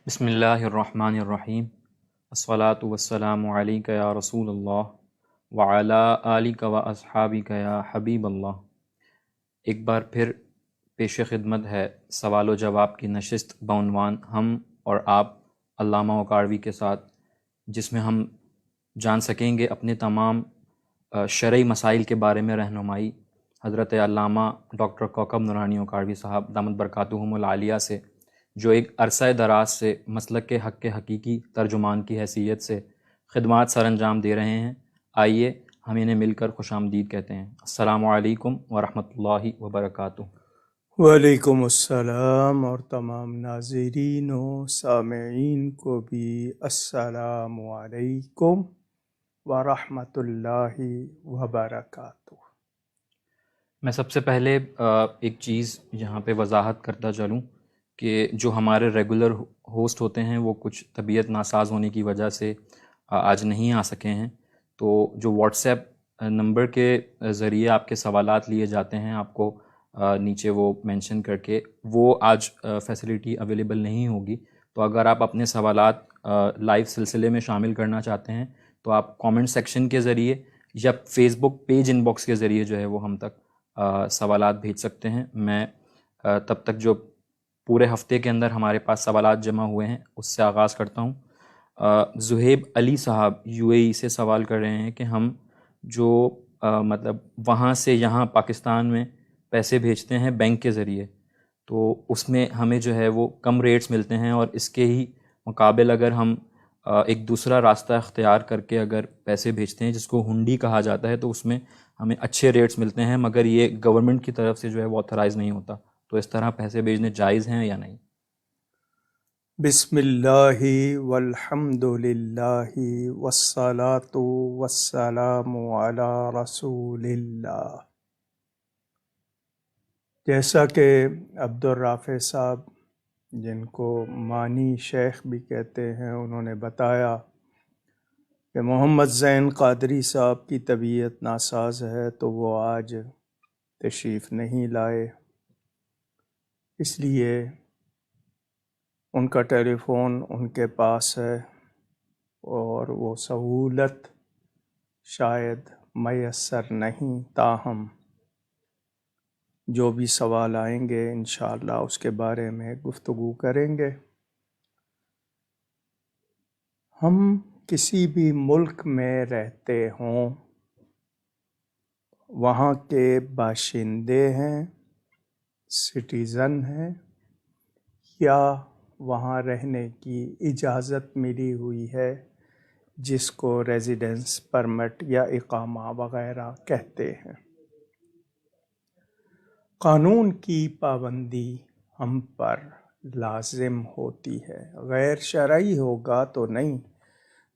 بسم اللہ الرحمن الرحیم، الصلاۃ والسلام علیک یا رسول اللہ وعلی آلک و اصحابک یا حبیب اللہ۔ ایک بار پھر پیش خدمت ہے سوال و جواب کی نشست بعنوان ہم اور آپ علامہ اوکاڑوی کے ساتھ، جس میں ہم جان سکیں گے اپنے تمام شرعی مسائل کے بارے میں رہنمائی حضرت علامہ ڈاکٹر کوکب نورانی اوکاڑوی صاحب دامت برکاتہم العالیہ سے، جو ایک عرصہ دراز سے مسلک کے حق کے حقیقی ترجمان کی حیثیت سے خدمات سر انجام دے رہے ہیں۔ آئیے ہم انہیں مل کر خوش آمدید کہتے ہیں۔ السلام علیکم ورحمۃ اللہ وبرکاتہ۔ وعلیکم السلام، اور تمام ناظرین و سامعین کو بھی السلام علیکم ورحمۃ اللہ وبرکاتہ۔ میں سب سے پہلے ایک چیز یہاں پہ وضاحت کرتا چلوں کہ جو ہمارے ریگولر ہوسٹ ہوتے ہیں وہ کچھ طبیعت ناساز ہونے کی وجہ سے آج نہیں آ سکے ہیں، تو جو واٹس ایپ نمبر کے ذریعے آپ کے سوالات لیے جاتے ہیں، آپ کو نیچے وہ مینشن کر کے، وہ آج فیسلٹی اویلیبل نہیں ہوگی۔ تو اگر آپ اپنے سوالات لائیو سلسلے میں شامل کرنا چاہتے ہیں تو آپ کامنٹ سیکشن کے ذریعے یا Facebook page inbox کے ذریعے جو ہے وہ ہم تک سوالات بھیج سکتے ہیں۔ میں تب تک جو پورے ہفتے کے اندر ہمارے پاس سوالات جمع ہوئے ہیں اس سے آغاز کرتا ہوں۔ زہیب علی صاحب UAE سے سوال کر رہے ہیں کہ ہم جو مطلب وہاں سے یہاں پاکستان میں پیسے بھیجتے ہیں بینک کے ذریعے، تو اس میں ہمیں جو ہے وہ کم ریٹس ملتے ہیں، اور اس کے ہی مقابل اگر ہم ایک دوسرا راستہ اختیار کر کے اگر پیسے بھیجتے ہیں جس کو ہنڈی کہا جاتا ہے، تو اس میں ہمیں اچھے ریٹس ملتے ہیں، مگر یہ گورنمنٹ کی طرف سے جو ہے وہ آتھرائز نہیں ہوتا۔ تو اس طرح پیسے بھیجنے جائز ہیں یا نہیں؟ بسم اللہ والحمد للہ والصلاة والسلام علی رسول اللہ۔ جیسا کہ عبدالرافع صاحب، جن کو مانی شیخ بھی کہتے ہیں، انہوں نے بتایا کہ محمد زین قادری صاحب کی طبیعت ناساز ہے تو وہ آج تشریف نہیں لائے، اس لیے ان کا ٹیلی فون ان کے پاس ہے اور وہ سہولت شاید میسر نہیں، تاہم جو بھی سوال آئیں گے انشاءاللہ اس کے بارے میں گفتگو کریں گے۔ ہم کسی بھی ملک میں رہتے ہوں، وہاں کے باشندے ہیں، سٹیزن ہیں، یا وہاں رہنے کی اجازت ملی ہوئی ہے جس کو ریزیڈنس پرمٹ یا اقامہ وغیرہ کہتے ہیں، قانون کی پابندی ہم پر لازم ہوتی ہے۔ غیر شرعی ہوگا تو نہیں،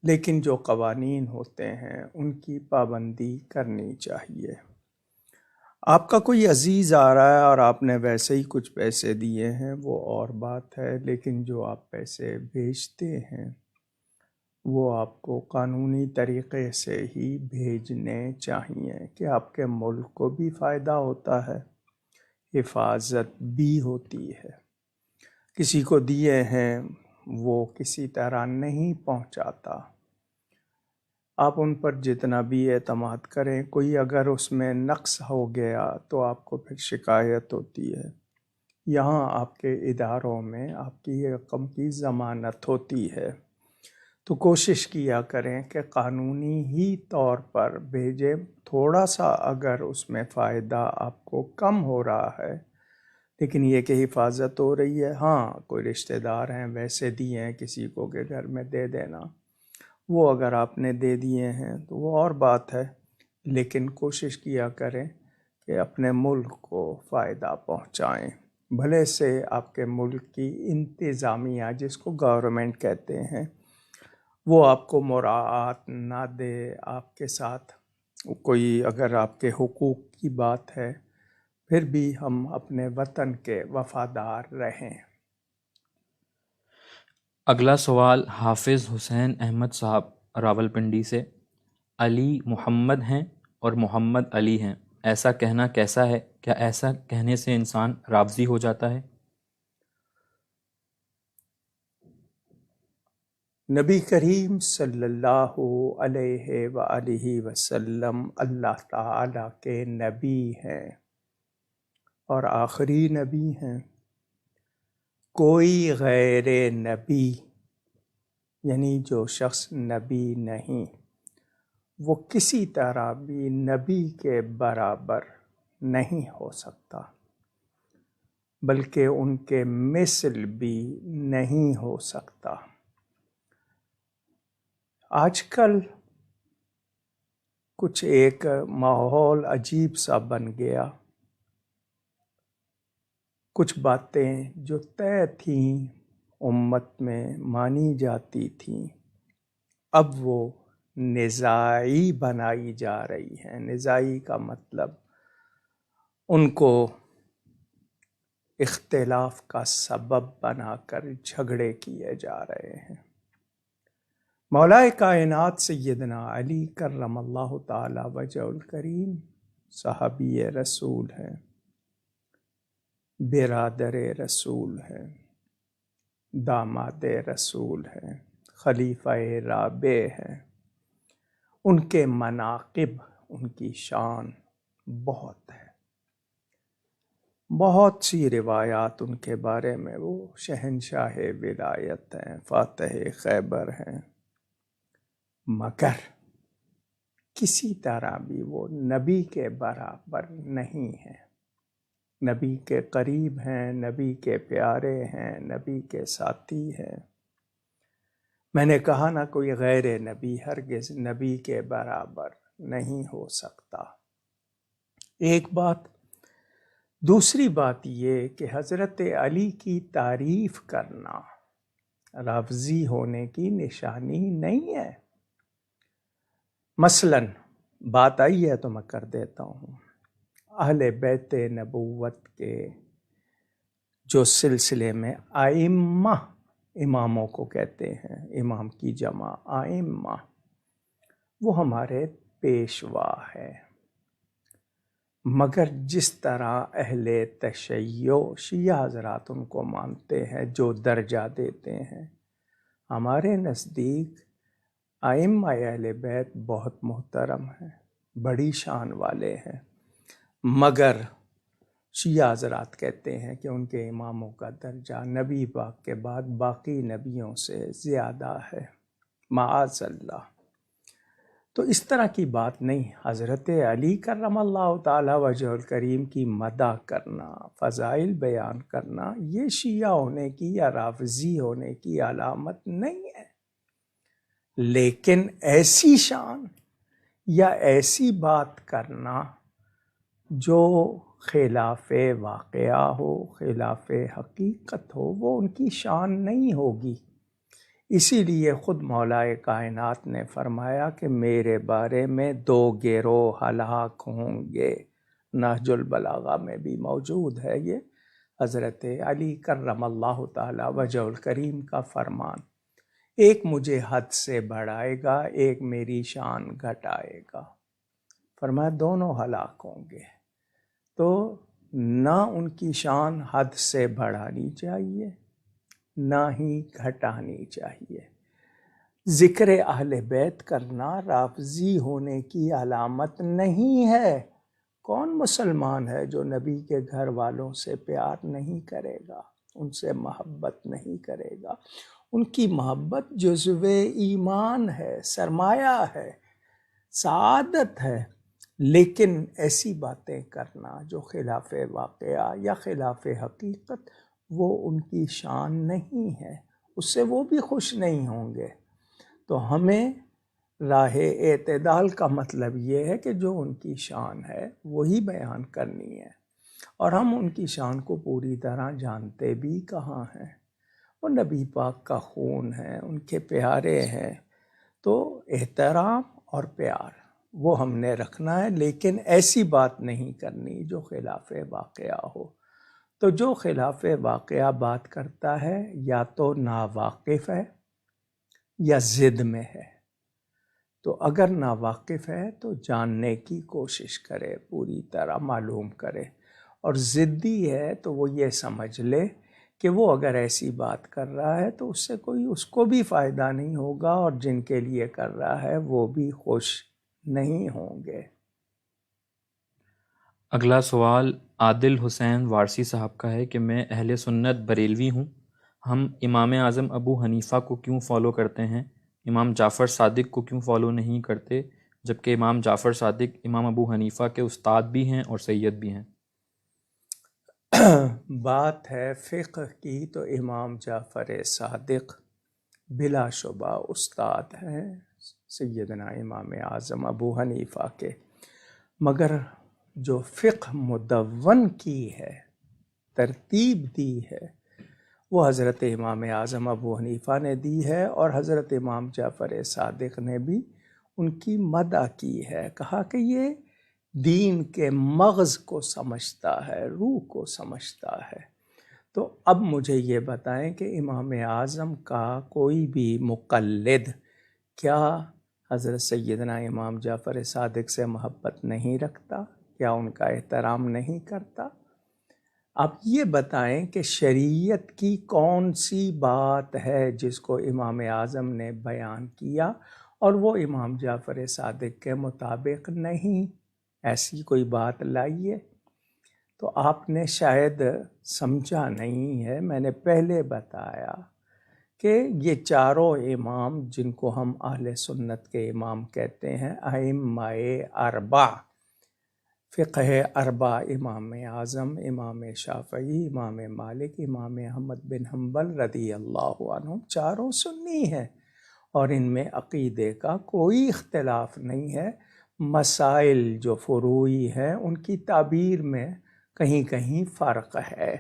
لیکن جو قوانین ہوتے ہیں ان کی پابندی کرنی چاہیے۔ آپ کا کوئی عزیز آ رہا ہے اور آپ نے ویسے ہی کچھ پیسے دیے ہیں، وہ اور بات ہے، لیکن جو آپ پیسے بھیجتے ہیں وہ آپ کو قانونی طریقے سے ہی بھیجنے چاہیے کہ آپ کے ملک کو بھی فائدہ ہوتا ہے، حفاظت بھی ہوتی ہے۔ کسی کو دیے ہیں وہ کسی طرح نہیں پہنچاتا، آپ ان پر جتنا بھی اعتماد کریں، کوئی اگر اس میں نقص ہو گیا تو آپ کو پھر شکایت ہوتی ہے۔ یہاں آپ کے اداروں میں آپ کی رقم کی ضمانت ہوتی ہے، تو کوشش کیا کریں کہ قانونی ہی طور پر بھیجیں۔ تھوڑا سا اگر اس میں فائدہ آپ کو کم ہو رہا ہے لیکن یہ کہ حفاظت ہو رہی ہے، ہاں کوئی رشتہ دار ہیں ویسے دیے ہیں کسی کو کہ گھر میں دے دینا، وہ اگر آپ نے دے دیے ہیں تو وہ اور بات ہے، لیکن کوشش کیا کریں کہ اپنے ملک کو فائدہ پہنچائیں، بھلے سے آپ کے ملک کی انتظامیہ جس کو گورنمنٹ کہتے ہیں وہ آپ کو مراعات نہ دے، آپ کے ساتھ کوئی اگر آپ کے حقوق کی بات ہے، پھر بھی ہم اپنے وطن کے وفادار رہیں۔ اگلا سوال حافظ حسین احمد صاحب راولپنڈی سے، علی محمد ہیں اور محمد علی ہیں، ایسا کہنا کیسا ہے؟ کیا ایسا کہنے سے انسان رافضی ہو جاتا ہے؟ نبی کریم صلی اللہ علیہ وآلہ وسلم اللہ تعالیٰ کے نبی ہیں اور آخری نبی ہیں. کوئی غیر نبی یعنی جو شخص نبی نہیں وہ کسی طرح بھی نبی کے برابر نہیں ہو سکتا، بلکہ ان کے مثل بھی نہیں ہو سکتا. آج کل کچھ ایک ماحول عجیب سا بن گیا. کچھ باتیں جو طے تھیں امت میں مانی جاتی تھیں اب وہ نزاعی بنائی جا رہی ہیں. نزاعی کا مطلب ان کو اختلاف کا سبب بنا کر جھگڑے کیے جا رہے ہیں. مولا کائنات سیدنا علی کرم اللہ تعالی وجہ الکریم صحابی رسول ہیں، برادر رسول ہیں، داماد رسول ہیں، خلیفہ رابع ہیں. ان کے مناقب، ان کی شان بہت ہے. بہت سی روایات ان کے بارے میں، وہ شہنشاہ ولایت ہیں، فاتح خیبر ہیں، مگر کسی طرح بھی وہ نبی کے برابر نہیں ہیں. نبی کے قریب ہیں، نبی کے پیارے ہیں، نبی کے ساتھی ہیں. میں نے کہا نا کوئی غیر نبی ہرگز نبی کے برابر نہیں ہو سکتا. ایک بات. دوسری بات یہ کہ حضرت علی کی تعریف کرنا رافضی ہونے کی نشانی نہیں ہے. مثلاً بات آئی ہے تو میں کر دیتا ہوں. اہل بیت نبوت کے جو سلسلے میں ائمہ، اماموں کو کہتے ہیں، امام کی جمع ائمہ، وہ ہمارے پیشوا ہے. مگر جس طرح اہل تشیع شیعہ حضرات ان کو مانتے ہیں، جو درجہ دیتے ہیں، ہمارے نزدیک ائمہ اہل بیت بہت محترم ہیں، بڑی شان والے ہیں. مگر شیعہ حضرات کہتے ہیں کہ ان کے اماموں کا درجہ نبی پاک کے بعد باقی نبیوں سے زیادہ ہے، معاذ اللہ. تو اس طرح کی بات نہیں. حضرت علی کرم اللہ تعالی وجہ الکریم کی مدح کرنا، فضائل بیان کرنا، یہ شیعہ ہونے کی یا رافضی ہونے کی علامت نہیں ہے. لیکن ایسی شان یا ایسی بات کرنا جو خلاف واقعہ ہو، خلاف حقیقت ہو، وہ ان کی شان نہیں ہوگی. اسی لیے خود مولا کائنات نے فرمایا کہ میرے بارے میں 2 گروہ ہلاک ہوں گے. نہج البلاغہ میں بھی موجود ہے یہ حضرت علی کرم اللہ تعالی وجہ الکریم کا فرمان. ایک مجھے حد سے بڑھائے گا، ایک میری شان گھٹائے گا. فرمایا دونوں ہلاک ہوں گے. تو نہ ان کی شان حد سے بڑھانی چاہیے نہ ہی گھٹانی چاہیے. ذکر اہل بیت کرنا رافضی ہونے کی علامت نہیں ہے. کون مسلمان ہے جو نبی کے گھر والوں سے پیار نہیں کرے گا، ان سے محبت نہیں کرے گا؟ ان کی محبت جزو ایمان ہے، سرمایہ ہے، سعادت ہے. لیکن ایسی باتیں کرنا جو خلاف واقعہ یا خلاف حقیقت، وہ ان کی شان نہیں ہے، اس سے وہ بھی خوش نہیں ہوں گے. تو ہمیں راہ اعتدال کا مطلب یہ ہے کہ جو ان کی شان ہے وہی بیان کرنی ہے. اور ہم ان کی شان کو پوری طرح جانتے بھی کہاں ہیں. وہ نبی پاک کا خون ہے، ان کے پیارے ہیں. تو احترام اور پیار وہ ہم نے رکھنا ہے، لیکن ایسی بات نہیں کرنی جو خلاف واقعہ ہو. تو جو خلاف واقعہ بات کرتا ہے یا تو ناواقف ہے یا ضد میں ہے. تو اگر ناواقف ہے تو جاننے کی کوشش کرے، پوری طرح معلوم کرے. اور ضدی ہے تو وہ یہ سمجھ لے کہ وہ اگر ایسی بات کر رہا ہے تو اس سے کوئی اس کو بھی فائدہ نہیں ہوگا اور جن کے لیے کر رہا ہے وہ بھی خوش نہیں ہوں گے۔ اگلا سوال عادل حسین وارسی صاحب کا ہے کہ میں اہل سنت بریلوی ہوں، ہم امام اعظم ابو حنیفہ کو کیوں فالو کرتے ہیں، امام جعفر صادق کو کیوں فالو نہیں کرتے، جبکہ امام جعفر صادق امام ابو حنیفہ کے استاد بھی ہیں اور سید بھی ہیں؟ بات ہے فقہ کی تو امام جعفر صادق بلا شبہ استاد ہیں سیدنا امام اعظم ابو حنیفہ کے، مگر جو فقہ مدون کی ہے، ترتیب دی ہے، وہ حضرت امام اعظم ابو حنیفہ نے دی ہے، اور حضرت امام جعفر صادق نے بھی ان کی مدح کی ہے، کہا کہ یہ دین کے مغز کو سمجھتا ہے، روح کو سمجھتا ہے۔ تو اب مجھے یہ بتائیں کہ امام اعظم کا کوئی بھی مقلد کیا حضرت سیدنا امام جعفر صادق سے محبت نہیں رکھتا، کیا ان کا احترام نہیں کرتا؟ اب یہ بتائیں کہ شریعت کی کون سی بات ہے جس کو امام اعظم نے بیان کیا اور وہ امام جعفر صادق کے مطابق نہیں، ایسی کوئی بات لائیے۔ تو آپ نے شاید سمجھا نہیں ہے، میں نے پہلے بتایا کہ یہ چاروں امام جن کو ہم اہل سنت کے امام کہتے ہیں، ائمہ اربع، فقہ اربع، امام اعظم، امام شافعی، امام مالک، امام احمد بن حنبل رضی اللہ عنہ، چاروں سنی ہیں اور ان میں عقیدے کا کوئی اختلاف نہیں ہے۔ مسائل جو فروعی ہیں ان کی تعبیر میں کہیں کہیں فرق ہے۔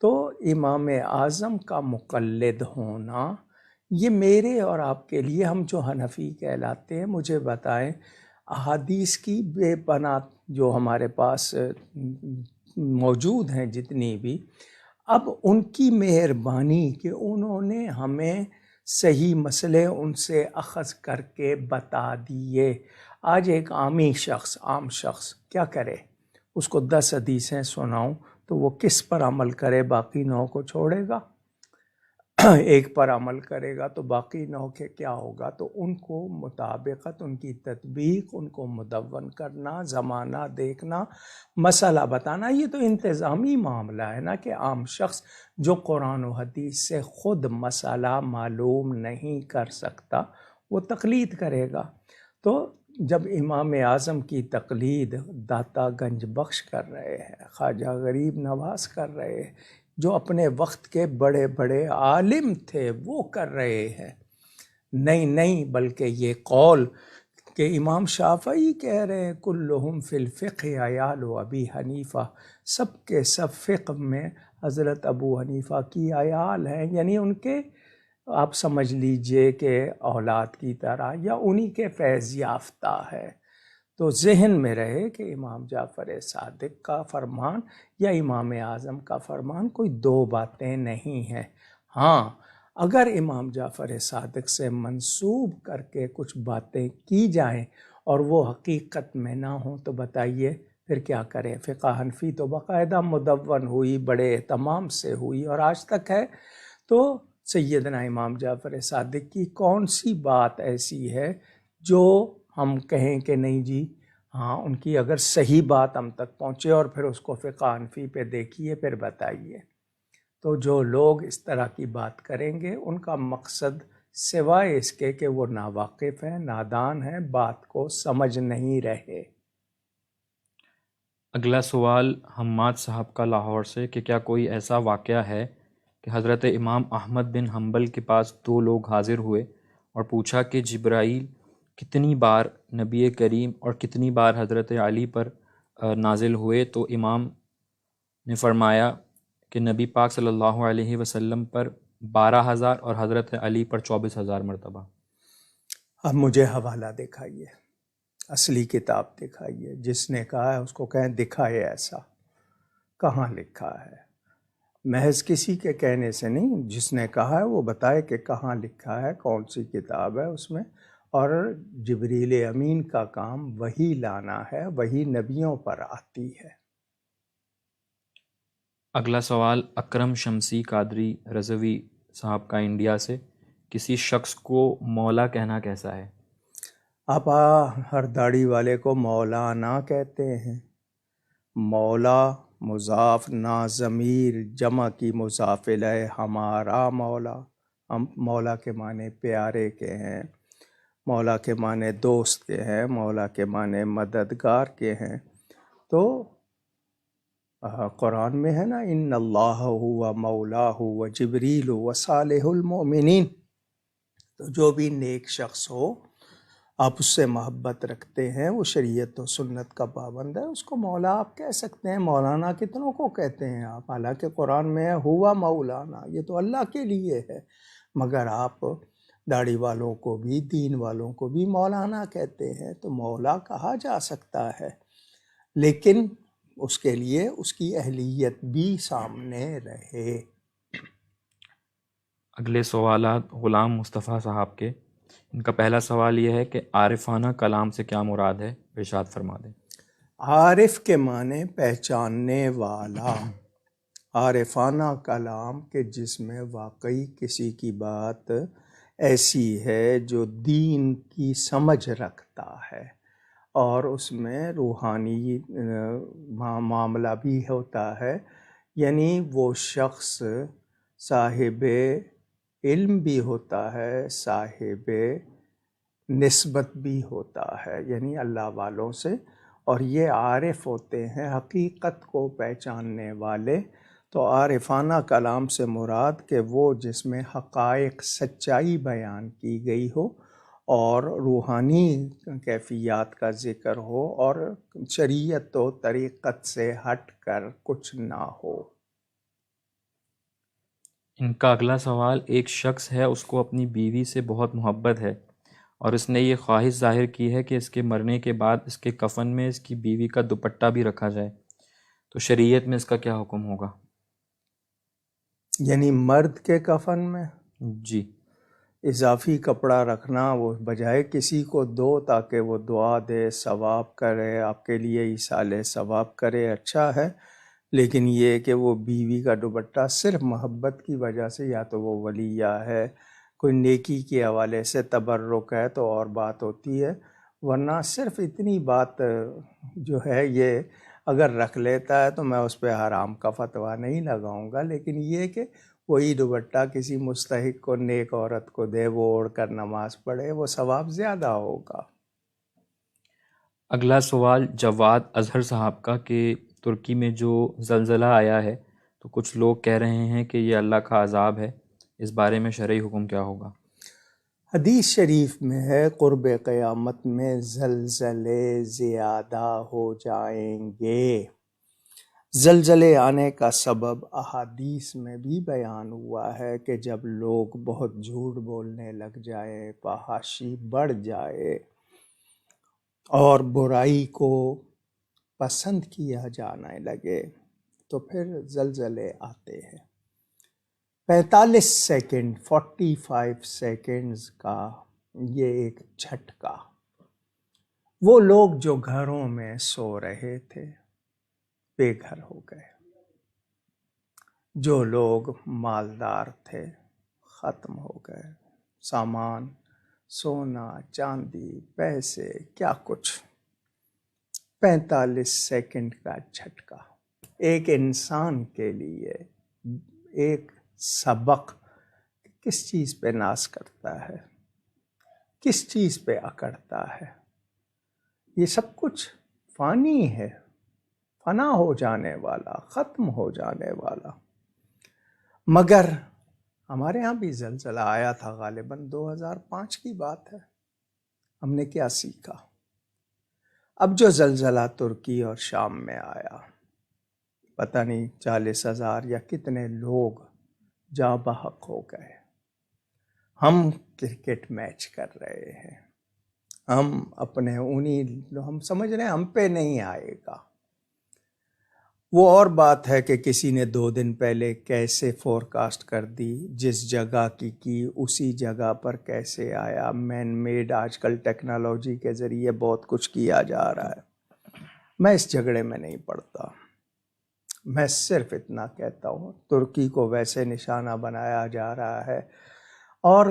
تو امام اعظم کا مقلد ہونا یہ میرے اور آپ کے لیے، ہم جو حنفی کہلاتے ہیں، مجھے بتائیں احادیث کی بے پناہ جو ہمارے پاس موجود ہیں جتنی بھی، اب ان کی مہربانی کہ انہوں نے ہمیں صحیح مسئلے ان سے اخذ کر کے بتا دیے۔ آج ایک عام شخص کیا کرے؟ اس کو 10 حدیثیں سناؤں تو وہ کس پر عمل کرے؟ باقی 9 کو چھوڑے گا؟ ایک پر عمل کرے گا تو باقی 9 کے کیا ہوگا؟ تو ان کو مطابقت، ان کی تطبیق، ان کو مدون کرنا، زمانہ دیکھنا، مسئلہ بتانا، یہ تو انتظامی معاملہ ہے نا، کہ عام شخص جو قرآن و حدیث سے خود مسئلہ معلوم نہیں کر سکتا وہ تقلید کرے گا۔ تو جب امام اعظم کی تقلید داتا گنج بخش کر رہے ہیں، خواجہ غریب نواز کر رہے ہیں، جو اپنے وقت کے بڑے بڑے عالم تھے وہ کر رہے ہیں، نہیں بلکہ یہ قول کہ امام شافعی کہہ رہے ہیں کلہم فی الفقہ عیال و ابی حنیفہ، سب کے سب فقہ میں حضرت ابو حنیفہ کی عیال ہیں، یعنی ان کے آپ سمجھ لیجئے کہ اولاد کی طرح، یا انہی کے فیض یافتہ ہے۔ تو ذہن میں رہے کہ امام جعفر صادق کا فرمان یا امام اعظم کا فرمان کوئی دو باتیں نہیں ہیں۔ ہاں، اگر امام جعفر صادق سے منسوب کر کے کچھ باتیں کی جائیں اور وہ حقیقت میں نہ ہوں تو بتائیے پھر کیا کریں؟ فقہ حنفی تو باقاعدہ مدون ہوئی، بڑے اہتمام سے ہوئی اور آج تک ہے۔ تو سیدنا امام جعفر صادق کی کون سی بات ایسی ہے جو ہم کہیں کہ نہیں جی ہاں ان کی اگر صحیح بات ہم تک پہنچے، اور پھر اس کو فقہ حنفی پہ دیکھیے پھر بتائیے؟ تو جو لوگ اس طرح کی بات کریں گے ان کا مقصد سوائے اس کے کہ وہ ناواقف ہیں، نادان ہیں، بات کو سمجھ نہیں رہے۔ اگلا سوال حماد صاحب کا لاہور سے کہ کیا کوئی ایسا واقعہ ہے کہ حضرت امام احمد بن حنبل کے پاس 2 لوگ حاضر ہوئے اور پوچھا کہ جبرائیل کتنی بار نبی کریم اور کتنی بار حضرت علی پر نازل ہوئے؟ تو امام نے فرمایا کہ نبی پاک صلی اللہ علیہ وسلم پر 12,000 اور حضرت علی پر 24,000 مرتبہ۔ اب مجھے حوالہ دکھائیے، اصلی کتاب دکھائیے، جس نے کہا ہے اس کو کہیں دکھائے ایسا، کہاں لکھا ہے؟ محض کسی کے کہنے سے نہیں، جس نے کہا ہے وہ بتائے کہ کہاں لکھا ہے، کون سی کتاب ہے اس میں۔ اور جبریل امین کا کام وحی لانا ہے، وحی نبیوں پر آتی ہے۔ اگلا سوال اکرم شمسی قادری رضوی صاحب کا انڈیا سے، کسی شخص کو مولا کہنا کیسا ہے؟ آپ ہر داڑھی والے کو مولانا کہتے ہیں. مولا مضاف نا ضمیر جمع کی مضاف الیہ ہمارا مولا. ہم مولا کے معنی پیارے کے ہیں، مولا کے معنی دوست کے ہیں، مولا کے معنی مددگار کے ہیں. تو قرآن میں ہے نا ان اللہ ہوا مولاہ و جبریل و صالح المؤمنین. تو جو بھی نیک شخص ہو آپ اس سے محبت رکھتے ہیں، وہ شریعت و سنت کا پابند ہے، اس کو مولا آپ کہہ سکتے ہیں. مولانا کتنوں کو کہتے ہیں آپ؟ حالانکہ قرآن میں ہے ہوا مولانا، یہ تو اللہ کے لیے ہے، مگر آپ داڑھی والوں کو بھی دین والوں کو بھی مولانا کہتے ہیں. تو مولا کہا جا سکتا ہے، لیکن اس کے لیے اس کی اہلیت بھی سامنے رہے. اگلے سوالات غلام مصطفیٰ صاحب کے. ان کا پہلا سوال یہ ہے کہ عارفانہ کلام سے کیا مراد ہے، ارشاد فرما دیں. عارف کے معنی پہچاننے والا. عارفانہ کلام کے جس میں واقعی کسی کی بات ایسی ہے جو دین کی سمجھ رکھتا ہے اور اس میں روحانی معاملہ بھی ہوتا ہے، یعنی وہ شخص صاحب علم بھی ہوتا ہے، صاحب نسبت بھی ہوتا ہے، یعنی اللہ والوں سے، اور یہ عارف ہوتے ہیں حقیقت کو پہچاننے والے. تو عارفانہ کلام سے مراد کہ وہ جس میں حقائق سچائی بیان کی گئی ہو اور روحانی کیفیات کا ذکر ہو اور شریعت و طریقت سے ہٹ کر کچھ نہ ہو. ان کا اگلا سوال، ایک شخص ہے، اس کو اپنی بیوی سے بہت محبت ہے اور اس نے یہ خواہش ظاہر کی ہے کہ اس کے مرنے کے بعد اس کے کفن میں اس کی بیوی کا دوپٹہ بھی رکھا جائے، تو شریعت میں اس کا کیا حکم ہوگا؟ یعنی مرد کے کفن میں جی. اضافی کپڑا رکھنا، وہ بجائے کسی کو دو تاکہ وہ دعا دے، ثواب کرے، آپ کے لیے ایصال ثواب کرے، اچھا ہے. لیکن یہ کہ وہ بیوی کا دوپٹہ صرف محبت کی وجہ سے، یا تو وہ ولیہ ہے، کوئی نیکی کے حوالے سے تبرک ہے تو اور بات ہوتی ہے، ورنہ صرف اتنی بات جو ہے یہ اگر رکھ لیتا ہے تو میں اس پہ حرام کا فتویٰ نہیں لگاؤں گا. لیکن یہ کہ وہی دوپٹہ کسی مستحق کو، نیک عورت کو دے، وہ اوڑھ کر نماز پڑھے، وہ ثواب زیادہ ہوگا. اگلا سوال جواد اظہر صاحب کا کہ ترکی میں جو زلزلہ آیا ہے تو کچھ لوگ کہہ رہے ہیں کہ یہ اللہ کا عذاب ہے، اس بارے میں شرعی حکم کیا ہوگا؟ حدیث شریف میں ہے قرب قیامت میں زلزلے زیادہ ہو جائیں گے. زلزلے آنے کا سبب احادیث میں بھی بیان ہوا ہے کہ جب لوگ بہت جھوٹ بولنے لگ جائیں، فحاشی بڑھ جائے اور برائی کو پسند کیا جانے لگے تو پھر زلزلے آتے ہیں. 45 سیکنڈ 45 سیکنڈز کا یہ ایک جھٹکا. وہ لوگ جو گھروں میں سو رہے تھے بے گھر ہو گئے، جو لوگ مالدار تھے ختم ہو گئے، سامان، سونا چاندی پیسے کیا کچھ. 45 سیکنڈ کا جھٹکا ایک انسان کے لیے ایک سبق، کس چیز پہ ناز کرتا ہے، کس چیز پہ اکڑتا ہے. یہ سب کچھ فانی ہے، فنا ہو جانے والا، ختم ہو جانے والا. مگر ہمارے ہاں بھی زلزلہ آیا تھا، غالباً 2005 کی بات ہے. ہم نے کیا سیکھا؟ اب جو زلزلہ ترکی اور شام میں آیا، پتہ نہیں 40,000 یا کتنے لوگ جاں بحق ہو گئے. ہم کرکٹ میچ کر رہے ہیں، ہم اپنے ہم سمجھ رہے ہیں ہم پہ نہیں آئے گا. وہ اور بات ہے کہ کسی نے 2 دن پہلے کیسے فورکاسٹ کر دی، جس جگہ کی اسی جگہ پر کیسے آیا. مین میڈ آج کل ٹیکنالوجی کے ذریعے بہت کچھ کیا جا رہا ہے. میں اس جھگڑے میں نہیں پڑتا. میں صرف اتنا کہتا ہوں، ترکی کو ویسے نشانہ بنایا جا رہا ہے، اور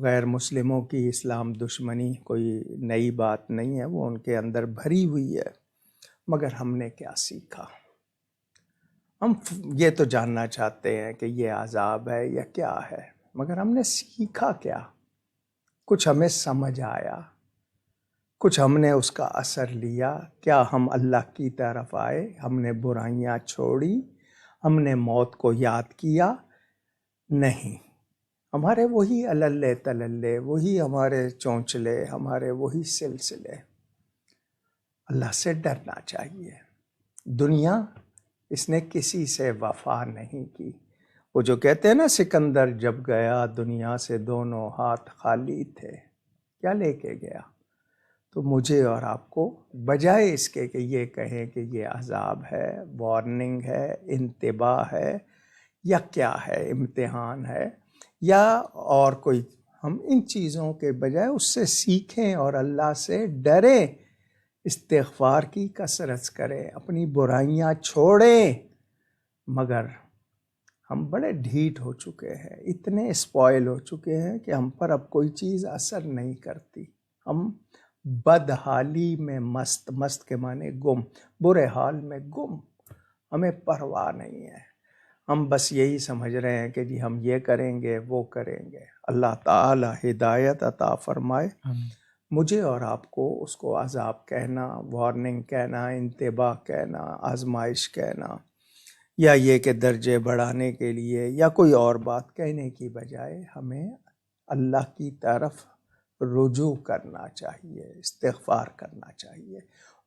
غیر مسلموں کی اسلام دشمنی کوئی نئی بات نہیں ہے، وہ ان کے اندر بھری ہوئی ہے۔ مگر ہم نے کیا سیکھا؟ ہم یہ تو جاننا چاہتے ہیں کہ یہ عذاب ہے یا کیا ہے، مگر ہم نے سیکھا کیا؟ کچھ ہمیں سمجھ آیا؟ کچھ ہم نے اس کا اثر لیا؟ کیا ہم اللہ کی طرف آئے؟ ہم نے برائیاں چھوڑی؟ ہم نے موت کو یاد کیا؟ نہیں، ہمارے وہی اللے تللے، وہی ہمارے چونچلے، ہمارے وہی سلسلے۔ اللہ سے ڈرنا چاہیے۔ دنیا، اس نے کسی سے وفا نہیں کی۔ وہ جو کہتے ہیں نا، سکندر جب گیا دنیا سے دونوں ہاتھ خالی تھے، کیا لے کے گیا؟ تو مجھے اور آپ کو بجائے اس کے کہ یہ کہیں کہ یہ عذاب ہے، وارننگ ہے، انتباہ ہے، یا کیا ہے، امتحان ہے، یا اور کوئی، ہم ان چیزوں کے بجائے اس سے سیکھیں اور اللہ سے ڈریں، استغفار کی کثرت کریں، اپنی برائیاں چھوڑیں۔ مگر ہم بڑے ڈھیٹ ہو چکے ہیں، اتنے اسپوائل ہو چکے ہیں کہ ہم پر اب کوئی چیز اثر نہیں کرتی۔ ہم بدحالی میں مست کے معنی گم، برے حال میں گم، ہمیں پرواہ نہیں ہے۔ ہم بس یہی سمجھ رہے ہیں کہ جی ہم یہ کریں گے، وہ کریں گے۔ اللہ تعالی ہدایت عطا فرمائے مجھے اور آپ کو، اس کو عذاب کہنا، وارننگ کہنا، انتباہ کہنا، آزمائش کہنا، یا یہ کہ درجے بڑھانے کے لیے یا کوئی اور بات کہنے کی بجائے ہمیں اللہ کی طرف رجوع کرنا چاہیے، استغفار کرنا چاہیے،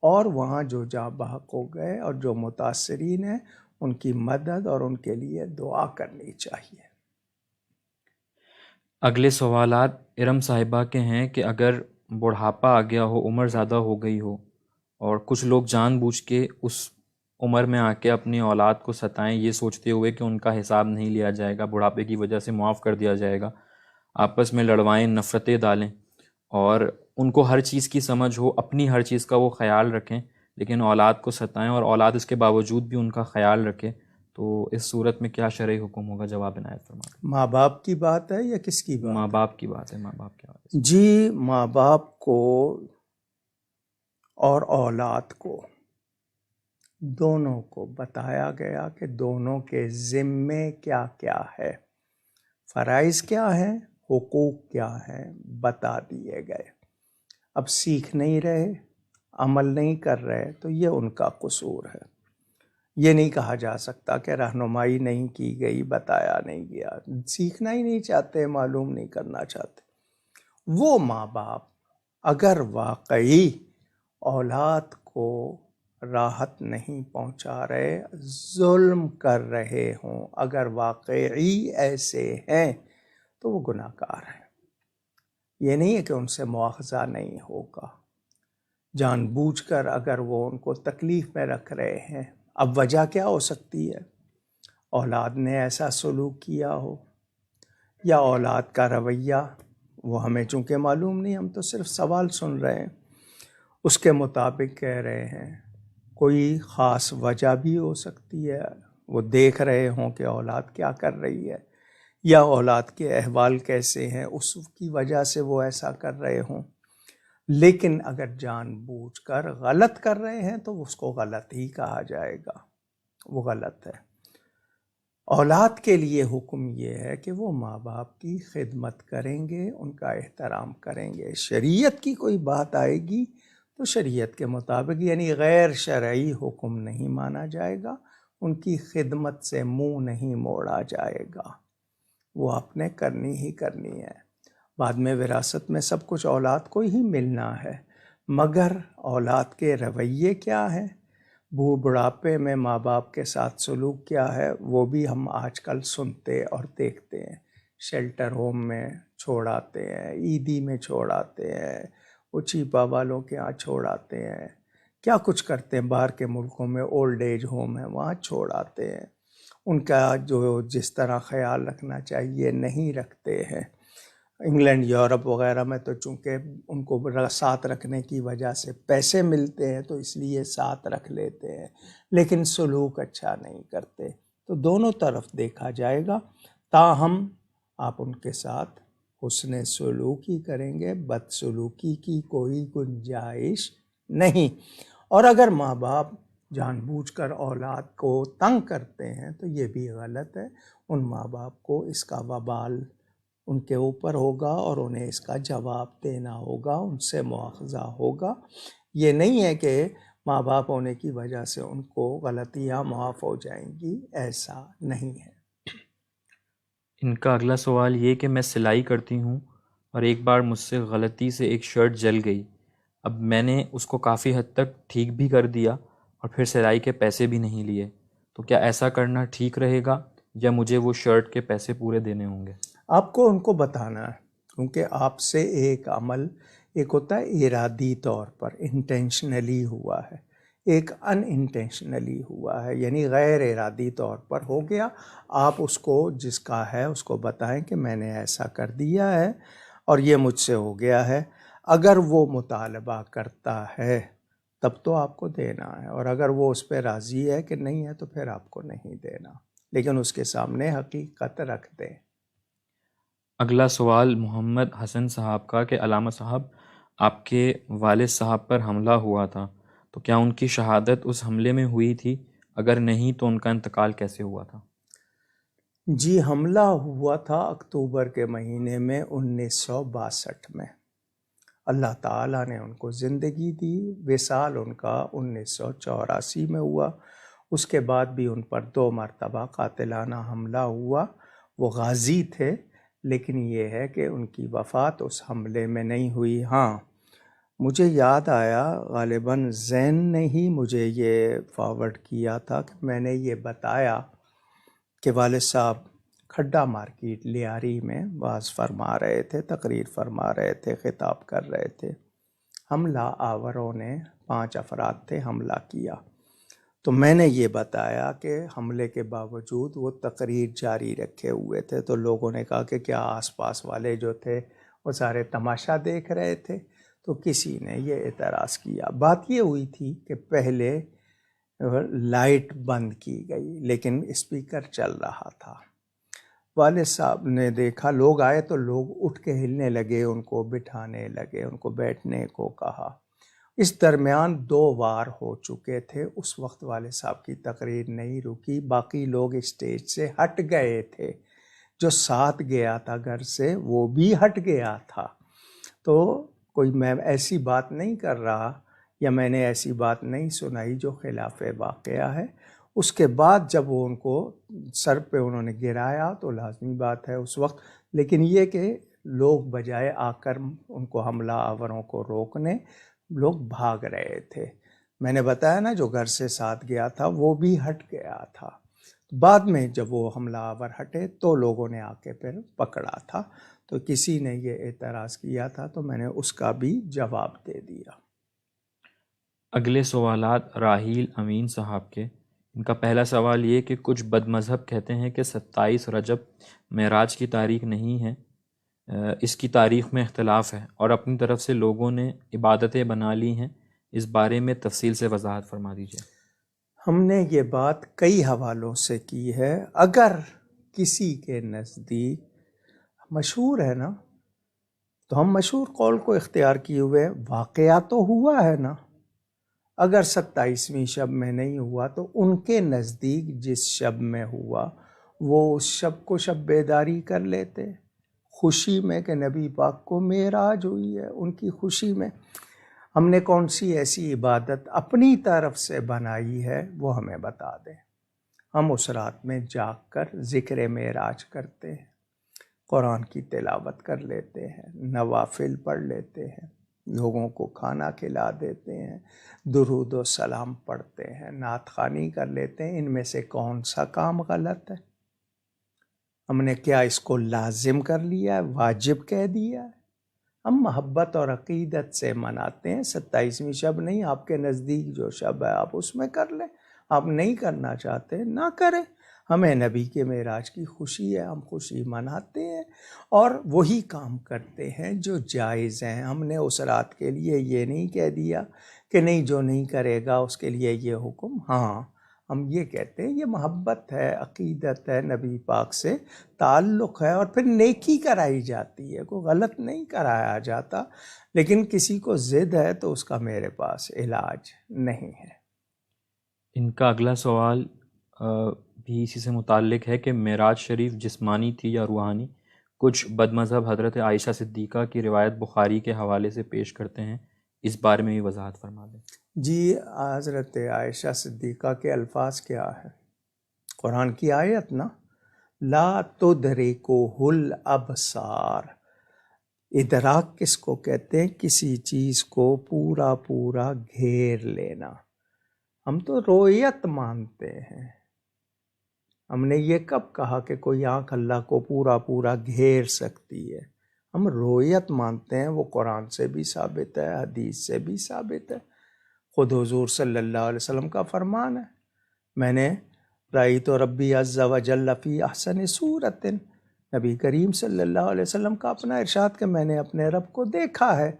اور وہاں جو جاں بحق ہو گئے اور جو متاثرین ہیں ان کی مدد اور ان کے لیے دعا کرنی چاہیے۔ اگلے سوالات ارم صاحبہ کے ہیں کہ اگر بڑھاپا آ گیا ہو، عمر زیادہ ہو گئی ہو، اور کچھ لوگ جان بوجھ کے اس عمر میں آ کے اپنی اولاد کو ستائیں، یہ سوچتے ہوئے کہ ان کا حساب نہیں لیا جائے گا، بڑھاپے کی وجہ سے معاف کر دیا جائے گا، آپس میں لڑوائیں، نفرتیں ڈالیں، اور ان کو ہر چیز کی سمجھ ہو، اپنی ہر چیز کا وہ خیال رکھیں، لیکن اولاد کو ستائیں اور اولاد اس کے باوجود بھی ان کا خیال رکھے، تو اس صورت میں کیا شرعی حکم ہوگا؟ جواب عنایت فرما دیں۔ ماں باپ کی بات ہے یا کس کی ماں بات باپ کی بات ہے، ماں باپ کی بات ہے۔ ہے؟ جی، ماں باپ کو اور اولاد کو، دونوں کو بتایا گیا کہ دونوں کے ذمے کیا کیا ہے، فرائض کیا ہیں، حقوق کیا ہیں، بتا دیے گئے۔ اب سیکھ نہیں رہے، عمل نہیں کر رہے، تو یہ ان کا قصور ہے۔ یہ نہیں کہا جا سکتا کہ رہنمائی نہیں کی گئی، بتایا نہیں گیا، سیکھنا ہی نہیں چاہتے، معلوم نہیں کرنا چاہتے۔ وہ ماں باپ اگر واقعی اولاد کو راحت نہیں پہنچا رہے، ظلم کر رہے ہوں، اگر واقعی ایسے ہیں تو وہ گناہ گار ہیں۔ یہ نہیں ہے کہ ان سے مواخذہ نہیں ہوگا، جان بوجھ کر اگر وہ ان کو تکلیف میں رکھ رہے ہیں۔ اب وجہ کیا ہو سکتی ہے؟ اولاد نے ایسا سلوک کیا ہو، یا اولاد کا رویہ، وہ ہمیں چونکہ معلوم نہیں، ہم تو صرف سوال سن رہے ہیں، اس کے مطابق کہہ رہے ہیں۔ کوئی خاص وجہ بھی ہو سکتی ہے، وہ دیکھ رہے ہوں کہ اولاد کیا کر رہی ہے، یا اولاد کے احوال کیسے ہیں، اس کی وجہ سے وہ ایسا کر رہے ہوں۔ لیکن اگر جان بوجھ کر غلط کر رہے ہیں تو اس کو غلط ہی کہا جائے گا، وہ غلط ہے۔ اولاد کے لیے حکم یہ ہے کہ وہ ماں باپ کی خدمت کریں گے، ان کا احترام کریں گے۔ شریعت کی کوئی بات آئے گی تو شریعت کے مطابق، یعنی غیر شرعی حکم نہیں مانا جائے گا، ان کی خدمت سے منہ نہیں موڑا جائے گا، وہ آپ نے کرنی ہی کرنی ہے۔ بعد میں وراثت میں سب کچھ اولاد کو ہی ملنا ہے، مگر اولاد کے رویے کیا ہیں، بڑھاپے میں ماں باپ کے ساتھ سلوک کیا ہے، وہ بھی ہم آج کل سنتے اور دیکھتے ہیں۔ شیلٹر ہوم میں چھوڑ آتے ہیں، عیدی میں چھوڑ آتے ہیں، وہ چیپا والوں کے ہاں چھوڑ آتے ہیں، کیا کچھ کرتے ہیں، باہر کے ملکوں میں اولڈ ایج ہوم ہے، وہاں چھوڑ آتے ہیں، ان کا جو جس طرح خیال رکھنا چاہیے نہیں رکھتے ہیں۔ انگلینڈ یورپ وغیرہ میں تو چونکہ ان کو ساتھ رکھنے کی وجہ سے پیسے ملتے ہیں تو اس لیے ساتھ رکھ لیتے ہیں، لیکن سلوک اچھا نہیں کرتے. تو دونوں طرف دیکھا جائے گا. تاہم آپ ان کے ساتھ حسن سلوکی کریں گے، بد سلوکی کی کوئی گنجائش نہیں. اور اگر ماں باپ جان بوجھ کر اولاد کو تنگ کرتے ہیں تو یہ بھی غلط ہے. ان ماں باپ کو اس کا وبال ان کے اوپر ہوگا اور انہیں اس کا جواب دینا ہوگا، ان سے مواخذہ ہوگا. یہ نہیں ہے کہ ماں باپ ہونے کی وجہ سے ان کو غلطیاں معاف ہو جائیں گی، ایسا نہیں ہے. ان کا اگلا سوال یہ کہ میں سلائی کرتی ہوں اور ایک بار مجھ سے غلطی سے ایک شرٹ جل گئی. اب میں نے اس کو کافی حد تک ٹھیک بھی کر دیا اور پھر سلائی کے پیسے بھی نہیں لیے. تو کیا ایسا کرنا ٹھیک رہے گا یا مجھے وہ شرٹ کے پیسے پورے دینے ہوں گے؟ آپ کو ان کو بتانا ہے، کیونکہ آپ سے ایک عمل ایک ہوتا ہے ارادی طور پر انٹینشنلی ہوا ہے، ایک ان انٹینشنلی ہوا ہے، یعنی غیر ارادی طور پر ہو گیا. آپ اس کو جس کا ہے اس کو بتائیں کہ میں نے ایسا کر دیا ہے اور یہ مجھ سے ہو گیا ہے. اگر وہ مطالبہ کرتا ہے تب تو آپ کو دینا ہے، اور اگر وہ اس پہ راضی ہے کہ نہیں ہے تو پھر آپ کو نہیں دینا، لیکن اس کے سامنے حقیقت رکھ دیں. اگلا سوال محمد حسن صاحب کا کہ علامہ صاحب، آپ کے والد صاحب پر حملہ ہوا تھا، تو کیا ان کی شہادت اس حملے میں ہوئی تھی؟ اگر نہیں تو ان کا انتقال کیسے ہوا تھا؟ جی، حملہ ہوا تھا اکتوبر کے مہینے میں 1962 میں. اللہ تعالیٰ نے ان کو زندگی دی. وصال ان کا 1984 میں ہوا. اس کے بعد بھی ان پر 2 مرتبہ قاتلانہ حملہ ہوا. وہ غازی تھے، لیکن یہ ہے کہ ان کی وفات اس حملے میں نہیں ہوئی. ہاں، مجھے یاد آیا، غالباً زین نے ہی مجھے یہ فارورڈ کیا تھا کہ میں نے یہ بتایا کہ والد صاحب کھڈا مارکیٹ لیاری میں واز فرما رہے تھے، تقریر فرما رہے تھے، خطاب کر رہے تھے. حملہ آوروں نے 5 افراد تھے، حملہ کیا. تو میں نے یہ بتایا کہ حملے کے باوجود وہ تقریر جاری رکھے ہوئے تھے. تو لوگوں نے کہا کہ کیا آس پاس والے جو تھے وہ سارے تماشا دیکھ رہے تھے؟ تو کسی نے یہ اعتراض کیا. بات یہ ہوئی تھی کہ پہلے لائٹ بند کی گئی لیکن اسپیکر چل رہا تھا. والد صاحب نے دیکھا، لوگ آئے تو لوگ اٹھ کے ہلنے لگے، ان کو بٹھانے لگے، ان کو بیٹھنے کو کہا. اس درمیان 2 وار ہو چکے تھے. اس وقت والد صاحب کی تقریر نہیں رکی. باقی لوگ اسٹیج سے ہٹ گئے تھے. جو ساتھ گیا تھا گھر سے وہ بھی ہٹ گیا تھا. تو کوئی میں ایسی بات نہیں کر رہا یا میں نے ایسی بات نہیں سنائی جو خلاف واقعہ ہے. اس کے بعد جب وہ ان کو سر پہ انہوں نے گرایا تو لازمی بات ہے اس وقت، لیکن یہ کہ لوگ بجائے آ کر ان کو حملہ آوروں کو روکنے، لوگ بھاگ رہے تھے. میں نے بتایا نا، جو گھر سے ساتھ گیا تھا وہ بھی ہٹ گیا تھا. بعد میں جب وہ حملہ آور ہٹے تو لوگوں نے آ کے پھر پکڑا تھا. تو کسی نے یہ اعتراض کیا تھا تو میں نے اس کا بھی جواب دے دیا. اگلے سوالات راحیل امین صاحب کے. ان کا پہلا سوال یہ کہ کچھ بد مذہب کہتے ہیں کہ 27 رجب معراج کی تاریخ نہیں ہے، اس کی تاریخ میں اختلاف ہے اور اپنی طرف سے لوگوں نے عبادتیں بنا لی ہیں. اس بارے میں تفصیل سے وضاحت فرما دیجیے. ہم نے یہ بات کئی حوالوں سے کی ہے. اگر کسی کے نزدیک مشہور ہے نا، تو ہم مشہور قول کو اختیار کیے ہوئے، واقعہ تو ہوا ہے نا. اگر 27ویں شب میں نہیں ہوا تو ان کے نزدیک جس شب میں ہوا وہ اس شب کو شب بیداری کر لیتے، خوشی میں کہ نبی پاک کو معراج ہوئی ہے. ان کی خوشی میں ہم نے کون سی ایسی عبادت اپنی طرف سے بنائی ہے وہ ہمیں بتا دیں. ہم اس رات میں جاگ کر ذکر معراج کرتے ہیں، قرآن کی تلاوت کر لیتے ہیں، نوافل پڑھ لیتے ہیں، لوگوں کو کھانا کھلا دیتے ہیں، درود و سلام پڑھتے ہیں، نعت خوانی کر لیتے ہیں. ان میں سے کون سا کام غلط ہے؟ ہم نے کیا اس کو لازم کر لیا ہے، واجب کہہ دیا ہے؟ ہم محبت اور عقیدت سے مناتے ہیں. 27ویں شب نہیں، آپ کے نزدیک جو شب ہے آپ اس میں کر لیں. آپ نہیں کرنا چاہتے نہ کریں. ہمیں نبی کے معراج کی خوشی ہے، ہم خوشی مناتے ہیں اور وہی کام کرتے ہیں جو جائز ہیں۔ ہم نے اس رات کے لیے یہ نہیں کہہ دیا کہ نہیں، جو نہیں کرے گا اس کے لیے یہ حکم۔ ہاں، ہم یہ کہتے ہیں یہ محبت ہے، عقیدت ہے، نبی پاک سے تعلق ہے، اور پھر نیکی کرائی جاتی ہے، کوئی غلط نہیں کرایا جاتا، لیکن کسی کو ضد ہے تو اس کا میرے پاس علاج نہیں ہے۔ ان کا اگلا سوال بھی اسی سے متعلق ہے کہ معراج شریف جسمانی تھی یا روحانی؟ کچھ بد مذہب حضرت عائشہ صدیقہ کی روایت بخاری کے حوالے سے پیش کرتے ہیں، اس بارے میں بھی وضاحت فرما دیں۔ جی، حضرت عائشہ صدیقہ کے الفاظ کیا ہے؟ قرآن کی آیت نا، لا تدرکہ الابصار۔ ادراک کس کو کہتے ہیں؟ کسی چیز کو پورا پورا گھیر لینا۔ ہم تو رؤیت مانتے ہیں، ہم نے یہ کب کہا کہ کوئی آنکھ اللہ کو پورا پورا گھیر سکتی ہے؟ ہم رؤیت مانتے ہیں، وہ قرآن سے بھی ثابت ہے، حدیث سے بھی ثابت ہے، خود حضور صلی اللہ علیہ وسلم کا فرمان ہے، میں نے رأیت ربی عز وجل فی احسن صورت، نبی کریم صلی اللہ علیہ وسلم کا اپنا ارشاد کہ میں نے اپنے رب کو دیکھا ہے،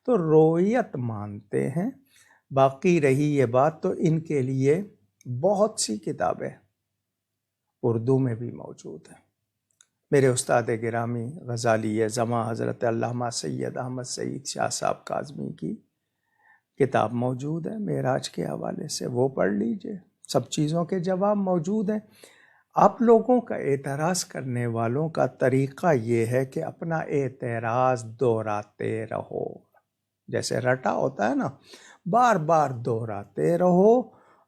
تو رؤیت مانتے ہیں۔ باقی رہی یہ بات، تو ان کے لیے بہت سی کتابیں اردو میں بھی موجود ہیں۔ میرے استاد گرامی غزالی زماں حضرت علامہ سید احمد سعید شاہ صاحب کاظمی کی کتاب موجود ہے معراج کے حوالے سے، وہ پڑھ لیجئے، سب چیزوں کے جواب موجود ہیں۔ آپ لوگوں کا اعتراض کرنے والوں کا طریقہ یہ ہے کہ اپنا اعتراض دہراتے رہو، جیسے رٹا ہوتا ہے نا، بار بار دہراتے رہو،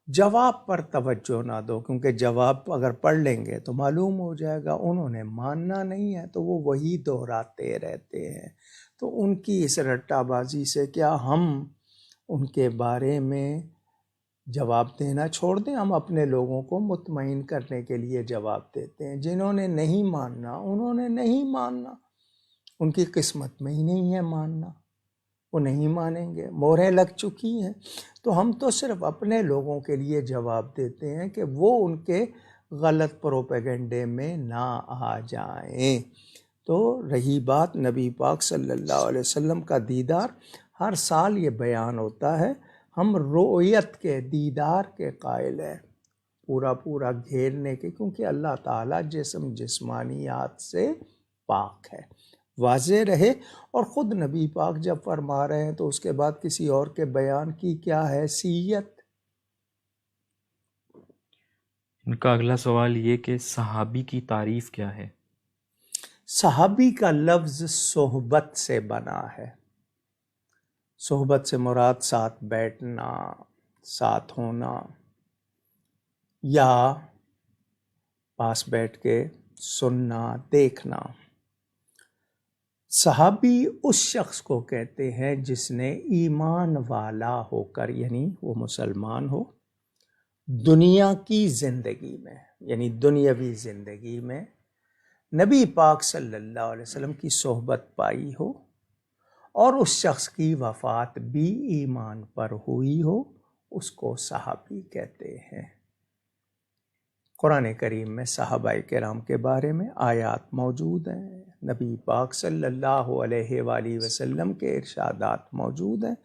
جواب پر توجہ نہ دو، کیونکہ جواب اگر پڑھ لیں گے تو معلوم ہو جائے گا انہوں نے ماننا نہیں ہے، تو وہ وہی دہراتے رہتے ہیں۔ تو ان کی اس رٹا بازی سے کیا ہم ان کے بارے میں جواب دینا چھوڑ دیں؟ ہم اپنے لوگوں کو مطمئن کرنے کے لیے جواب دیتے ہیں، جنہوں نے نہیں ماننا انہوں نے نہیں ماننا، ان کی قسمت میں ہی نہیں ہے ماننا، وہ نہیں مانیں گے، مہریں لگ چکی ہیں۔ تو ہم تو صرف اپنے لوگوں کے لیے جواب دیتے ہیں کہ وہ ان کے غلط پروپیگنڈے میں نہ آ جائیں۔ تو رہی بات نبی پاک صلی اللہ علیہ وسلم کا دیدار، ہر سال یہ بیان ہوتا ہے، ہم رؤیت کے دیدار کے قائل ہیں، پورا پورا گھیرنے کے، کیونکہ اللہ تعالیٰ جسمانیات سے پاک ہے، واضح رہے۔ اور خود نبی پاک جب فرما رہے ہیں تو اس کے بعد کسی اور کے بیان کی کیا حیثیت؟ ان کا اگلا سوال یہ کہ صحابی کی تعریف کیا ہے؟ صحابی کا لفظ صحبت سے بنا ہے۔ صحبت سے مراد ساتھ بیٹھنا، ساتھ ہونا، یا پاس بیٹھ کے سننا، دیکھنا۔ صحابی اس شخص کو کہتے ہیں جس نے ایمان والا ہو کر، یعنی وہ مسلمان ہو، دنیا کی زندگی میں، یعنی دنیاوی زندگی میں نبی پاک صلی اللہ علیہ وسلم کی صحبت پائی ہو، اور اس شخص کی وفات بھی ایمان پر ہوئی ہو، اس کو صحابی کہتے ہیں۔ قرآن کریم میں صحابہ کرام کے بارے میں آیات موجود ہیں، نبی پاک صلی اللہ علیہ وآلہ وسلم کے ارشادات موجود ہیں۔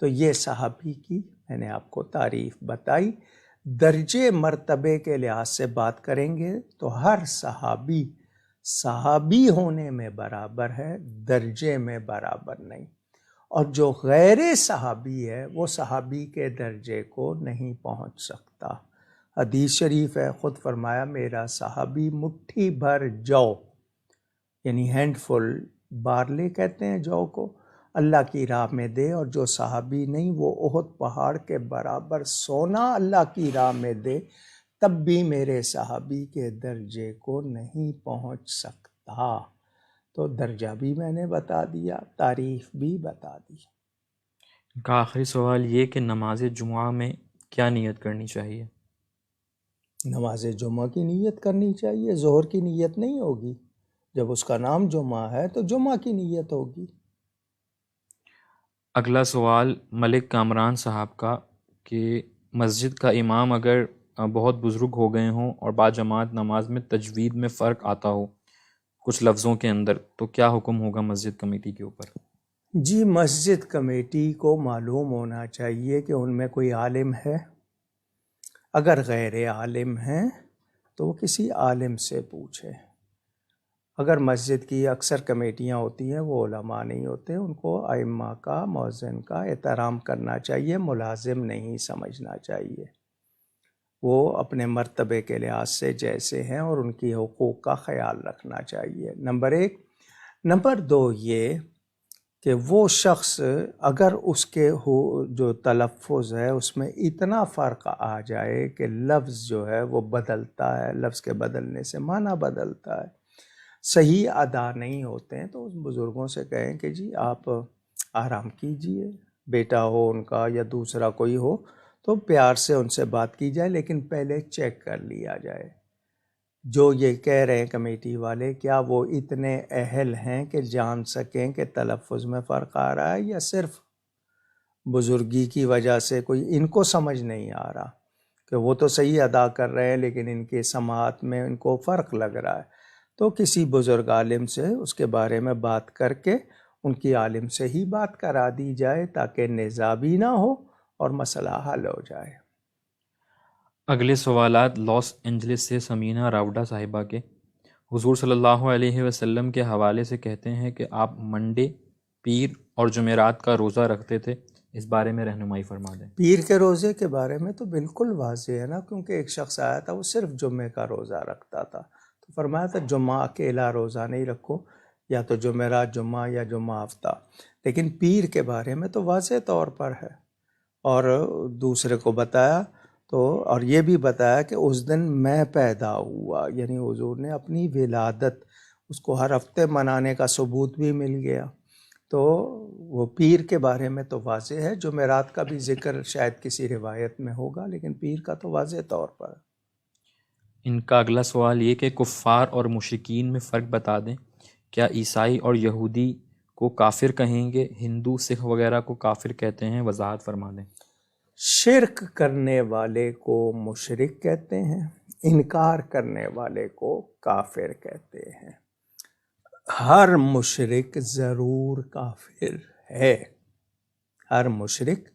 تو یہ صحابی کی میں نے آپ کو تعریف بتائی۔ درجے مرتبے کے لحاظ سے بات کریں گے تو ہر صحابی صحابی ہونے میں برابر ہے، درجے میں برابر نہیں، اور جو غیر صحابی ہے وہ صحابی کے درجے کو نہیں پہنچ سکتا۔ حدیث شریف ہے، خود فرمایا میرا صحابی مٹھی بھر جو، یعنی ہینڈ فل بارلے کہتے ہیں جو کو، اللہ کی راہ میں دے، اور جو صحابی نہیں وہ احد پہاڑ کے برابر سونا اللہ کی راہ میں دے، تب بھی میرے صحابی کے درجے کو نہیں پہنچ سکتا۔ تو درجہ بھی میں نے بتا دیا، تعریف بھی بتا دی۔ ان کا آخری سوال یہ کہ نماز جمعہ میں کیا نیت کرنی چاہیے؟ نماز جمعہ کی نیت کرنی چاہیے، ظہر کی نیت نہیں ہوگی، جب اس کا نام جمعہ ہے تو جمعہ کی نیت ہوگی۔ اگلا سوال ملک کامران صاحب کا کہ مسجد کا امام اگر بہت بزرگ ہو گئے ہوں اور با جماعت نماز میں تجوید میں فرق آتا ہو کچھ لفظوں کے اندر، تو کیا حکم ہوگا مسجد کمیٹی کے اوپر؟ جی، مسجد کمیٹی کو معلوم ہونا چاہیے کہ ان میں کوئی عالم ہے. اگر غیر عالم ہیں تو وہ کسی عالم سے پوچھے. اگر مسجد کی اکثر کمیٹیاں ہوتی ہیں وہ علماء نہیں ہوتے، ان کو ائمہ کا، مؤذن کا احترام کرنا چاہیے، ملازم نہیں سمجھنا چاہیے. وہ اپنے مرتبے کے لحاظ سے جیسے ہیں اور ان کی حقوق کا خیال رکھنا چاہیے. نمبر 1. نمبر 2 یہ کہ وہ شخص اگر اس کے جو تلفظ ہے اس میں اتنا فرق آ جائے کہ لفظ جو ہے وہ بدلتا ہے، لفظ کے بدلنے سے معنی بدلتا ہے، صحیح ادا نہیں ہوتے ہیں، تو اس بزرگوں سے کہیں کہ جی آپ آرام کیجئے. بیٹا ہو ان کا یا دوسرا کوئی ہو تو پیار سے ان سے بات کی جائے، لیکن پہلے چیک کر لیا جائے. جو یہ کہہ رہے ہیں کمیٹی والے، کیا وہ اتنے اہل ہیں کہ جان سکیں کہ تلفظ میں فرق آ رہا ہے یا صرف بزرگی کی وجہ سے کوئی ان کو سمجھ نہیں آ رہا کہ وہ تو صحیح ادا کر رہے ہیں لیکن ان کے سماعت میں ان کو فرق لگ رہا ہے. تو کسی بزرگ عالم سے اس کے بارے میں بات کر کے ان کی عالم سے ہی بات کرا دی جائے تاکہ نزاع بھی نہ ہو اور مسئلہ حل ہو جائے. اگلے سوالات لاس اینجلس سے سمینہ راوڈا صاحبہ کے. حضور صلی اللہ علیہ وسلم کے حوالے سے کہتے ہیں کہ آپ منڈے، پیر اور جمعرات کا روزہ رکھتے تھے، اس بارے میں رہنمائی فرما دیں. پیر کے روزے کے بارے میں تو بالکل واضح ہے نا، کیونکہ ایک شخص آیا تھا وہ صرف جمعے کا روزہ رکھتا تھا، تو فرمایا تھا جمعہ اکیلا روزہ نہیں رکھو، یا تو جمعرات جمعہ یا جمعہ ہفتہ. لیکن پیر کے بارے میں تو واضح طور پر ہے، اور دوسرے کو بتایا تو، اور یہ بھی بتایا کہ اس دن میں پیدا ہوا، یعنی حضور نے اپنی ولادت اس کو ہر ہفتے منانے کا ثبوت بھی مل گیا. تو وہ پیر کے بارے میں تو واضح ہے. جمعرات کا بھی ذکر شاید کسی روایت میں ہوگا، لیکن پیر کا تو واضح طور پر. ان کا اگلا سوال یہ کہ کفار اور مشرکین میں فرق بتا دیں. کیا عیسائی اور یہودی کو کافر کہیں گے؟ ہندو، سکھ وغیرہ کو کافر کہتے ہیں، وضاحت فرما دیں. شرک کرنے والے کو مشرک کہتے ہیں، انکار کرنے والے کو کافر کہتے ہیں. ہر مشرک ضرور کافر ہے، ہر مشرک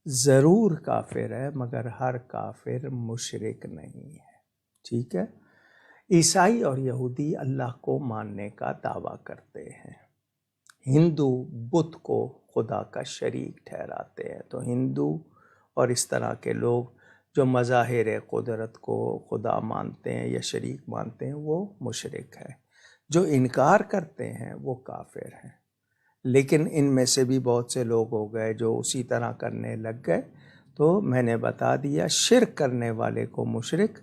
ضرور کافر ہے، مگر ہر کافر مشرک نہیں ہے. ٹھیک ہے. عیسائی اور یہودی اللہ کو ماننے کا دعویٰ کرتے ہیں. ہندو بت کو خدا کا شریک ٹھہراتے ہیں. تو ہندو اور اس طرح کے لوگ جو مظاہر قدرت کو خدا مانتے ہیں یا شریک مانتے ہیں وہ مشرک ہے. جو انکار کرتے ہیں وہ کافر ہیں. لیکن ان میں سے بھی بہت سے لوگ ہو گئے جو اسی طرح کرنے لگ گئے. تو میں نے بتا دیا، شرک کرنے والے کو مشرک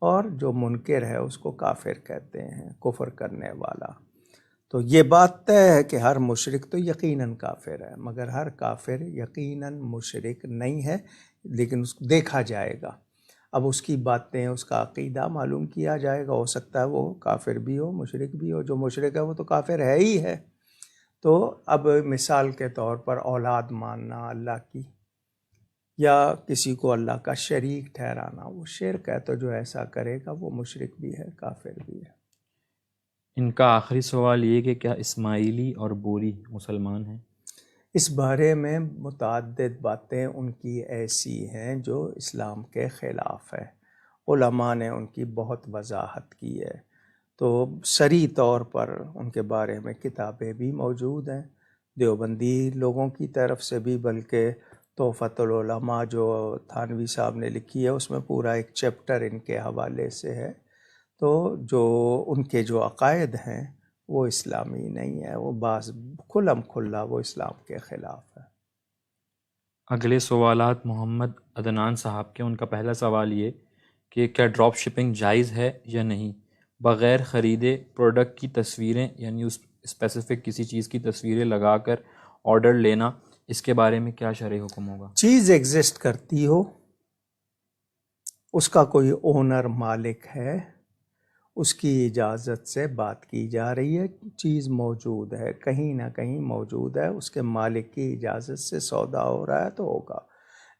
اور جو منکر ہے اس کو کافر کہتے ہیں، کفر کرنے والا. تو یہ بات طے ہے کہ ہر مشرک تو یقیناً کافر ہے، مگر ہر کافر یقیناً مشرک نہیں ہے، لیکن اس کو دیکھا جائے گا. اب اس کی باتیں، اس کا عقیدہ معلوم کیا جائے گا. ہو سکتا ہے وہ کافر بھی ہو، مشرک بھی ہو. جو مشرک ہے وہ تو کافر ہے ہی ہے. تو اب مثال کے طور پر اولاد ماننا اللہ کی، یا کسی کو اللہ کا شریک ٹھہرانا، وہ شرک ہے. تو جو ایسا کرے گا وہ مشرک بھی ہے، کافر بھی ہے. ان کا آخری سوال یہ کہ کیا اسماعیلی اور بوری مسلمان ہیں؟ اس بارے میں متعدد باتیں ان کی ایسی ہیں جو اسلام کے خلاف ہے. علماء نے ان کی بہت وضاحت کی ہے. تو صریح طور پر ان کے بارے میں کتابیں بھی موجود ہیں، دیوبندی لوگوں کی طرف سے بھی، بلکہ تحفۃ العلماء جو تھانوی صاحب نے لکھی ہے اس میں پورا ایک چیپٹر ان کے حوالے سے ہے. تو جو ان کے جو عقائد ہیں وہ اسلامی نہیں ہے، وہ بعض کھلم کھلا وہ اسلام کے خلاف ہے. اگلے سوالات محمد عدنان صاحب کے. ان کا پہلا سوال یہ کہ کیا ڈراپ شپنگ جائز ہے یا نہیں؟ بغیر خریدے پروڈکٹ کی تصویریں، یعنی اس اسپیسیفک کسی چیز کی تصویریں لگا کر آرڈر لینا، اس کے بارے میں کیا شرعی حکم ہوگا؟ چیز ایگزسٹ کرتی ہو، اس کا کوئی اونر مالک ہے، اس کی اجازت سے بات کی جا رہی ہے، چیز موجود ہے، کہیں نہ کہیں موجود ہے، اس کے مالک کی اجازت سے سودا ہو رہا ہے تو ہوگا.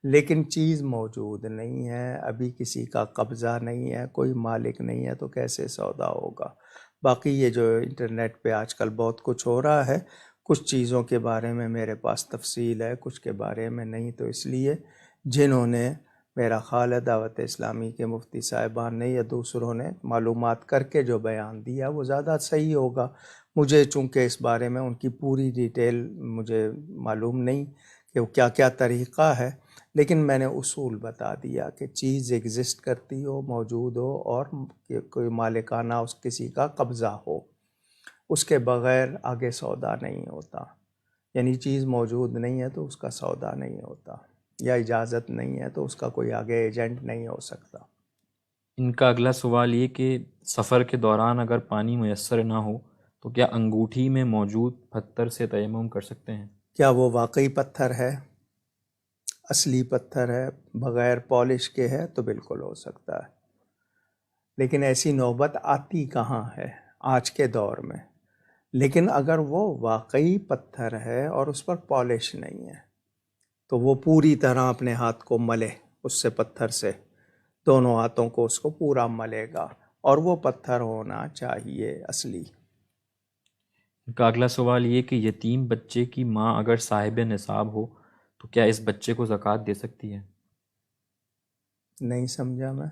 لیکن چیز موجود نہیں ہے، ابھی کسی کا قبضہ نہیں ہے، کوئی مالک نہیں ہے، تو کیسے سودا ہوگا؟ باقی یہ جو انٹرنیٹ پہ آج کل بہت کچھ ہو رہا ہے، کچھ چیزوں کے بارے میں میرے پاس تفصیل ہے، کچھ کے بارے میں نہیں، تو اس لیے جنہوں نے، میرا خیال ہے دعوت اسلامی کے مفتی صاحبان نے یا دوسروں نے معلومات کر کے جو بیان دیا وہ زیادہ صحیح ہوگا۔ مجھے چونکہ اس بارے میں ان کی پوری ڈیٹیل مجھے معلوم نہیں کہ وہ کیا کیا طریقہ ہے، لیکن میں نے اصول بتا دیا کہ چیز ایگزسٹ کرتی ہو، موجود ہو، اور کوئی مالکانہ اس کسی کا قبضہ ہو، اس کے بغیر آگے سودا نہیں ہوتا۔ یعنی چیز موجود نہیں ہے تو اس کا سودا نہیں ہوتا، یا اجازت نہیں ہے تو اس کا کوئی آگے ایجنٹ نہیں ہو سکتا۔ ان کا اگلا سوال یہ کہ سفر کے دوران اگر پانی میسر نہ ہو تو کیا انگوٹھی میں موجود پتھر سے تیمم کر سکتے ہیں؟ کیا وہ واقعی پتھر ہے، اصلی پتھر ہے، بغیر پالش کے ہے، تو بالکل ہو سکتا ہے، لیکن ایسی نوبت آتی کہاں ہے آج کے دور میں۔ لیکن اگر وہ واقعی پتھر ہے اور اس پر پالش نہیں ہے تو وہ پوری طرح اپنے ہاتھ کو ملے، اس سے پتھر سے دونوں ہاتھوں کو اس کو پورا ملے گا، اور وہ پتھر ہونا چاہیے اصلی۔ ان کا اگلا سوال یہ کہ یتیم بچے کی ماں اگر صاحب نصاب ہو تو کیا اس بچے کو زکوٰۃ دے سکتی ہے؟ نہیں سمجھا میں۔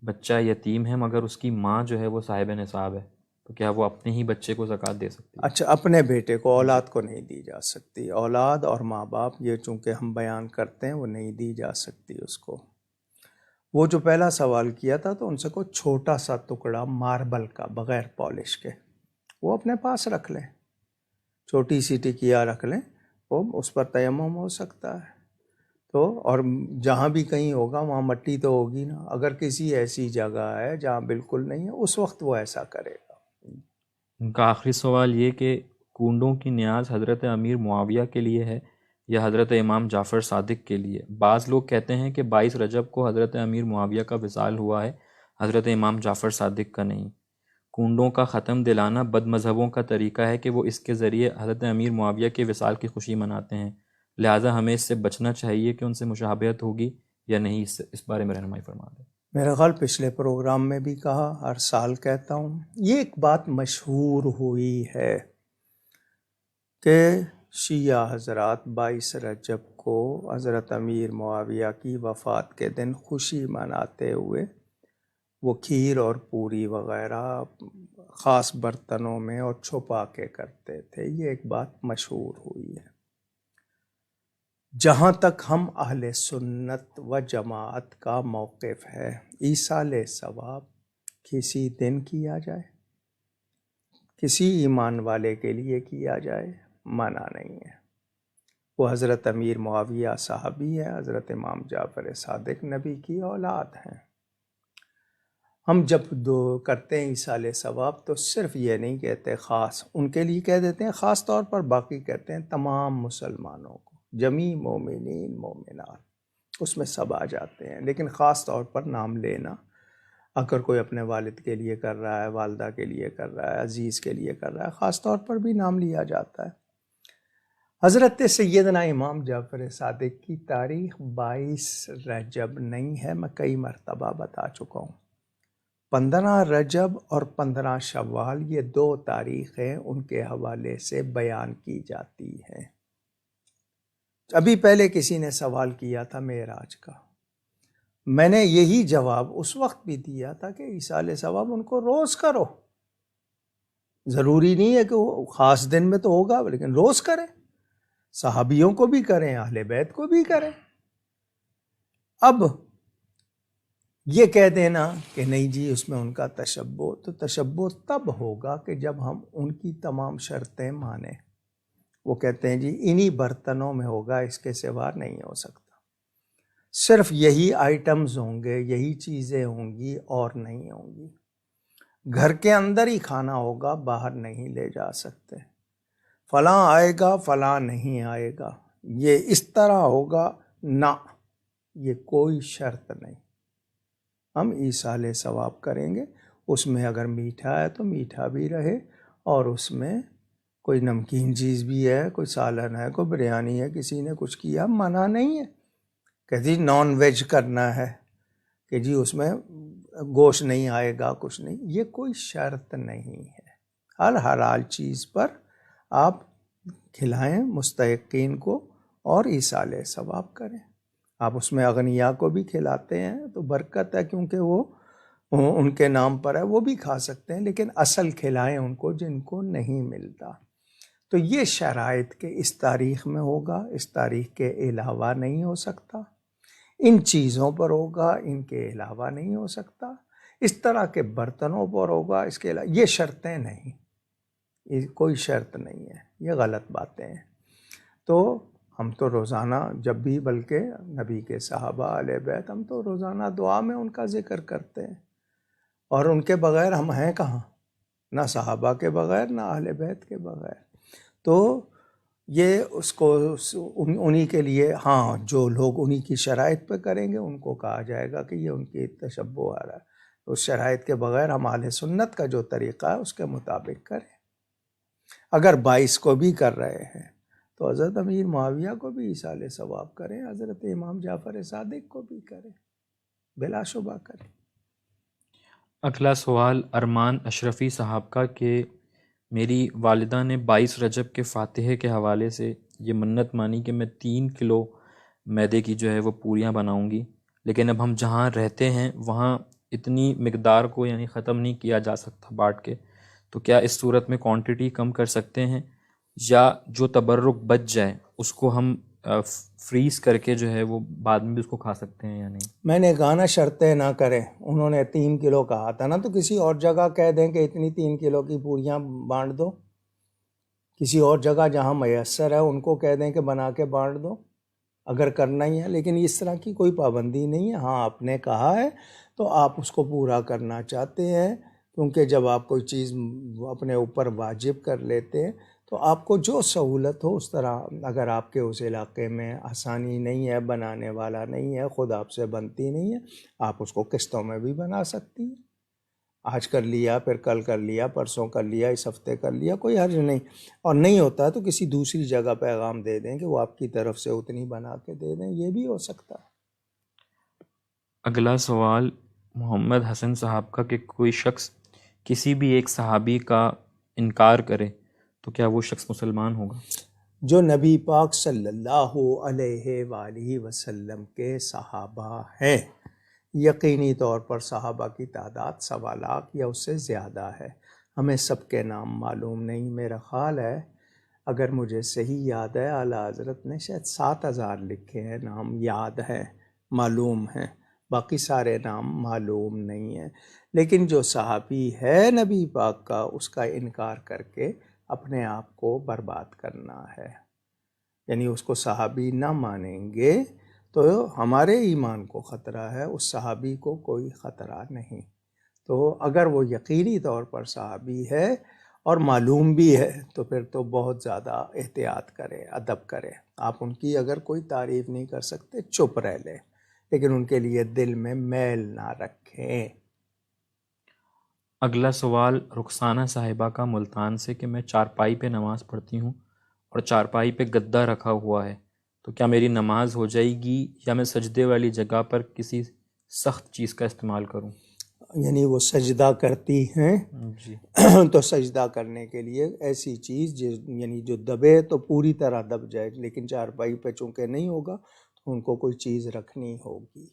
بچہ یتیم ہے مگر اس کی ماں جو ہے وہ صاحب نصاب ہے، تو کیا وہ اپنے ہی بچے کو زکوٰۃ دے سکتی ہے؟ اچھا، اپنے بیٹے کو، اولاد کو نہیں دی جا سکتی۔ اولاد اور ماں باپ یہ چونکہ ہم بیان کرتے ہیں، وہ نہیں دی جا سکتی اس کو۔ وہ جو پہلا سوال کیا تھا تو ان سے کوئی چھوٹا سا ٹکڑا ماربل کا بغیر پالش کے وہ اپنے پاس رکھ لیں، چھوٹی سی ٹکیا رکھ لیں، وہ اس پر تیمم ہو سکتا ہے۔ تو اور جہاں بھی کہیں ہوگا وہاں مٹی تو ہوگی نا، اگر کسی ایسی جگہ ہے جہاں بالکل نہیں ہے اس وقت وہ ایسا کرے گا۔ ان کا آخری سوال یہ کہ کنڈوں کی نیاز حضرت امیر معاویہ کے لیے ہے یا حضرت امام جعفر صادق کے لیے؟ بعض لوگ کہتے ہیں کہ 22 رجب کو حضرت امیر معاویہ کا وصال ہوا ہے، حضرت امام جعفر صادق کا نہیں۔ کنڈوں کا ختم دلانا بد مذہبوں کا طریقہ ہے کہ وہ اس کے ذریعے حضرت امیر معاویہ کے وصال کی خوشی مناتے ہیں، لہٰذا ہمیں اس سے بچنا چاہیے کہ ان سے مشابہت ہوگی یا نہیں، اس بارے میں رہنمائی فرما دیں۔ میرا خیال پچھلے پروگرام میں بھی کہا، ہر سال کہتا ہوں، یہ ایک بات مشہور ہوئی ہے کہ شیعہ حضرات 22 رجب کو حضرت امیر معاویہ کی وفات کے دن خوشی مناتے ہوئے وہ کھیر اور پوری وغیرہ خاص برتنوں میں اور چھپا کے کرتے تھے۔ یہ ایک بات مشہور ہوئی ہے۔ جہاں تک ہم اہل سنت و جماعت کا موقف ہے، ایصال ثواب کسی دن کیا جائے، کسی ایمان والے کے لیے کیا جائے، منع نہیں ہے۔ وہ حضرت امیر معاویہ صحابی ہے، حضرت امام جعفر صادق نبی کی اولاد ہیں۔ ہم جب کرتے ہیں ایصال ثواب تو صرف یہ نہیں کہتے خاص ان کے لیے کہہ دیتے ہیں خاص طور پر، باقی کہتے ہیں تمام مسلمانوں کو، جمیع مومنین مومنات، اس میں سب آ جاتے ہیں، لیکن خاص طور پر نام لینا، اگر کوئی اپنے والد کے لیے کر رہا ہے، والدہ کے لیے کر رہا ہے، عزیز کے لیے کر رہا ہے، خاص طور پر بھی نام لیا جاتا ہے۔ حضرت سیدنا امام جعفر صادق کی تاریخ 22 رجب نہیں ہے، میں کئی مرتبہ بتا چکا ہوں۔ 15 رجب اور 15 شوال یہ دو تاریخیں ان کے حوالے سے بیان کی جاتی ہیں۔ ابھی پہلے کسی نے سوال کیا تھا معراج کا، میں نے یہی جواب اس وقت بھی دیا تھا کہ ایصال ثواب ان کو روز کرو، ضروری نہیں ہے کہ وہ خاص دن میں تو ہوگا، لیکن روز کریں، صحابیوں کو بھی کریں، اہل بیت کو بھی کریں۔ اب یہ کہہ دینا کہ نہیں جی اس میں ان کا تشبہ، تو تشبہ تب ہوگا کہ جب ہم ان کی تمام شرطیں مانیں۔ وہ کہتے ہیں جی انہی برتنوں میں ہوگا، اس کے سوا نہیں ہو سکتا، صرف یہی آئٹمز ہوں گے، یہی چیزیں ہوں گی اور نہیں ہوں گی، گھر کے اندر ہی کھانا ہوگا، باہر نہیں لے جا سکتے، فلاں آئے گا فلاں نہیں آئے گا، یہ اس طرح ہوگا، نہ، یہ کوئی شرط نہیں۔ ہم ایصال ثواب کریں گے، اس میں اگر میٹھا ہے تو میٹھا بھی رہے، اور اس میں کوئی نمکین چیز بھی ہے، کوئی سالن ہے، کوئی بریانی ہے، کسی نے کچھ کیا، منع نہیں ہے، کہ جی نان ویج کرنا ہے، کہ جی اس میں گوشت نہیں آئے گا، کچھ نہیں، یہ کوئی شرط نہیں ہے۔ ہر حلال چیز پر آپ کھلائیں مستحقین کو اور ایصال ثواب کریں۔ آپ اس میں اغنیا کو بھی کھلاتے ہیں تو برکت ہے، کیونکہ وہ ان کے نام پر ہے، وہ بھی کھا سکتے ہیں، لیکن اصل کھلائیں ان کو جن کو نہیں ملتا۔ تو یہ شرائط کہ اس تاریخ میں ہوگا، اس تاریخ کے علاوہ نہیں ہو سکتا، ان چیزوں پر ہوگا، ان کے علاوہ نہیں ہو سکتا، اس طرح کے برتنوں پر ہوگا، اس کے علاوہ، یہ شرطیں نہیں، یہ کوئی شرط نہیں ہے، یہ غلط باتیں ہیں۔ تو ہم تو روزانہ جب بھی، بلکہ نبی کے صحابہ اہل بیت، ہم تو روزانہ دعا میں ان کا ذکر کرتے ہیں، اور ان کے بغیر ہم ہیں کہاں، نہ صحابہ کے بغیر، نہ اہل بیت کے بغیر۔ تو یہ اس کو انہی کے لیے، ہاں جو لوگ انہی کی شرائط پہ کریں گے ان کو کہا جائے گا کہ یہ ان کی تشبہ آ رہا ہے۔ اس شرائط کے بغیر ہم اہل سنت کا جو طریقہ ہے اس کے مطابق کریں۔ اگر 22 کو بھی کر رہے ہیں تو حضرت امیر معاویہ کو بھی ایصال ثواب کریں، حضرت امام جعفر صادق کو بھی کریں، بلا شبہ کریں۔ اگلا سوال ارمان اشرفی صاحب کا کہ میری والدہ نے 22 رجب کے فاتحے کے حوالے سے یہ منت مانی کہ میں 3 کلو میدے کی جو ہے وہ پوریاں بناؤں گی، لیکن اب ہم جہاں رہتے ہیں وہاں اتنی مقدار کو یعنی ختم نہیں کیا جا سکتا بانٹ کے، تو کیا اس صورت میں کوانٹٹی کم کر سکتے ہیں، یا جو تبرک بچ جائے اس کو ہم فریز کر کے جو ہے وہ بعد میں بھی اس کو کھا سکتے ہیں یا نہیں؟ میں نے کہا نا شرطیں نہ کریں، انہوں نے 3 کلو کہا تھا نا، تو کسی اور جگہ کہہ دیں کہ اتنی 3 کلو کی پوریاں بانٹ دو، کسی اور جگہ جہاں میسر ہے ان کو کہہ دیں کہ بنا کے بانٹ دو اگر کرنا ہی ہے، لیکن اس طرح کی کوئی پابندی نہیں ہے۔ ہاں آپ نے کہا ہے تو آپ اس کو پورا کرنا چاہتے ہیں، کیونکہ جب آپ کوئی چیز اپنے اوپر واجب کر لیتے ہیں تو آپ کو جو سہولت ہو اس طرح، اگر آپ کے اس علاقے میں آسانی نہیں ہے، بنانے والا نہیں ہے، خود آپ سے بنتی نہیں ہے، آپ اس کو قسطوں میں بھی بنا سکتی ہیں، آج کر لیا، پھر کل کر لیا، پرسوں کر لیا، اس ہفتے کر لیا، کوئی حرج نہیں، اور نہیں ہوتا تو کسی دوسری جگہ پیغام دے دیں کہ وہ آپ کی طرف سے اتنی بنا کے دے دیں، یہ بھی ہو سکتا ہے۔ اگلا سوال محمد حسن صاحب کا کہ کوئی شخص کسی بھی ایک صحابی کا انکار کرے تو کیا وہ شخص مسلمان ہوگا؟ جو نبی پاک صلی اللہ علیہ وآلہ وسلم کے صحابہ ہیں، یقینی طور پر صحابہ کی تعداد 1.25 لاکھ یا اس سے زیادہ ہے، ہمیں سب کے نام معلوم نہیں، میرا خیال ہے اگر مجھے صحیح یاد ہے اعلیٰ حضرت نے شاید 7,000 لکھے ہیں نام، یاد ہیں، معلوم ہیں، باقی سارے نام معلوم نہیں ہیں۔ لیکن جو صحابی ہے نبی پاک کا، اس کا انکار کر کے اپنے آپ کو برباد کرنا ہے، یعنی اس کو صحابی نہ مانیں گے تو ہمارے ایمان کو خطرہ ہے، اس صحابی کو کوئی خطرہ نہیں۔ تو اگر وہ یقینی طور پر صحابی ہے اور معلوم بھی ہے تو پھر تو بہت زیادہ احتیاط کریں، ادب کریں، آپ ان کی اگر کوئی تعریف نہیں کر سکتے چپ رہ لیں، لیکن ان کے لیے دل میں میل نہ رکھیں۔ اگلا سوال رخسانہ صاحبہ کا ملتان سے کہ میں چارپائی پہ نماز پڑھتی ہوں اور چارپائی پہ گدا رکھا ہوا ہے، تو کیا میری نماز ہو جائے گی یا میں سجدے والی جگہ پر کسی سخت چیز کا استعمال کروں؟ یعنی وہ سجدہ کرتی ہیں جی تو سجدہ کرنے کے لیے ایسی چیز یعنی جو دبے تو پوری طرح دب جائے، لیکن چارپائی پہ چونکہ نہیں ہوگا تو ان کو کوئی چیز رکھنی ہوگی،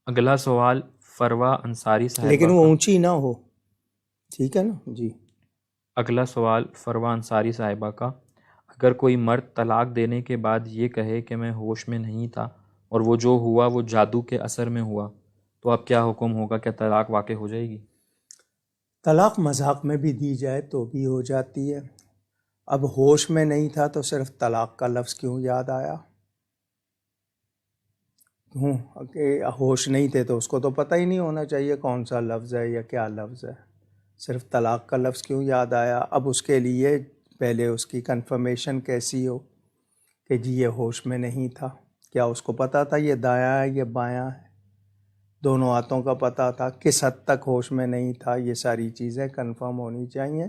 اگلا سوال فروا انصاری صاحبہ لیکن وہ کا اونچی نہ ہو، ٹھیک ہے نا جی۔ اگلا سوال فروا انصاری صاحبہ کا، اگر کوئی مرد طلاق دینے کے بعد یہ کہے کہ میں ہوش میں نہیں تھا اور وہ جو ہوا وہ جادو کے اثر میں ہوا، تو اب کیا حکم ہوگا، کیا طلاق واقع ہو جائے گی؟ طلاق مذاق میں بھی دی جائے تو بھی ہو جاتی ہے۔ اب ہوش میں نہیں تھا تو صرف طلاق کا لفظ کیوں یاد آیا؟ کیوں کہ ہوش نہیں تھے تو اس کو تو پتہ ہی نہیں ہونا چاہیے کون سا لفظ ہے یا کیا لفظ ہے، صرف طلاق کا لفظ کیوں یاد آیا؟ اب اس کے لیے پہلے اس کی کنفرمیشن کیسی ہو کہ جی یہ ہوش میں نہیں تھا، کیا اس کو پتہ تھا یہ دایاں ہے یہ بایاں ہے، دونوں ہاتھوں کا پتہ تھا، کس حد تک ہوش میں نہیں تھا، یہ ساری چیزیں کنفرم ہونی چاہیے،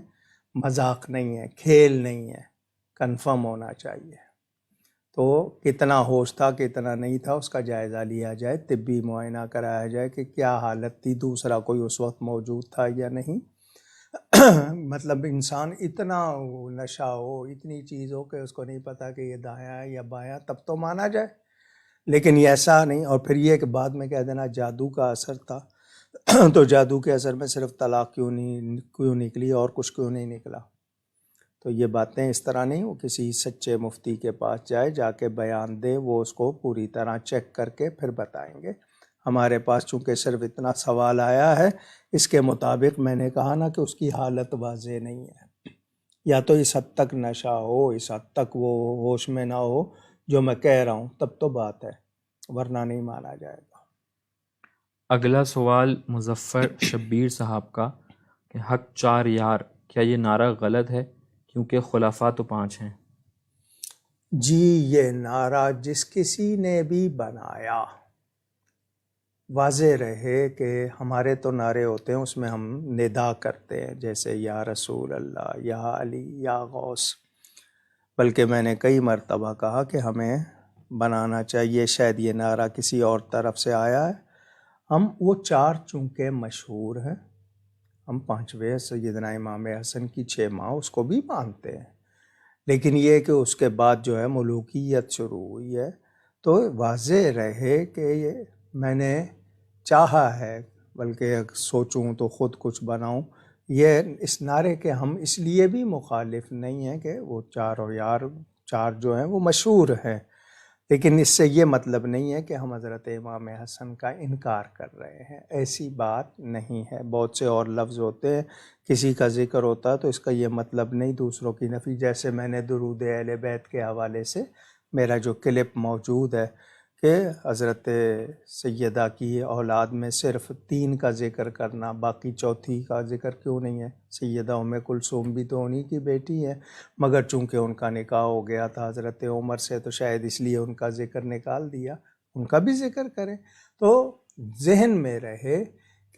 مذاق نہیں ہے، کھیل نہیں ہے، کنفرم ہونا چاہیے۔ تو کتنا ہوش تھا کتنا نہیں تھا اس کا جائزہ لیا جائے، طبی معائنہ کرایا جائے کہ کیا حالت تھی، دوسرا کوئی اس وقت موجود تھا یا نہیں۔ مطلب انسان اتنا نشہ ہو، اتنی چیز ہو کہ اس کو نہیں پتا کہ یہ دایاں ہے یا بایاں، تب تو مانا جائے، لیکن یہ ایسا نہیں۔ اور پھر یہ کہ بعد میں کہہ دینا جادو کا اثر تھا، تو جادو کے اثر میں صرف طلاق کیوں نکلی اور کچھ کیوں نہیں نکلا؟ تو یہ باتیں اس طرح نہیں، وہ کسی سچے مفتی کے پاس جائے، جا کے بیان دے، وہ اس کو پوری طرح چیک کر کے پھر بتائیں گے۔ ہمارے پاس چونکہ صرف اتنا سوال آیا ہے، اس کے مطابق میں نے کہا نا کہ اس کی حالت واضح نہیں ہے، یا تو اس حد تک نشہ ہو، اس حد تک وہ ہوش میں نہ ہو جو میں کہہ رہا ہوں، تب تو بات ہے، ورنہ نہیں مانا جائے گا۔ اگلا سوال مظفر شبیر صاحب کا کہ حق چار یار، کیا یہ نعرہ غلط ہے کیونکہ خلفاء تو 5 ہیں؟ جی، یہ نعرہ جس کسی نے بھی بنایا، واضح رہے کہ ہمارے تو نعرے ہوتے ہیں، اس میں ہم ندا کرتے ہیں، جیسے یا رسول اللہ، یا علی، یا غوث، بلکہ میں نے کئی مرتبہ کہا کہ ہمیں بنانا چاہیے، شاید یہ نعرہ کسی اور طرف سے آیا ہے۔ ہم وہ 4 چونکہ مشہور ہیں، ہم 5ویں سیدنا امام حسن کی 6 ماہ اس کو بھی مانتے ہیں، لیکن یہ کہ اس کے بعد جو ہے ملوکیت شروع ہوئی ہے، تو واضح رہے کہ یہ میں نے چاہا ہے، بلکہ سوچوں تو خود کچھ بناؤں، یہ اس نعرے کے ہم اس لیے بھی مخالف نہیں ہیں کہ وہ 4 یار 4 جو ہیں وہ مشہور ہیں، لیکن اس سے یہ مطلب نہیں ہے کہ ہم حضرت امام حسن کا انکار کر رہے ہیں، ایسی بات نہیں ہے۔ بہت سے اور لفظ ہوتے ہیں، کسی کا ذکر ہوتا ہے تو اس کا یہ مطلب نہیں دوسروں کی نفی، جیسے میں نے درود اہل بیت کے حوالے سے میرا جو کلپ موجود ہے کہ حضرت سیدہ کی اولاد میں صرف 3 کا ذکر کرنا، باقی چوتھی کا ذکر کیوں نہیں ہے؟ سیدہ ام کلثوم بھی تو انہی کی بیٹی ہے، مگر چونکہ ان کا نکاح ہو گیا تھا حضرت عمر سے، تو شاید اس لیے ان کا ذکر نکال دیا، ان کا بھی ذکر کریں۔ تو ذہن میں رہے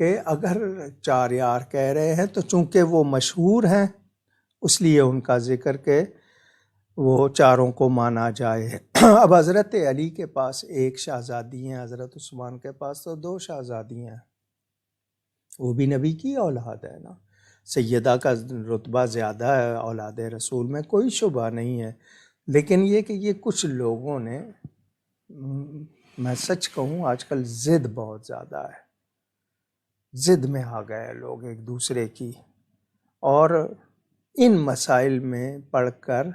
کہ اگر 4 یار کہہ رہے ہیں تو چونکہ وہ مشہور ہیں اس لیے ان کا ذکر کہ وہ 4 کو مانا جائے۔ اب حضرت علی کے پاس 1 شہزادی ہیں، حضرت عثمان کے پاس تو 2 شہزادی ہیں، وہ بھی نبی کی اولاد ہے نا، سیدہ کا رتبہ زیادہ ہے اولاد رسول میں، کوئی شبہ نہیں ہے، لیکن یہ کہ یہ کچھ لوگوں نے، میں سچ کہوں آج کل ضد بہت زیادہ ہے، ضد میں آ گئے لوگ ایک دوسرے کی، اور ان مسائل میں پڑھ کر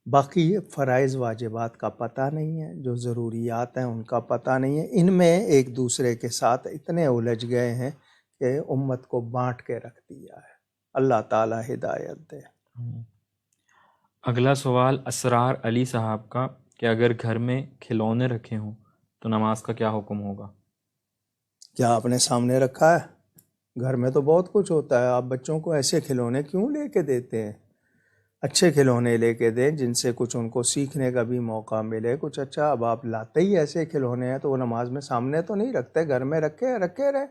باقی فرائض واجبات کا پتہ نہیں ہے، جو ضروریات ہیں ان کا پتہ نہیں ہے، ان میں ایک دوسرے کے ساتھ اتنے الجھ گئے ہیں کہ امت کو بانٹ کے رکھ دیا ہے۔ اللہ تعالی ہدایت دے۔ اگلا سوال اسرار علی صاحب کا کہ اگر گھر میں کھلونے رکھے ہوں تو نماز کا کیا حکم ہوگا؟ کیا آپ نے سامنے رکھا ہے؟ گھر میں تو بہت کچھ ہوتا ہے، آپ بچوں کو ایسے کھلونے کیوں لے کے دیتے ہیں؟ اچھے کھلونے لے کے دیں جن سے کچھ ان کو سیکھنے کا بھی موقع ملے کچھ اچھا۔ اب آپ لاتے ہی ایسے کھلونے ہیں تو وہ نماز میں سامنے تو نہیں رکھتے، گھر میں رکھے رہے،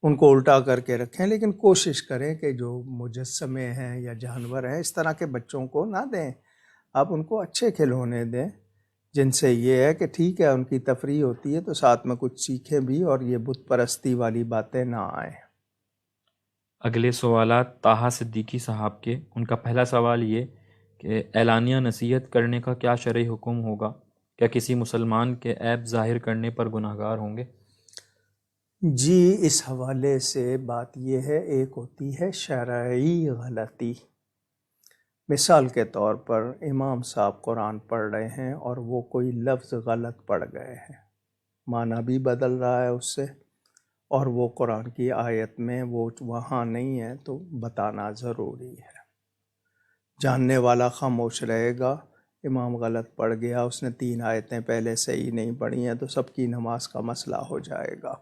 ان کو الٹا کر کے رکھیں، لیکن کوشش کریں کہ جو مجسمے ہیں یا جانور ہیں اس طرح کے بچوں کو نہ دیں، آپ ان کو اچھے کھلونے دیں جن سے یہ ہے کہ ٹھیک ہے ان کی تفریح ہوتی ہے تو ساتھ میں کچھ سیکھیں بھی اور یہ بت پرستی والی باتیں نہ آئیں۔ اگلے سوالات طاہا صدیقی صاحب کے، ان کا پہلا سوال یہ کہ اعلانیہ نصیحت کرنے کا کیا شرعی حکم ہوگا؟ کیا کسی مسلمان کے عیب ظاہر کرنے پر گناہ گار ہوں گے؟ جی، اس حوالے سے بات یہ ہے، ایک ہوتی ہے شرعی غلطی، مثال کے طور پر امام صاحب قرآن پڑھ رہے ہیں اور وہ کوئی لفظ غلط پڑھ گئے ہیں، معنی بھی بدل رہا ہے اس سے، اور وہ قرآن کی آیت میں وہ وہاں نہیں ہے تو بتانا ضروری ہے۔ جاننے والا خاموش رہے گا، امام غلط پڑھ گیا، اس نے 3 آیتیں پہلے صحیح نہیں پڑھی ہیں تو سب کی نماز کا مسئلہ ہو جائے گا۔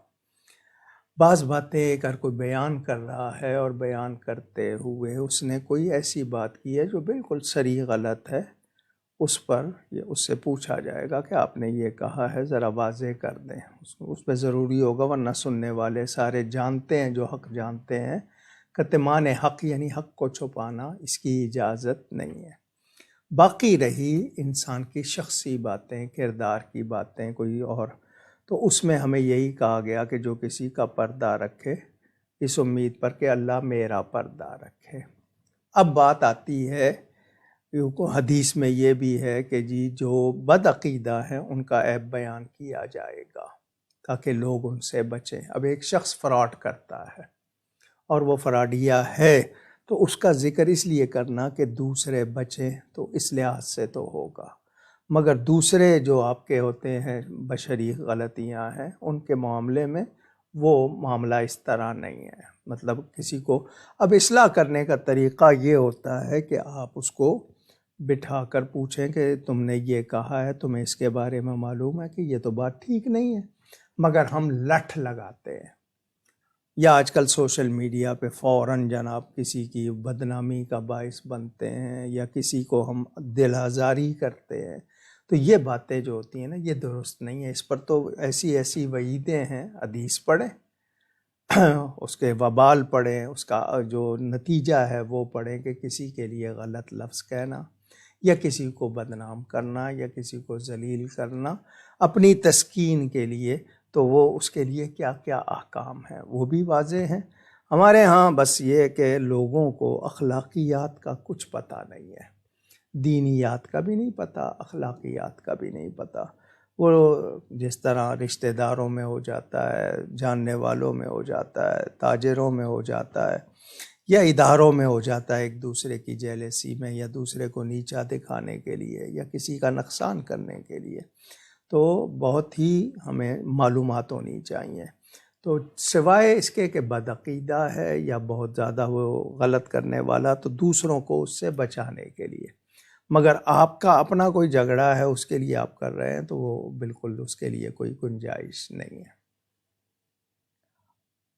بعض باتیں اگر کوئی بیان کر رہا ہے اور بیان کرتے ہوئے اس نے کوئی ایسی بات کی ہے جو بالکل صریح غلط ہے، اس پر اس سے پوچھا جائے گا کہ آپ نے یہ کہا ہے ذرا واضح کر دیں، اس پہ ضروری ہوگا، ورنہ سننے والے سارے جانتے ہیں، جو حق جانتے ہیں، کتمان حق یعنی حق کو چھپانا اس کی اجازت نہیں ہے۔ باقی رہی انسان کی شخصی باتیں، کردار کی باتیں کوئی اور، تو اس میں ہمیں یہی کہا گیا کہ جو کسی کا پردہ رکھے اس امید پر کہ اللہ میرا پردہ رکھے۔ اب بات آتی ہے، حدیث میں یہ بھی ہے کہ جی جو بد عقیدہ ہیں ان کا عیب بیان کیا جائے گا تاکہ لوگ ان سے بچیں۔ اب ایک شخص فراڈ کرتا ہے اور وہ فراڈیا ہے تو اس کا ذکر اس لیے کرنا کہ دوسرے بچیں، تو اس لحاظ سے تو ہوگا، مگر دوسرے جو آپ کے ہوتے ہیں بشری غلطیاں ہیں ان کے معاملے میں وہ معاملہ اس طرح نہیں ہے۔ مطلب کسی کو اب اصلاح کرنے کا طریقہ یہ ہوتا ہے کہ آپ اس کو بٹھا کر پوچھیں کہ تم نے یہ کہا ہے، تمہیں اس کے بارے میں معلوم ہے کہ یہ تو بات ٹھیک نہیں ہے، مگر ہم لٹھ لگاتے ہیں، یا آج کل سوشل میڈیا پہ فوراً جناب کسی کی بدنامی کا باعث بنتے ہیں یا کسی کو ہم دل آزاری کرتے ہیں، تو یہ باتیں جو ہوتی ہیں نا یہ درست نہیں ہے۔ اس پر تو ایسی وعیدیں ہیں، حدیث پڑھیں اس کے وبال پڑھیں، اس کا جو نتیجہ ہے وہ پڑھیں کہ کسی کے لیے غلط لفظ کہنا یا کسی کو بدنام کرنا یا کسی کو ذلیل کرنا اپنی تسکین کے لیے، تو وہ اس کے لیے کیا کیا احکام ہیں وہ بھی واضح ہیں۔ ہمارے ہاں بس یہ کہ لوگوں کو اخلاقیات کا کچھ پتہ نہیں ہے، دینیات کا بھی نہیں پتہ، اخلاقیات کا بھی نہیں پتہ۔ وہ جس طرح رشتہ داروں میں ہو جاتا ہے، جاننے والوں میں ہو جاتا ہے، تاجروں میں ہو جاتا ہے، یا اداروں میں ہو جاتا ہے، ایک دوسرے کی جیلسی میں یا دوسرے کو نیچا دکھانے کے لیے یا کسی کا نقصان کرنے کے لیے، تو بہت ہی ہمیں معلومات ہونی چاہیے۔ تو سوائے اس کے کہ بدعقیدہ ہے یا بہت زیادہ وہ غلط کرنے والا، تو دوسروں کو اس سے بچانے کے لیے، مگر آپ کا اپنا کوئی جھگڑا ہے اس کے لیے آپ کر رہے ہیں تو وہ بالکل اس کے لیے کوئی گنجائش نہیں ہے۔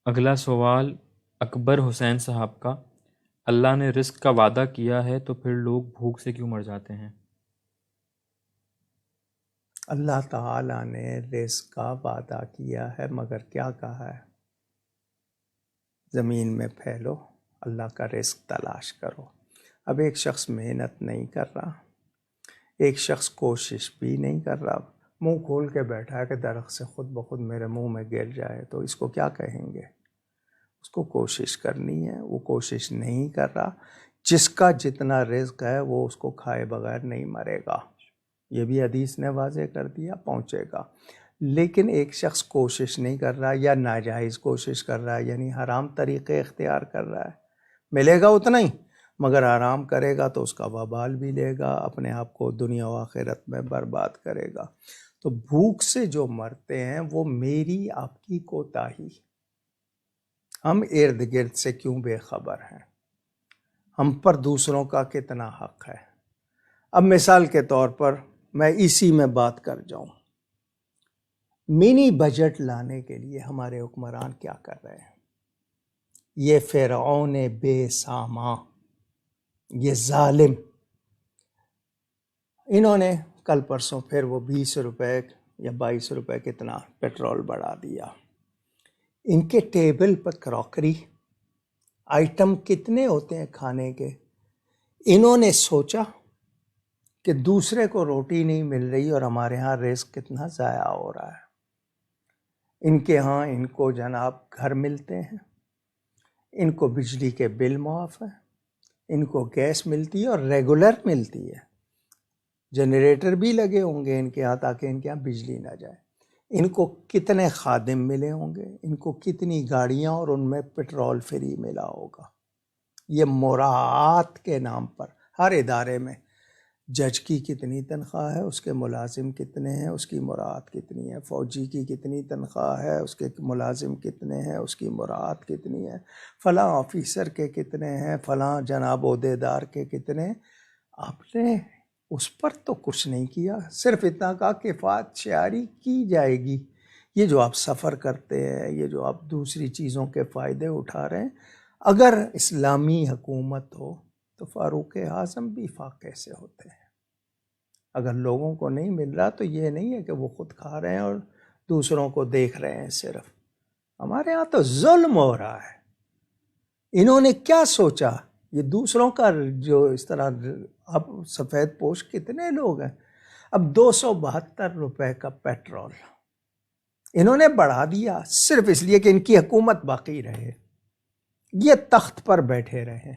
اگلا سوال اکبر حسین صاحب کا، اللہ نے رزق کا وعدہ کیا ہے تو پھر لوگ بھوک سے کیوں مر جاتے ہیں؟ اللہ تعالیٰ نے رزق کا وعدہ کیا ہے، مگر کیا کہا ہے؟ زمین میں پھیلو، اللہ کا رزق تلاش کرو۔ اب ایک شخص محنت نہیں کر رہا، ایک شخص کوشش بھی نہیں کر رہا، منہ کھول کے بیٹھا ہے کہ درخت سے خود بخود میرے منہ میں گر جائے، تو اس کو کیا کہیں گے؟ اس کو کوشش کرنی ہے، وہ کوشش نہیں کر رہا۔ جس کا جتنا رزق ہے وہ اس کو کھائے بغیر نہیں مرے گا، یہ بھی حدیث نے واضح کر دیا، پہنچے گا۔ لیکن ایک شخص کوشش نہیں کر رہا یا ناجائز کوشش کر رہا ہے، یعنی حرام طریقے اختیار کر رہا ہے، ملے گا اتنا ہی، مگر آرام کرے گا تو اس کا وبال بھی لے گا، اپنے آپ کو دنیا و آخرت میں برباد کرے گا۔ تو بھوک سے جو مرتے ہیں وہ میری آپ کی کوتاہی، ہم ارد گرد سے کیوں بے خبر ہیں، ہم پر دوسروں کا کتنا حق ہے۔ اب مثال کے طور پر میں اسی میں بات کر جاؤں، منی بجٹ لانے کے لیے ہمارے حکمران کیا کر رہے ہیں؟ یہ فرعون بے ساما، یہ ظالم، انہوں نے کل پرسوں پھر وہ 20 روپے یا 22 روپے کتنا پیٹرول بڑھا دیا۔ ان کے ٹیبل پر کراکری آئٹم کتنے ہوتے ہیں کھانے کے، انہوں نے سوچا کہ دوسرے کو روٹی نہیں مل رہی اور ہمارے ہاں رزق کتنا ضائع ہو رہا ہے۔ ان کے ہاں ان کو جناب گھر ملتے ہیں، ان کو بجلی کے بل معاف ہیں، ان کو گیس ملتی ہے اور ریگولر ملتی ہے، جنریٹر بھی لگے ہوں گے ان کے ہاں تاکہ ان کے ہاں بجلی نہ جائے، ان کو کتنے خادم ملے ہوں گے، ان کو کتنی گاڑیاں اور ان میں پیٹرول فری ملا ہوگا۔ یہ مراعات کے نام پر ہر ادارے میں جج کی کتنی تنخواہ ہے، اس کے ملازم کتنے ہیں، اس کی مراعات کتنی ہے، فوجی کی کتنی تنخواہ ہے، اس کے ملازم کتنے ہیں، اس کی مراعات کتنی ہے، فلاں آفیسر کے کتنے ہیں، فلاں جناب عہدیدار کے کتنے۔ آپ نے اس پر تو کچھ نہیں کیا، صرف اتنا کہا کہ کفایت شعاری کی جائے گی۔ یہ جو آپ سفر کرتے ہیں، یہ جو آپ دوسری چیزوں کے فائدے اٹھا رہے ہیں، اگر اسلامی حکومت ہو تو فاروق اعظم بھی فاقے سے ہوتے ہیں۔ اگر لوگوں کو نہیں مل رہا تو یہ نہیں ہے کہ وہ خود کھا رہے ہیں اور دوسروں کو دیکھ رہے ہیں، صرف ہمارے ہاں تو ظلم ہو رہا ہے۔ انہوں نے کیا سوچا؟ یہ دوسروں کا جو اس طرح، اب سفید پوش کتنے لوگ ہیں. اب 272 روپے کا پیٹرول انہوں نے بڑھا دیا صرف اس لیے کہ ان کی حکومت باقی رہے، یہ تخت پر بیٹھے رہے.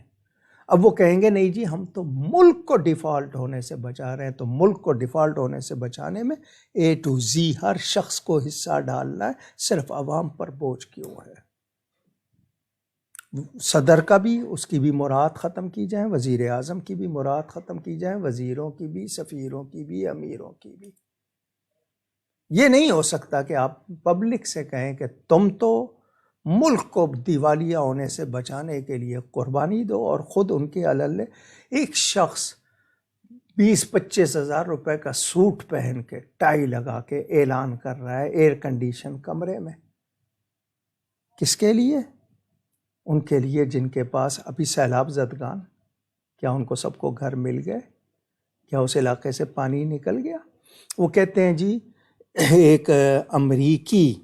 اب وہ کہیں گے نہیں جی ہم تو ملک کو ڈیفالٹ ہونے سے بچا رہے ہیں. تو ملک کو ڈیفالٹ ہونے سے بچانے میں A to Z ہر شخص کو حصہ ڈالنا ہے، صرف عوام پر بوجھ کیوں ہے؟ صدر کا بھی، اس کی بھی مراد ختم کی جائیں، وزیر اعظم کی بھی مراد ختم کی جائیں، وزیروں کی بھی، سفیروں کی بھی، امیروں کی بھی. یہ نہیں ہو سکتا کہ آپ پبلک سے کہیں کہ تم تو ملک کو دیوالیہ ہونے سے بچانے کے لیے قربانی دو، اور خود ان کے علل ایک شخص 20-25 ہزار روپے کا سوٹ پہن کے ٹائی لگا کے اعلان کر رہا ہے ایئر کنڈیشن کمرے میں. کس کے لیے؟ ان کے لیے جن کے پاس ابھی سیلاب زدگان، کیا ان کو سب کو گھر مل گئے؟ کیا اس علاقے سے پانی نکل گیا؟ وہ کہتے ہیں جی ایک امریکی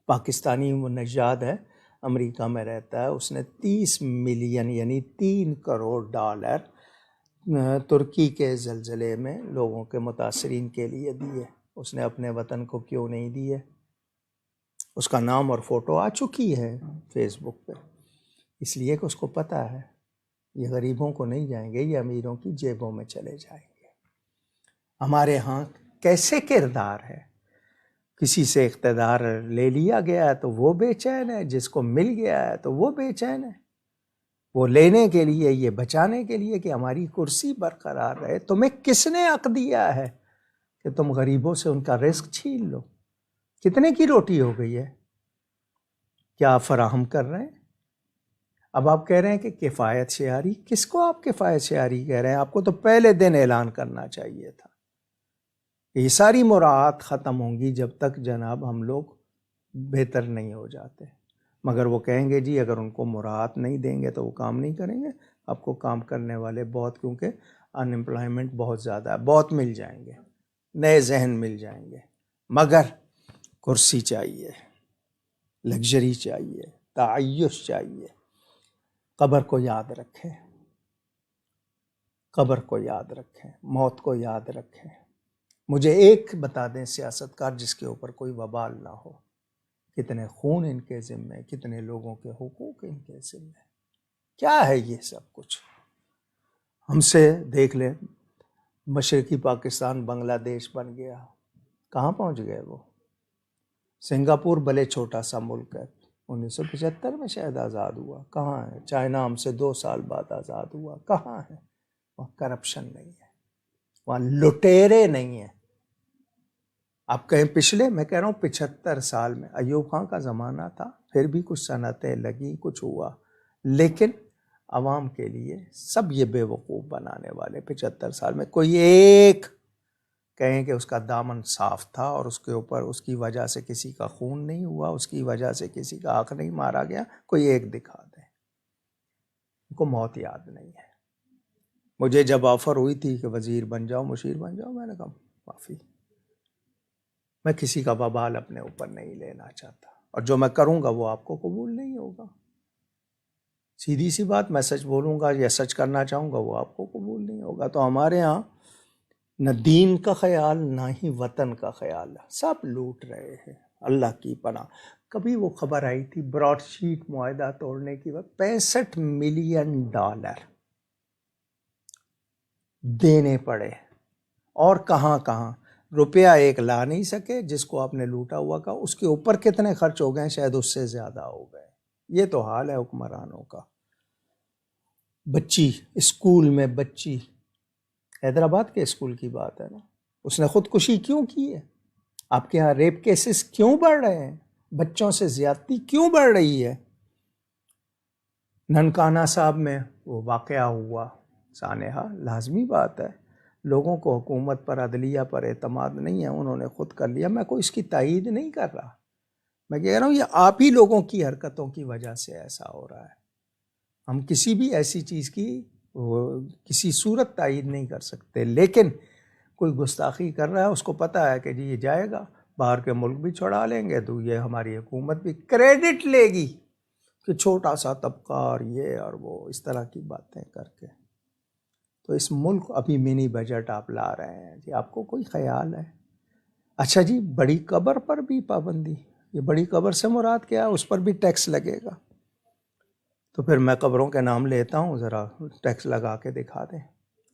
پاکستانی نژاد ہے، امریکہ میں رہتا ہے، اس نے 30 ملین یعنی 3 کروڑ ڈالر ترکی کے زلزلے میں لوگوں کے متاثرین کے لیے دیے. اس نے اپنے وطن کو کیوں نہیں دیے؟ اس کا نام اور فوٹو آ چکی ہے فیس بک پہ، اس لیے کہ اس کو پتہ ہے یہ غریبوں کو نہیں جائیں گے، یہ امیروں کی جیبوں میں چلے جائیں گے. ہمارے ہاں کیسے کردار ہے؟ کسی سے اقتدار لے لیا گیا ہے تو وہ بے چین ہے، جس کو مل گیا ہے تو وہ بے چین ہے. وہ لینے کے لیے، یہ بچانے کے لیے کہ ہماری کرسی برقرار رہے. تمہیں کس نے حق دیا ہے کہ تم غریبوں سے ان کا رزق چھین لو؟ کتنے کی روٹی ہو گئی ہے؟ کیا آپ فراہم کر رہے ہیں؟ اب آپ کہہ رہے ہیں کہ کفایت شعاری. کس کو آپ کفایت شعاری کہہ رہے ہیں؟ آپ کو تو پہلے دن اعلان کرنا چاہیے تھا. یہ ساری مراعات ختم ہوں گی جب تک جناب ہم لوگ بہتر نہیں ہو جاتے. مگر وہ کہیں گے جی اگر ان کو مراعات نہیں دیں گے تو وہ کام نہیں کریں گے. آپ کو کام کرنے والے بہت، کیونکہ ان امپلائمنٹ بہت زیادہ ہے، بہت مل جائیں گے، نئے ذہن مل جائیں گے. مگر کرسی چاہیے، لگژری چاہیے، تعیش چاہیے. قبر کو یاد رکھیں، قبر کو یاد رکھیں، موت کو یاد رکھیں. مجھے ایک بتا دیں سیاستکار جس کے اوپر کوئی وبال نہ ہو. کتنے خون ان کے ذمے، کتنے لوگوں کے حقوق ان کے ذمے. کیا ہے یہ سب کچھ؟ ہم سے دیکھ لیں، مشرقی پاکستان بنگلہ دیش بن گیا، کہاں پہنچ گئے وہ؟ سنگاپور بھلے چھوٹا سا ملک ہے، 1975 میں شاید آزاد ہوا، کہاں ہے؟ چائنا ہم سے 2 سال بعد آزاد ہوا، کہاں ہے؟ وہاں کرپشن نہیں ہے، وہاں لٹیرے نہیں ہیں. آپ کہیں پچھلے، میں کہہ رہا ہوں 75 سال میں، ایوب خان کا زمانہ تھا، پھر بھی کچھ صنعتیں لگیں، کچھ ہوا، لیکن عوام کے لیے سب یہ بے وقوف بنانے والے 75 سال میں کوئی ایک کہیں کہ اس کا دامن صاف تھا اور اس کے اوپر اس کی وجہ سے کسی کا خون نہیں ہوا، اس کی وجہ سے کسی کا حق نہیں مارا گیا، کوئی ایک دکھا دے. ان کو موت یاد نہیں ہے. مجھے جب آفر ہوئی تھی کہ وزیر بن جاؤ، مشیر بن جاؤ، میں نے کہا معافی، میں کسی کا وبال اپنے اوپر نہیں لینا چاہتا، اور جو میں کروں گا وہ آپ کو قبول نہیں ہوگا. سیدھی سی بات، میں سچ بولوں گا یا سچ کرنا چاہوں گا وہ آپ کو قبول نہیں ہوگا. تو ہمارے ہاں نہ دین کا خیال نہ ہی وطن کا خیال ہے، سب لوٹ رہے ہیں. اللہ کی پناہ. کبھی وہ خبر آئی تھی براڈ شیٹ معاہدہ توڑنے کی وقت $65 ملین دینے پڑے، اور کہاں کہاں روپیہ ایک لا نہیں سکے. جس کو آپ نے لوٹا ہوا کا اس کے اوپر کتنے خرچ ہو گئے، شاید اس سے زیادہ ہو گئے. یہ تو حال ہے حکمرانوں کا. بچی اسکول میں، بچی حیدرآباد کے اسکول کی بات ہے نا، اس نے خودکشی کیوں کی ہے؟ آپ کے ہاں ریپ کیسز کیوں بڑھ رہے ہیں؟ بچوں سے زیادتی کیوں بڑھ رہی ہے؟ ننکانہ صاحب میں وہ واقعہ ہوا سانحہ، لازمی بات ہے لوگوں کو حکومت پر، عدلیہ پر اعتماد نہیں ہے، انہوں نے خود کر لیا. میں کوئی اس کی تائید نہیں کر رہا، میں کہہ رہا ہوں یہ آپ ہی لوگوں کی حرکتوں کی وجہ سے ایسا ہو رہا ہے. ہم کسی بھی ایسی چیز کی کسی صورت تائید نہیں کر سکتے، لیکن کوئی گستاخی کر رہا ہے، اس کو پتہ ہے کہ جی یہ جائے گا، باہر کے ملک بھی چھڑا لیں گے تو یہ ہماری حکومت بھی کریڈٹ لے گی. کہ چھوٹا سا طبقہ اور یہ اور وہ اس طرح کی باتیں کر کے. تو اس ملک ابھی منی بجٹ آپ لا رہے ہیں جی، آپ کو کوئی خیال ہے؟ اچھا جی، بڑی قبر پر بھی پابندی. یہ بڑی قبر سے مراد کیا ہے؟ اس پر بھی ٹیکس لگے گا. تو پھر میں قبروں کے نام لیتا ہوں، ذرا ٹیکس لگا کے دکھا دیں.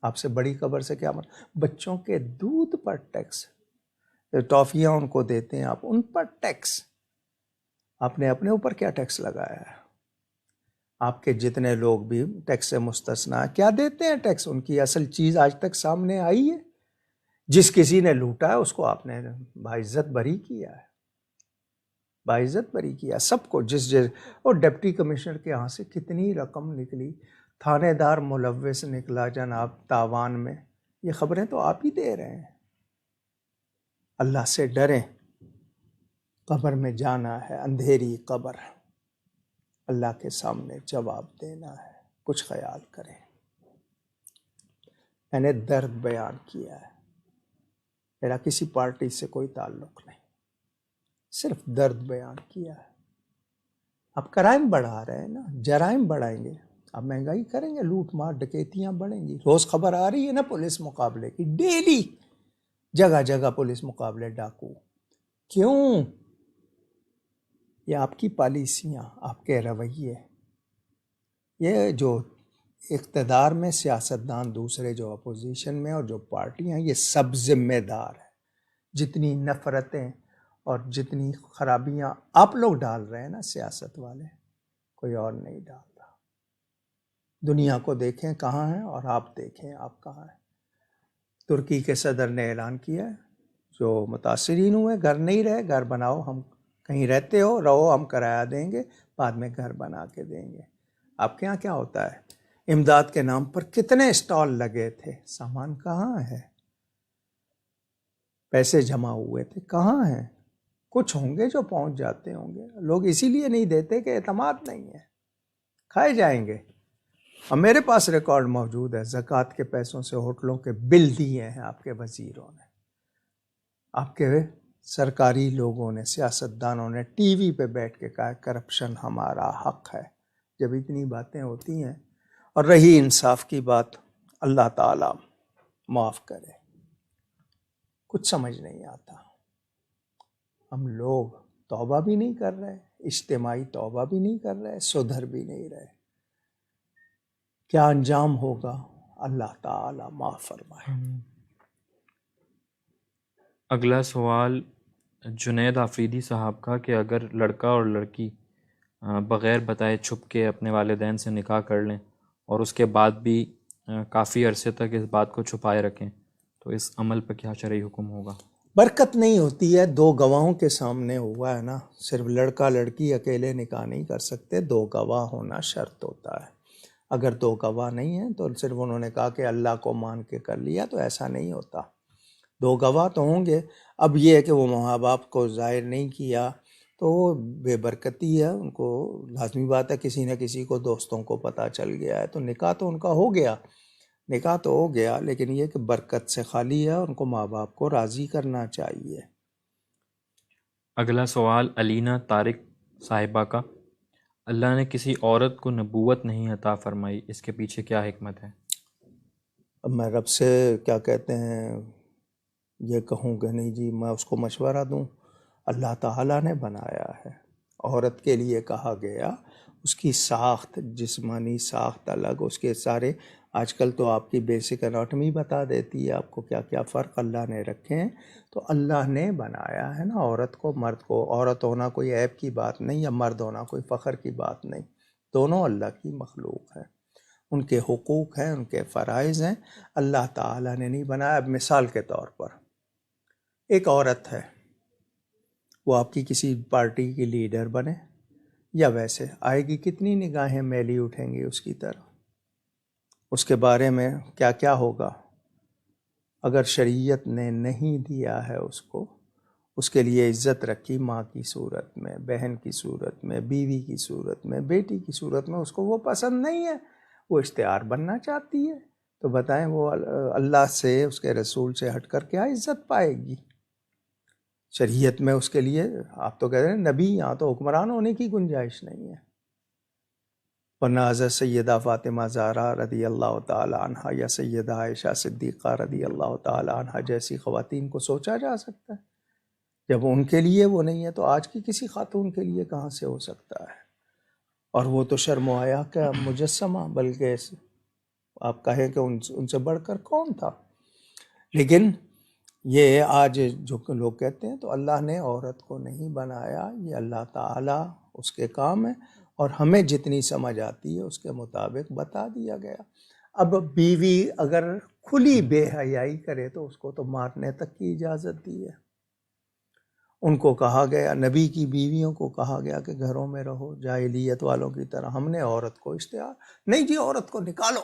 آپ سے بڑی قبر سے کیا مطلب؟ بچوں کے دودھ پر ٹیکس، ٹافیاں ان کو دیتے ہیں آپ، ان پر ٹیکس. آپ نے اپنے اوپر کیا ٹیکس لگایا ہے؟ آپ کے جتنے لوگ بھی ٹیکس سے مستثنا کیا دیتے ہیں ٹیکس؟ ان کی اصل چیز آج تک سامنے آئی ہے؟ جس کسی نے لوٹا ہے اس کو آپ نے باعزت بری کیا ہے، باعزت بری کیا سب کو. اور ڈپٹی کمشنر کے یہاں سے کتنی رقم نکلی، تھانے دار ملوث نکلا جناب تاوان میں. یہ خبریں تو آپ ہی دے رہے ہیں. اللہ سے ڈریں، قبر میں جانا ہے، اندھیری قبر، اللہ کے سامنے جواب دینا ہے. کچھ خیال کریں. میں نے درد بیان کیا ہے، میرا کسی پارٹی سے کوئی تعلق نہیں، صرف درد بیان کیا ہے. اب کرائم بڑھا رہے ہیں نا، جرائم بڑھائیں گے، اب مہنگائی کریں گے، لوٹ مار ڈکیتیاں بڑھیں گی. روز خبر آ رہی ہے نا پولیس مقابلے کی، ڈیلی جگہ جگہ پولیس مقابلے، ڈاکو. کیوں؟ یہ آپ کی پالیسیاں، آپ کے رویے، یہ جو اقتدار میں سیاستدان دوسرے جو اپوزیشن میں اور جو پارٹیاں، یہ سب ذمہ دار ہیں. جتنی نفرتیں اور جتنی خرابیاں آپ لوگ ڈال رہے ہیں نا سیاست والے، کوئی اور نہیں ڈالتا. دنیا کو دیکھیں کہاں ہیں اور آپ دیکھیں آپ کہاں ہیں. ترکی کے صدر نے اعلان کیا ہے، جو متاثرین ہوئے گھر نہیں رہے، گھر بناؤ، ہم کہیں رہتے ہو رہو، ہم کرایہ دیں گے، بعد میں گھر بنا کے دیں گے. آپ کے یہاں کیا ہوتا ہے؟ امداد کے نام پر کتنے اسٹال لگے تھے، سامان کہاں ہے؟ پیسے جمع ہوئے تھے کہاں ہیں؟ کچھ ہوں گے جو پہنچ جاتے ہوں گے. لوگ اسی لیے نہیں دیتے کہ اعتماد نہیں ہے، کھائے جائیں گے. اور میرے پاس ریکارڈ موجود ہے، زکوٰۃ کے پیسوں سے ہوٹلوں کے بل دیے ہیں آپ کے وزیروں نے، آپ کے سرکاری لوگوں نے، سیاستدانوں نے ٹی وی پہ بیٹھ کے کہا کرپشن ہمارا حق ہے. جب اتنی باتیں ہوتی ہیں، اور رہی انصاف کی بات، اللہ تعالیٰ معاف کرے، کچھ سمجھ نہیں آتا. ہم لوگ توبہ بھی نہیں کر رہے، اجتماعی توبہ بھی نہیں کر رہے، سدھر بھی نہیں رہے. کیا انجام ہوگا؟ اللہ تعالیٰ معاف فرمائے. اگلا سوال جنید آفریدی صاحب کا کہ اگر لڑکا اور لڑکی بغیر بتائے چھپ کے اپنے والدین سے نکاح کر لیں اور اس کے بعد بھی کافی عرصے تک اس بات کو چھپائے رکھیں تو اس عمل پہ کیا شرعی حکم ہوگا؟ برکت نہیں ہوتی ہے. دو گواہوں کے سامنے ہوا ہے نا، صرف لڑکا لڑکی اکیلے نکاح نہیں کر سکتے، دو گواہ ہونا شرط ہوتا ہے. اگر دو گواہ نہیں ہیں تو صرف انہوں نے کہا کہ اللہ کو مان کے کر لیا، تو ایسا نہیں ہوتا. دو گواہ تو ہوں گے. اب یہ ہے کہ وہ ماں باپ کو ظاہر نہیں کیا تو وہ بے برکتی ہے. ان کو لازمی بات ہے کسی نہ کسی کو، دوستوں کو پتہ چل گیا ہے تو نکاح تو ان کا ہو گیا، نکاح تو ہو گیا، لیکن یہ کہ برکت سے خالی ہے. ان کو ماں باپ کو راضی کرنا چاہیے. اگلا سوال علینا طارق صاحبہ کا، اللہ نے کسی عورت کو نبوت نہیں عطا فرمائی، اس کے پیچھے کیا حکمت ہے؟ اب میں رب سے کیا کہتے ہیں یہ کہوں کہ نہیں جی میں اس کو مشورہ دوں؟ اللہ تعالیٰ نے بنایا ہے. عورت کے لیے کہا گیا، اس کی ساخت، جسمانی ساخت الگ، اس کے سارے، آج کل تو آپ کی بیسک اناٹمی بتا دیتی ہے آپ کو کیا کیا فرق اللہ نے رکھے ہیں. تو اللہ نے بنایا ہے نا عورت کو، مرد کو. عورت ہونا کوئی عیب کی بات نہیں، یا مرد ہونا کوئی فخر کی بات نہیں. دونوں اللہ کی مخلوق ہیں، ان کے حقوق ہیں، ان کے فرائض ہیں. اللہ تعالیٰ نے نہیں بنایا. اب مثال کے طور پر ایک عورت ہے، وہ آپ کی کسی پارٹی کی لیڈر بنے یا ویسے آئے گی، کتنی نگاہیں میلی اٹھیں گی اس کی طرف. اس کے بارے میں کیا کیا ہوگا؟ اگر شریعت نے نہیں دیا ہے اس کو، اس کے لیے عزت رکھی ماں کی صورت میں، بہن کی صورت میں، بیوی کی صورت میں، بیٹی کی صورت میں، اس کو وہ پسند نہیں ہے، وہ اشتہار بننا چاہتی ہے، تو بتائیں وہ اللہ سے، اس کے رسول سے ہٹ کر کیا عزت پائے گی؟ شریعت میں اس کے لیے، آپ تو کہہ رہے ہیں نبی، یہاں تو حکمران ہونے کی گنجائش نہیں ہے. ورنہ حضرت سیدہ فاطمہ زہرا رضی اللہ تعالی عنہ یا سیدہ عائشہ صدیقہ رضی اللہ تعالی عنہ جیسی خواتین کو سوچا جا سکتا ہے؟ جب ان کے لیے وہ نہیں ہے تو آج کی کسی خاتون کے لیے کہاں سے ہو سکتا ہے؟ اور وہ تو شرم و حیا کا مجسمہ، بلکہ آپ کہیں کہ ان سے بڑھ کر کون تھا۔ لیکن یہ آج جو لوگ کہتے ہیں تو اللہ نے عورت کو نہیں بنایا، یہ اللہ تعالیٰ اس کے کام ہے، اور ہمیں جتنی سمجھ آتی ہے اس کے مطابق بتا دیا گیا۔ اب بیوی اگر کھلی بے حیائی کرے تو اس کو تو مارنے تک کی اجازت دی ہے۔ ان کو کہا گیا، نبی کی بیویوں کو کہا گیا کہ گھروں میں رہو جاہلیت والوں کی طرح۔ ہم نے عورت کو اشتہار نہیں جی، عورت کو نکالو،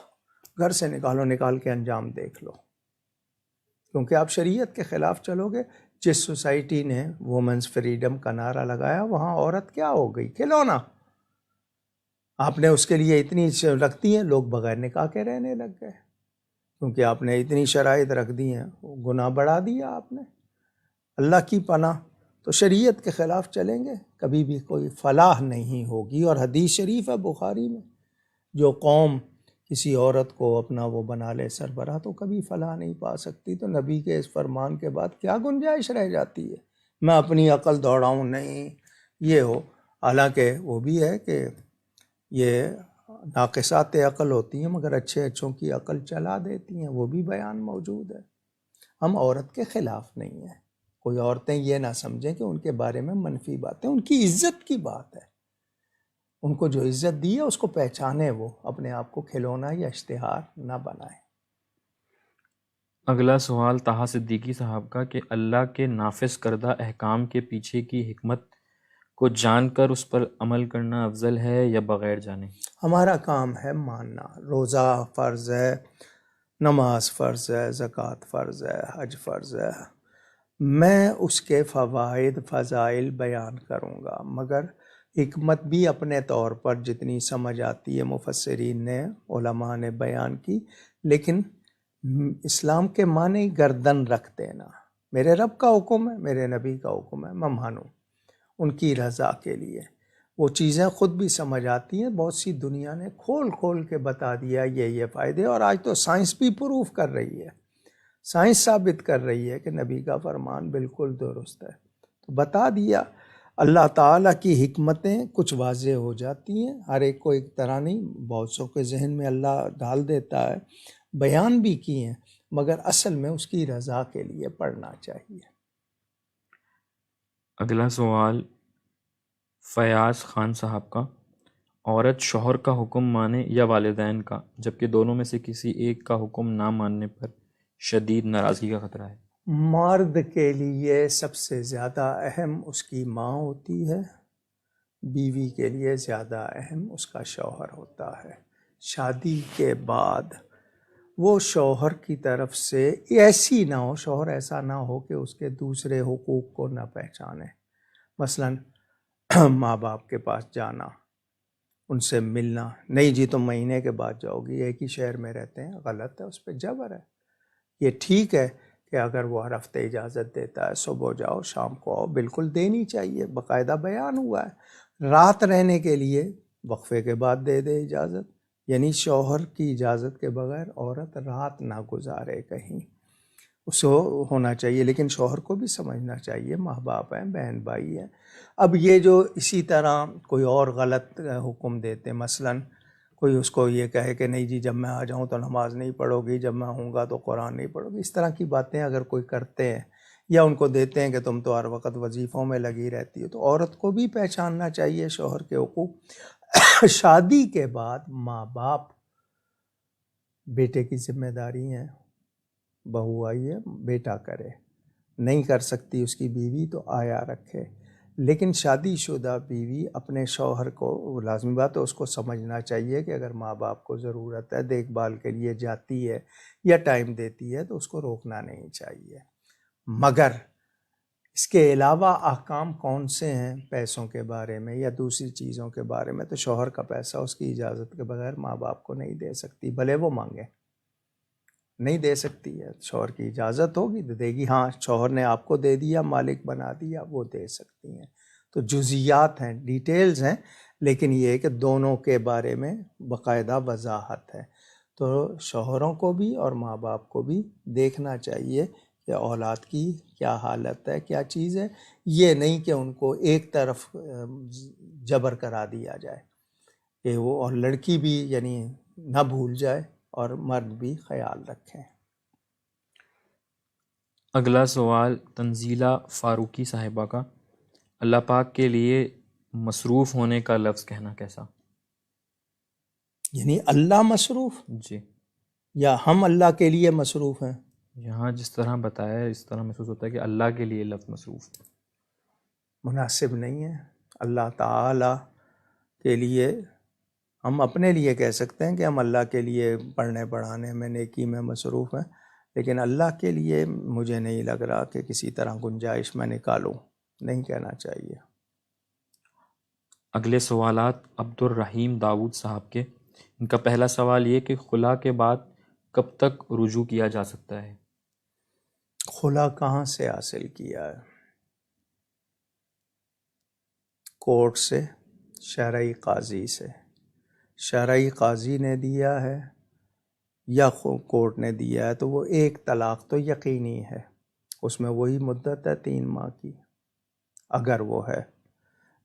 گھر سے نکالو، نکال کے انجام دیکھ لو، کیونکہ آپ شریعت کے خلاف چلو گے۔ جس سوسائٹی نے وومنس فریڈم کا نعرہ لگایا وہاں عورت کیا ہو گئی؟ کھلونا۔ آپ نے اس کے لیے اتنی رکھتی ہیں، لوگ بغیر نکاح کے رہنے لگ گئے، کیونکہ آپ نے اتنی شرائط رکھ دی ہیں، گناہ بڑھا دیا آپ نے۔ اللہ کی پناہ، تو شریعت کے خلاف چلیں گے کبھی بھی کوئی فلاح نہیں ہوگی۔ اور حدیث شریف ہے بخاری میں، جو قوم کسی عورت کو اپنا وہ بنا لے سربراہ تو کبھی فلاح نہیں پا سکتی۔ تو نبی کے اس فرمان کے بعد کیا گنجائش رہ جاتی ہے؟ میں اپنی عقل دوڑاؤں، نہیں یہ ہو۔ حالانکہ وہ بھی ہے کہ یہ ناقصات عقل ہوتی ہیں مگر اچھوں کی عقل چلا دیتی ہیں، وہ بھی بیان موجود ہے۔ ہم عورت کے خلاف نہیں ہیں، کوئی عورتیں یہ نہ سمجھیں کہ ان کے بارے میں منفی باتیں، ان کی عزت کی بات ہے۔ ان کو جو عزت دی ہے اس کو پہچانے، وہ اپنے آپ کو کھلونا یا اشتہار نہ بنائیں۔ اگلا سوال طٰہٰ صدیقی صاحب کا کہ اللہ کے نافذ کردہ احکام کے پیچھے کی حکمت کو جان کر اس پر عمل کرنا افضل ہے یا بغیر جانے؟ ہمارا کام ہے ماننا۔ روزہ فرض ہے، نماز فرض ہے، زکوٰۃ فرض ہے، حج فرض ہے، میں اس کے فوائد فضائل بیان کروں گا، مگر حکمت بھی اپنے طور پر جتنی سمجھ آتی ہے مفسرین نے، علماء نے بیان کی۔ لیکن اسلام کے معنی گردن رکھ دینا، میرے رب کا حکم ہے، میرے نبی کا حکم ہے، میں مانوں ان کی رضا کے لیے۔ وہ چیزیں خود بھی سمجھ آتی ہیں، بہت سی دنیا نے کھول کھول کے بتا دیا یہ فائدے، اور آج تو سائنس بھی پروف کر رہی ہے، سائنس ثابت کر رہی ہے کہ نبی کا فرمان بالکل درست ہے۔ تو بتا دیا۔ اللہ تعالیٰ کی حکمتیں کچھ واضح ہو جاتی ہیں، ہر ایک کو ایک طرح نہیں، بہت سو کے ذہن میں اللہ ڈال دیتا ہے، بیان بھی کی ہیں، مگر اصل میں اس کی رضا کے لیے پڑھنا چاہیے۔ اگلا سوال فیاض خان صاحب کا، عورت شوہر کا حکم مانے یا والدین کا، جبکہ دونوں میں سے کسی ایک کا حکم نہ ماننے پر شدید ناراضگی کا خطرہ ہے؟ مرد کے لیے سب سے زیادہ اہم اس کی ماں ہوتی ہے، بیوی کے لیے زیادہ اہم اس کا شوہر ہوتا ہے۔ شادی کے بعد وہ شوہر کی طرف سے ایسی نہ ہو، شوہر ایسا نہ ہو کہ اس کے دوسرے حقوق کو نہ پہچانے۔ مثلاً ماں باپ کے پاس جانا، ان سے ملنا، نہیں جی تم مہینے کے بعد جاؤ گی، ایک ہی شہر میں رہتے ہیں، غلط ہے، اس پہ جبر ہے۔ یہ ٹھیک ہے کہ اگر وہ ہر ہفتے اجازت دیتا ہے، صبح جاؤ شام کو آؤ، بالکل دینی چاہیے، باقاعدہ بیان ہوا ہے۔ رات رہنے کے لیے وقفے کے بعد دے دے اجازت، یعنی شوہر کی اجازت کے بغیر عورت رات نہ گزارے کہیں، اس کو ہونا چاہیے۔ لیکن شوہر کو بھی سمجھنا چاہیے، ماں باپ ہیں، بہن بھائی ہیں۔ اب یہ جو اسی طرح کوئی اور غلط حکم دیتے، مثلاً کوئی اس کو یہ کہے کہ نہیں جی جب میں آ جاؤں تو نماز نہیں پڑھو گی، جب میں ہوں گا تو قرآن نہیں پڑھو گی، اس طرح کی باتیں اگر کوئی کرتے ہیں یا ان کو دیتے ہیں کہ تم تو ہر وقت وظیفوں میں لگی رہتی ہو، تو عورت کو بھی پہچاننا چاہیے شوہر کے حقوق۔ شادی کے بعد ماں باپ بیٹے کی ذمہ داری ہیں، بہو آئی ہے بیٹا کرے، نہیں کر سکتی اس کی بیوی تو آیا رکھے۔ لیکن شادی شدہ بیوی اپنے شوہر کو، لازمی بات ہے اس کو سمجھنا چاہیے کہ اگر ماں باپ کو ضرورت ہے، دیکھ بھال کے لیے جاتی ہے یا ٹائم دیتی ہے تو اس کو روکنا نہیں چاہیے۔ مگر اس کے علاوہ احکام کون سے ہیں پیسوں کے بارے میں یا دوسری چیزوں کے بارے میں، تو شوہر کا پیسہ اس کی اجازت کے بغیر ماں باپ کو نہیں دے سکتی، بھلے وہ مانگے، نہیں دے سکتی ہے۔ شوہر کی اجازت ہوگی تو دے گی، ہاں شوہر نے آپ کو دے دیا، مالک بنا دیا، وہ دے سکتی ہیں۔ تو جزیات ہیں، ڈیٹیلز ہیں، لیکن یہ ہے کہ دونوں کے بارے میں باقاعدہ وضاحت ہے. تو شوہروں کو بھی اور ماں باپ کو بھی دیکھنا چاہیے کہ اولاد کی کیا حالت ہے، کیا چیز ہے. یہ نہیں کہ ان کو ایک طرف جبر کرا دیا جائے کہ وہ، اور لڑکی بھی یعنی نہ بھول جائے اور مرد بھی خیال رکھیں. اگلا سوال تنزیلہ فاروقی صاحبہ کا، اللہ پاک کے لیے مصروف ہونے کا لفظ کہنا کیسا؟ یعنی اللہ مصروف جی، یا ہم اللہ کے لیے مصروف ہیں؟ یہاں جس طرح بتایا ہے اس طرح محسوس ہوتا ہے کہ اللہ کے لیے لفظ مصروف. مناسب نہیں ہے. اللہ تعالی کے لیے ہم اپنے لیے کہہ سکتے ہیں کہ ہم اللہ کے لیے پڑھنے پڑھانے میں نیکی میں مصروف ہیں، لیکن اللہ کے لیے مجھے نہیں لگ رہا کہ کسی طرح گنجائش میں نکالوں. نہیں کہنا چاہیے. اگلے سوالات عبد الرحیم داؤد صاحب کے. ان کا پہلا سوال یہ کہ خلا کے بعد کب تک رجوع کیا جا سکتا ہے؟ خلا کہاں سے حاصل کیا ہے؟ کورٹ سے، شرعی قاضی سے. شرعی قاضی نے دیا ہے یا کورٹ نے دیا ہے تو وہ ایک طلاق تو یقینی ہے. اس میں وہی مدت ہے 3 ماہ کی اگر وہ ہے.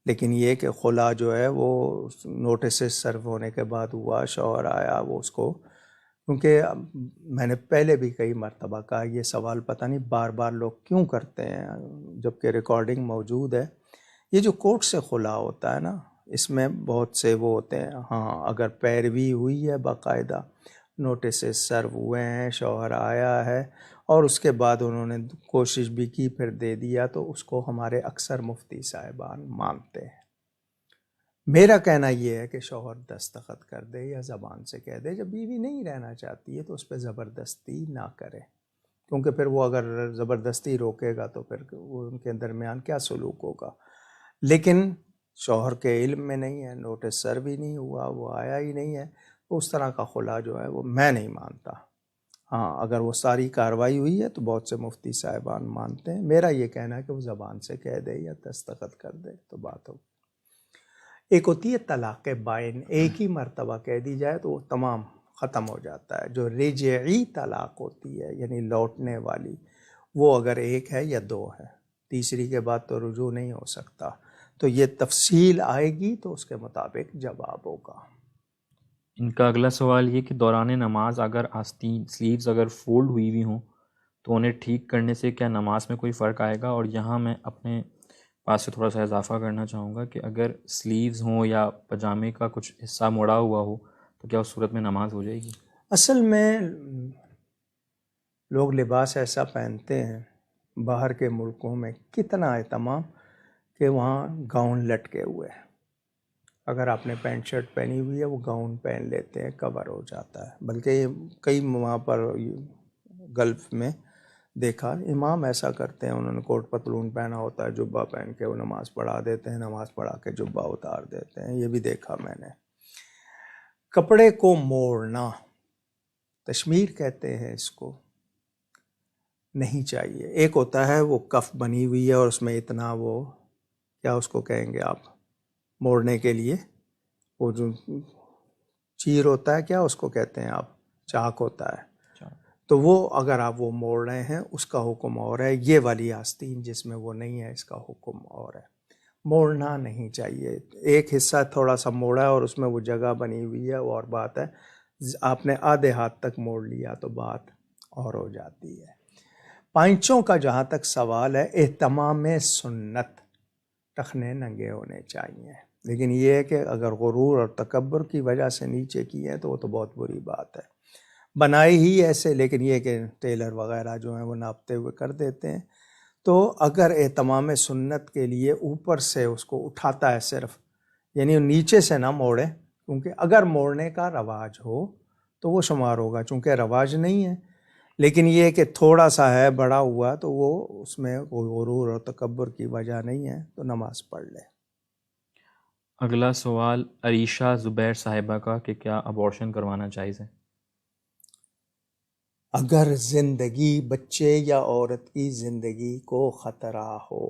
لیکن یہ کہ خلا جو ہے وہ نوٹسز سرو ہونے کے بعد ہوا، شوہر آیا وہ اس کو، کیونکہ میں نے پہلے بھی کئی مرتبہ کہا یہ سوال پتہ نہیں بار بار لوگ کیوں کرتے ہیں جبکہ ریکارڈنگ موجود ہے. یہ جو کورٹ سے خلا ہوتا ہے نا، اس میں بہت سے وہ ہوتے ہیں. ہاں اگر پیروی ہوئی ہے، باقاعدہ نوٹسز سرو ہوئے ہیں، شوہر آیا ہے اور اس کے بعد انہوں نے کوشش بھی کی پھر دے دیا، تو اس کو ہمارے اکثر مفتی صاحبان مانتے ہیں. میرا کہنا یہ ہے کہ شوہر دستخط کر دے یا زبان سے کہہ دے. جب بیوی نہیں رہنا چاہتی ہے تو اس پہ زبردستی نہ کرے، کیونکہ پھر وہ اگر زبردستی روکے گا تو پھر وہ ان کے درمیان کیا سلوک ہوگا. لیکن شوہر کے علم میں نہیں ہے، نوٹس سرو بھی نہیں ہوا، وہ آیا ہی نہیں ہے، اس طرح کا خلا جو ہے وہ میں نہیں مانتا. ہاں اگر وہ ساری کاروائی ہوئی ہے تو بہت سے مفتی صاحبان مانتے ہیں. میرا یہ کہنا ہے کہ وہ زبان سے کہہ دے یا دستخط کر دے تو بات ہو. ایک ہوتی ہے طلاق بائن، ایک ہی مرتبہ کہہ دی جائے تو وہ تمام ختم ہو جاتا ہے. جو رجعی طلاق ہوتی ہے یعنی لوٹنے والی، وہ اگر ایک ہے یا 2 ہے، تیسری کے بعد تو رجوع نہیں ہو سکتا. تو یہ تفصیل آئے گی تو اس کے مطابق جواب ہوگا. ان کا اگلا سوال یہ کہ دوران نماز اگر آستین سلیوز اگر فولڈ ہوئی ہوئی ہوں تو انہیں ٹھیک کرنے سے کیا نماز میں کوئی فرق آئے گا؟ اور یہاں میں اپنے پاس سے تھوڑا سا اضافہ کرنا چاہوں گا کہ اگر سلیوز ہوں یا پجامے کا کچھ حصہ مڑا ہوا ہو تو کیا اس صورت میں نماز ہو جائے گی؟ اصل میں لوگ لباس ایسا پہنتے ہیں باہر کے ملکوں میں، کتنا اہتمام کہ وہاں گاؤن لٹکے ہوئے ہیں. اگر آپ نے پینٹ شرٹ پہنی ہوئی ہے وہ گاؤن پہن لیتے ہیں، کور ہو جاتا ہے. بلکہ کئی وہاں پر گلف میں دیکھا امام ایسا کرتے ہیں، انہوں نے کوٹ پتلون پہنا ہوتا ہے، جبہ پہن کے وہ نماز پڑھا دیتے ہیں، نماز پڑھا کے جبہ اتار دیتے ہیں. یہ بھی دیکھا میں نے. کپڑے کو موڑنا، تشمیر کہتے ہیں اس کو، نہیں چاہیے. ایک ہوتا ہے وہ کف بنی ہوئی ہے اور اس میں اتنا وہ کیا اس کو کہیں گے آپ، موڑنے کے لیے وہ جو چیر ہوتا ہے، کیا اس کو کہتے ہیں آپ، چاک ہوتا ہے. تو وہ اگر آپ وہ موڑ رہے ہیں اس کا حکم اور ہے. یہ والی آستین جس میں وہ نہیں ہے اس کا حکم اور ہے. موڑنا نہیں چاہیے. ایک حصہ تھوڑا سا موڑا ہے اور اس میں وہ جگہ بنی ہوئی ہے وہ اور بات ہے. آپ نے آدھے ہاتھ تک موڑ لیا تو بات اور ہو جاتی ہے. پائنچوں کا جہاں تک سوال ہے، اہتمام سنت، ٹخنے ننگے ہونے چاہیے. لیکن یہ ہے کہ اگر غرور اور تکبر کی وجہ سے نیچے کی ہے تو وہ تو بہت بری بات ہے. بنائے ہی ایسے، لیکن یہ کہ ٹیلر وغیرہ جو ہیں وہ ناپتے ہوئے کر دیتے ہیں. تو اگر اہتمام سنت کے لیے اوپر سے اس کو اٹھاتا ہے صرف، یعنی نیچے سے نہ موڑے، کیونکہ اگر موڑنے کا رواج ہو تو وہ شمار ہوگا، چونکہ رواج نہیں ہے. لیکن یہ کہ تھوڑا سا ہے بڑا ہوا تو وہ اس میں کوئی غرور اور تکبر کی وجہ نہیں ہے تو نماز پڑھ لے. اگلا سوال عریشہ زبیر صاحبہ کا کہ کیا ابورشن کروانا جائز ہے؟ اگر زندگی، بچے یا عورت کی زندگی کو خطرہ ہو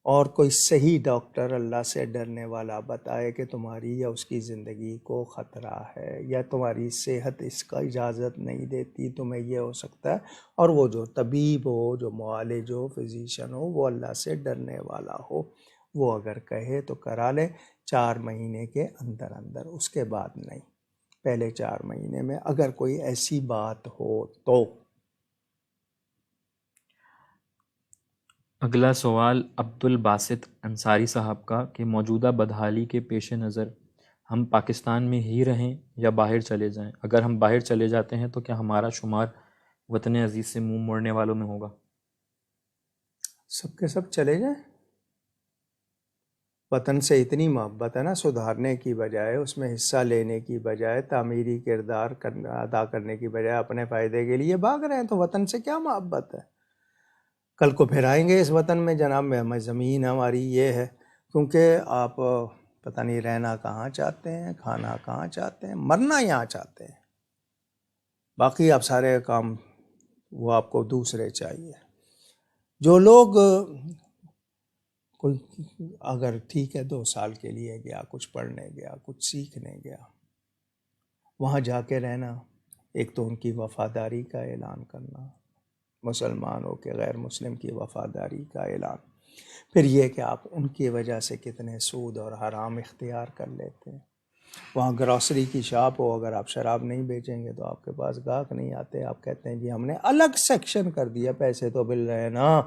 اور کوئی صحیح ڈاکٹر اللہ سے ڈرنے والا بتائے کہ تمہاری یا اس کی زندگی کو خطرہ ہے یا تمہاری صحت اس کا اجازت نہیں دیتی، تمہیں یہ ہو سکتا ہے، اور وہ جو طبیب ہو، جو معالج ہو، فزیشین ہو، وہ اللہ سے ڈرنے والا ہو، وہ اگر کہے تو کرا لے 4 مہینے کے اندر اندر، اس کے بعد نہیں۔ پہلے 4 مہینے میں اگر کوئی ایسی بات ہو تو۔ اگلا سوال عبد الباسط انصاری صاحب کا کہ موجودہ بدحالی کے پیش نظر ہم پاکستان میں ہی رہیں یا باہر چلے جائیں؟ اگر ہم باہر چلے جاتے ہیں تو کیا ہمارا شمار وطن عزیز سے منہ موڑنے والوں میں ہوگا؟ سب کے سب چلے جائیں۔ وطن سے اتنی محبت ہے نا، سدھارنے کی بجائے، اس میں حصہ لینے کی بجائے، تعمیری کردار ادا کرنے کی بجائے اپنے فائدے کے لیے بھاگ رہے ہیں، تو وطن سے کیا محبت ہے؟ کل کو پھر آئیں گے اس وطن میں، جناب میں ہمیں زمین ہماری یہ ہے، کیونکہ آپ پتہ نہیں رہنا کہاں چاہتے ہیں، کھانا کہاں چاہتے ہیں، مرنا یہاں چاہتے ہیں، باقی آپ سارے کام وہ آپ کو دوسرے چاہیے۔ جو لوگ کوئی اگر ٹھیک ہے 2 سال کے لیے گیا، کچھ پڑھنے گیا، کچھ سیکھنے گیا، وہاں جا کے رہنا، ایک تو ان کی وفاداری کا اعلان کرنا، مسلمان ہو کے غیر مسلم کی وفاداری کا اعلان، پھر یہ کہ آپ ان کی وجہ سے کتنے سود اور حرام اختیار کر لیتے ہیں۔ وہاں گروسری کی شاپ ہو، اگر آپ شراب نہیں بیچیں گے تو آپ کے پاس گاہک نہیں آتے، آپ کہتے ہیں جی ہم نے الگ سیکشن کر دیا، پیسے تو مل رہے ہیں نا،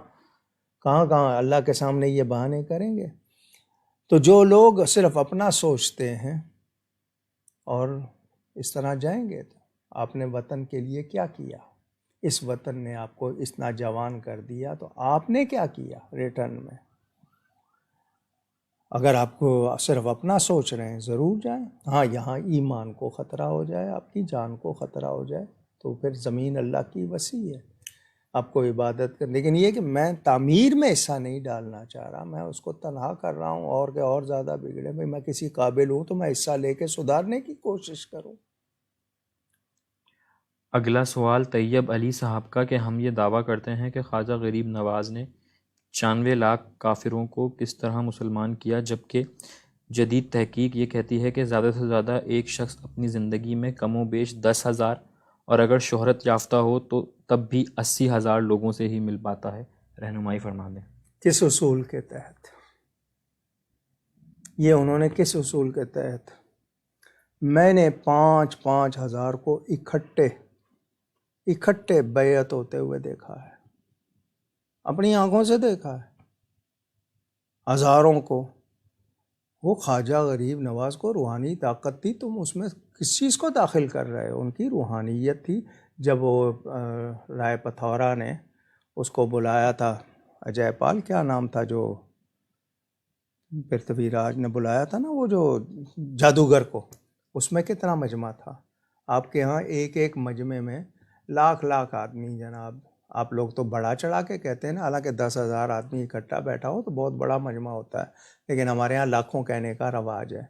کہاں کہاں اللہ کے سامنے یہ بہانے کریں گے؟ تو جو لوگ صرف اپنا سوچتے ہیں اور اس طرح جائیں گے، تو آپ نے وطن کے لیے کیا کیا؟ اس وطن نے آپ کو اتنا جوان کر دیا، تو آپ نے کیا کیا ریٹرن میں؟ اگر آپ کو صرف اپنا سوچ رہے ہیں ضرور جائیں، ہاں یہاں ایمان کو خطرہ ہو جائے، آپ کی جان کو خطرہ ہو جائے تو پھر زمین اللہ کی وسیع ہے، آپ کو عبادت کر، لیکن یہ کہ میں تعمیر میں حصہ نہیں ڈالنا چاہ رہا، میں اس کو تنہا کر رہا ہوں اور کہ اور زیادہ بگڑے، بھئی میں کسی قابل ہوں تو میں حصہ لے کے سدھارنے کی کوشش کروں۔ اگلا سوال طیب علی صاحب کا کہ ہم یہ دعویٰ کرتے ہیں کہ خواجہ غریب نواز نے 96 لاکھ کافروں کو کس طرح مسلمان کیا، جبکہ جدید تحقیق یہ کہتی ہے کہ زیادہ سے زیادہ ایک شخص اپنی زندگی میں کم و بیش 10,000 اور اگر شہرت یافتہ ہو تو تب بھی 80,000 لوگوں سے ہی مل پاتا ہے، رہنمائی فرما دیں۔ کس اصول کے تحت؟ یہ انہوں نے کس اصول کے تحت؟ میں نے 5,000 کو اکٹھے بیعت ہوتے ہوئے دیکھا ہے، اپنی آنکھوں سے دیکھا ہے، ہزاروں کو۔ وہ خواجہ غریب نواز کو روحانی طاقت تھی، تم اس میں کس چیز کو داخل کر رہے ہو؟ ان کی روحانیت تھی۔ جب وہ رائے پتھورا نے اس کو بلایا تھا، اجے پال کیا نام تھا جو پرتھوی راج نے بلایا تھا نا، وہ جو جادوگر کو، اس میں کتنا مجمع تھا؟ آپ کے ہاں ایک ایک مجمع میں لاکھ آدمی، جناب آپ لوگ تو بڑا چڑھا کے کہتے ہیں نا، حالانکہ 10,000 آدمی اکٹھا بیٹھا ہو تو بہت بڑا مجمع ہوتا ہے، لیکن ہمارے ہاں لاکھوں کہنے کا رواج ہے،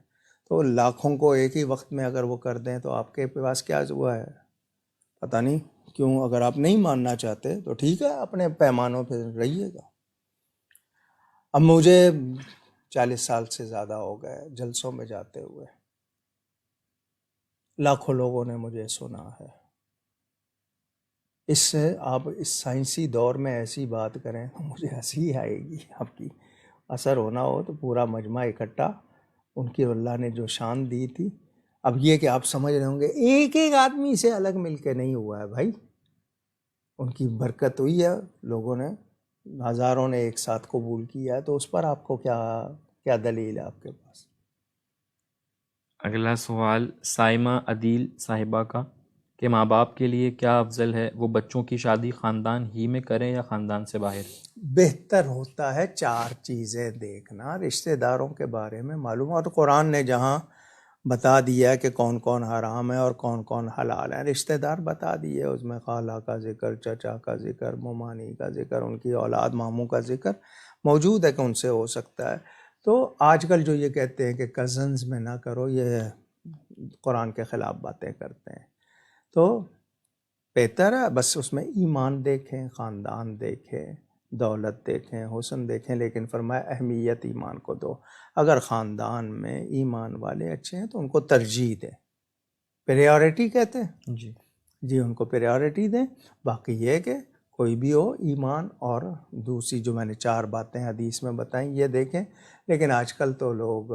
تو لاکھوں کو ایک ہی وقت میں اگر وہ کر دیں تو آپ کے پاس کیا ہوا ہے؟ پتہ نہیں کیوں، اگر آپ نہیں ماننا چاہتے تو ٹھیک ہے، اپنے پیمانوں پہ رہیے گا۔ اب مجھے 40 سال سے زیادہ ہو گئے جلسوں میں جاتے ہوئے، لاکھوں لوگوں نے مجھے سنا ہے، اس سے آپ اس سائنسی دور میں ایسی بات کریں تو مجھے ہنسی آئے گی۔ آپ کی اثر ہونا ہو تو پورا مجمع اکٹھا، ان کی اللہ نے جو شان دی تھی۔ اب یہ کہ آپ سمجھ رہے ہوں گے ایک ایک آدمی سے الگ مل کے نہیں ہوا ہے بھائی، ان کی برکت ہوئی ہے، لوگوں نے، ہزاروں نے ایک ساتھ قبول کیا ہے، تو اس پر آپ کو کیا دلیل ہے آپ کے پاس؟ اگلا سوال سائمہ عدیل صاحبہ کا کہ ماں باپ کے لیے کیا افضل ہے، وہ بچوں کی شادی خاندان ہی میں کریں یا خاندان سے باہر؟ بہتر ہوتا ہے 4 چیزیں دیکھنا، رشتہ داروں کے بارے میں معلوم، اور قرآن نے جہاں بتا دیا کہ کون کون حرام ہے اور کون کون حلال ہے، رشتہ دار بتا دیے، اس میں خالہ کا ذکر، چچا کا ذکر، ممانی کا ذکر، ان کی اولاد ماموں کا ذکر موجود ہے کہ ان سے ہو سکتا ہے۔ تو آج کل جو یہ کہتے ہیں کہ کزنز میں نہ کرو، یہ قرآن کے خلاف باتیں کرتے ہیں، تو بہتر ہے بس اس میں ایمان دیکھیں، خاندان دیکھیں، دولت دیکھیں، حسن دیکھیں، لیکن فرمایا اہمیت ایمان کو دو. اگر خاندان میں ایمان والے اچھے ہیں تو ان کو ترجیح دیں. پریورٹی کہتے ہیں جی. جی، ان کو پریورٹی دیں. باقی یہ کہ کوئی بھی ہو، ایمان اور دوسری جو میں نے 4 باتیں حدیث میں بتائیں یہ دیکھیں. لیکن آج کل تو لوگ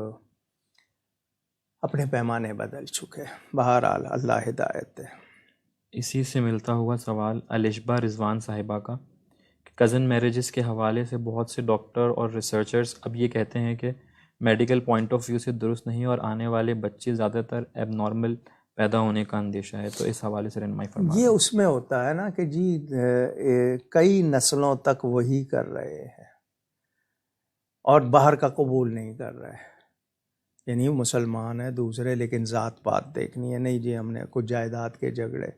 اپنے پیمانے بدل چکے. بہرحال اللہ ہدایت دے. اسی سے ملتا ہوا سوال الشبہ رضوان صاحبہ کا، کہ کزن میرجز کے حوالے سے بہت سے ڈاکٹر اور ریسرچرز اب یہ کہتے ہیں کہ میڈیکل پوائنٹ آف ویو سے درست نہیں اور آنے والے بچے زیادہ تر ایب نارمل پیدا ہونے کا اندیشہ ہے. تو اس حوالے سے رہنمائی فرما یہ دیں. اس میں ہوتا ہے نا کہ جی کئی نسلوں تک وہی کر رہے ہیں اور باہر کا قبول نہیں کر رہے. یعنی مسلمان ہے دوسرے، لیکن ذات پات دیکھنی ہے. نہیں جی ہم نے کچھ جائیداد کے جھگڑے.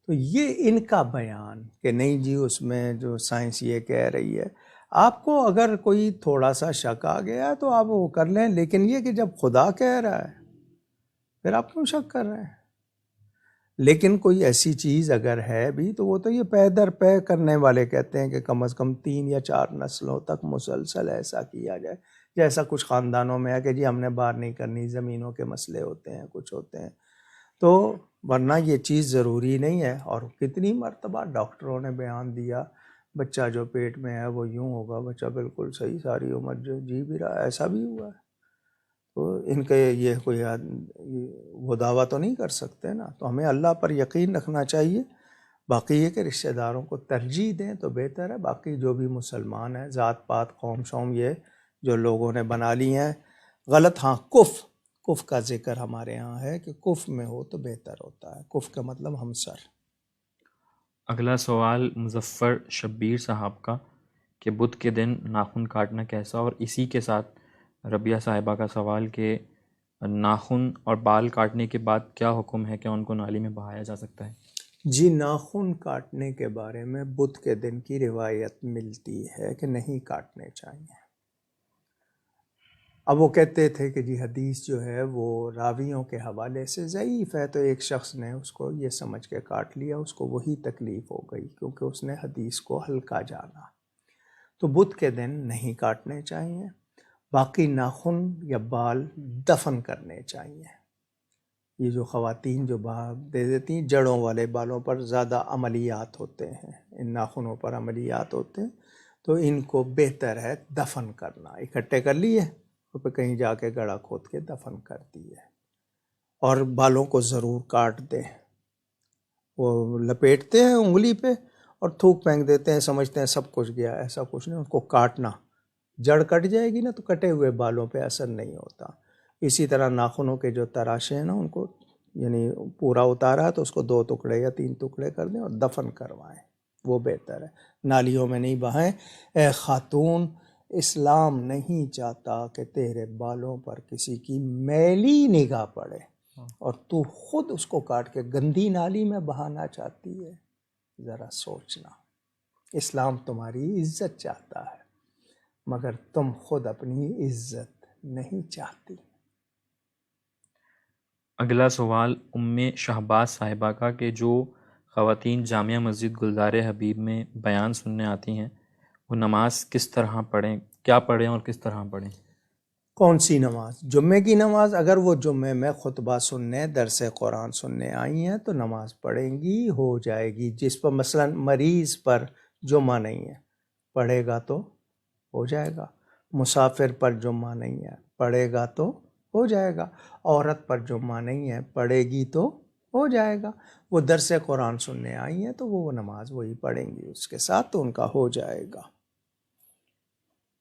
تو یہ ان کا بیان کہ نہیں جی اس میں جو سائنس یہ کہہ رہی ہے. آپ کو اگر کوئی تھوڑا سا شک آ گیا تو آپ وہ کر لیں، لیکن یہ کہ جب خدا کہہ رہا ہے پھر آپ کیوں شک کر رہے ہیں؟ لیکن کوئی ایسی چیز اگر ہے بھی تو وہ تو یہ پے در پے کرنے والے کہتے ہیں کہ کم از کم 3 یا 4 نسلوں تک مسلسل ایسا کیا جائے. جیسا کچھ خاندانوں میں ہے کہ جی ہم نے بات نہیں کرنی، زمینوں کے مسئلے ہوتے ہیں، کچھ ہوتے ہیں. تو ورنہ یہ چیز ضروری نہیں ہے. اور کتنی مرتبہ ڈاکٹروں نے بیان دیا بچہ جو پیٹ میں ہے وہ یوں ہوگا، بچہ بالکل صحیح ساری عمر جو جی بھی رہا ایسا بھی ہوا ہے. تو ان کے یہ کوئی وہ دعویٰ تو نہیں کر سکتے نا. تو ہمیں اللہ پر یقین رکھنا چاہیے. باقی یہ کہ رشتہ داروں کو ترجیح دیں تو بہتر ہے. باقی جو بھی مسلمان ہیں، ذات پات قوم شوم یہ جو لوگوں نے بنا لی ہیں غلط. ہاں کف کا ذکر ہمارے ہاں ہے کہ کف میں ہو تو بہتر ہوتا ہے. کف کا مطلب ہمسر. اگلا سوال مظفر شبیر صاحب کا، کہ بدھ کے دن ناخن کاٹنا کیسا، اور اسی کے ساتھ ربیہ صاحبہ کا سوال کہ ناخن اور بال کاٹنے کے بعد کیا حکم ہے، کہ ان کو نالی میں بہایا جا سکتا ہے؟ جی ناخن کاٹنے کے بارے میں بدھ کے دن کی روایت ملتی ہے کہ نہیں کاٹنے چاہیے. اب وہ کہتے تھے کہ جی حدیث جو ہے وہ راویوں کے حوالے سے ضعیف ہے، تو ایک شخص نے اس کو یہ سمجھ کے کاٹ لیا، اس کو وہی تکلیف ہو گئی کیونکہ اس نے حدیث کو ہلکا جانا. تو بدھ کے دن نہیں کاٹنے چاہیے. باقی ناخن یا بال دفن کرنے چاہیے. یہ جو خواتین جو دے دیتی ہیں جڑوں والے بالوں پر زیادہ عملیات ہوتے ہیں، ان ناخنوں پر عملیات ہوتے ہیں، تو ان کو بہتر ہے دفن کرنا. اکٹھے کر لیے اور پھر کہیں جا کے گڑھا کھود کے دفن کر دیے. اور بالوں کو ضرور کاٹ دیں. وہ لپیٹتے ہیں انگلی پہ اور تھوک پھینک دیتے ہیں، سمجھتے ہیں سب کچھ گیا. ایسا کچھ نہیں. ان کو کاٹنا، جڑ کٹ جائے گی نا تو کٹے ہوئے بالوں پہ اثر نہیں ہوتا. اسی طرح ناخنوں کے جو تراشے ہیں نا ان کو یعنی پورا اتارا تو اس کو 2 ٹکڑے یا 3 ٹکڑے کر دیں اور دفن کروائیں، وہ بہتر ہے. نالیوں میں نہیں بہائیں. اے خاتون، اسلام نہیں چاہتا کہ تیرے بالوں پر کسی کی میلی نگاہ پڑے اور تو خود اس کو کاٹ کے گندی نالی میں بہانا چاہتی ہے. ذرا سوچنا. اسلام تمہاری عزت چاہتا ہے مگر تم خود اپنی عزت نہیں چاہتی. اگلا سوال ام شہباز صاحبہ کا، کہ جو خواتین جامعہ مسجد گلزار حبیب میں بیان سننے آتی ہیں وہ نماز کس طرح پڑھیں، کیا پڑھیں اور کس طرح پڑھیں؟ کون سی نماز؟ جمعے کی نماز. اگر وہ جمعے میں خطبہ سننے، درس قرآن سننے آئی ہیں تو نماز پڑھیں گی، ہو جائے گی. جس پر مثلا مریض پر جمعہ نہیں ہے پڑھے گا تو ہو جائے گا. مسافر پر جمعہ نہیں ہے پڑھے گا تو ہو جائے گا. عورت پر جمعہ نہیں ہے پڑھے گی تو ہو جائے گا. وہ درس قرآن سننے آئی ہیں تو وہ نماز وہی پڑھیں گی اس کے ساتھ، تو ان کا ہو جائے گا.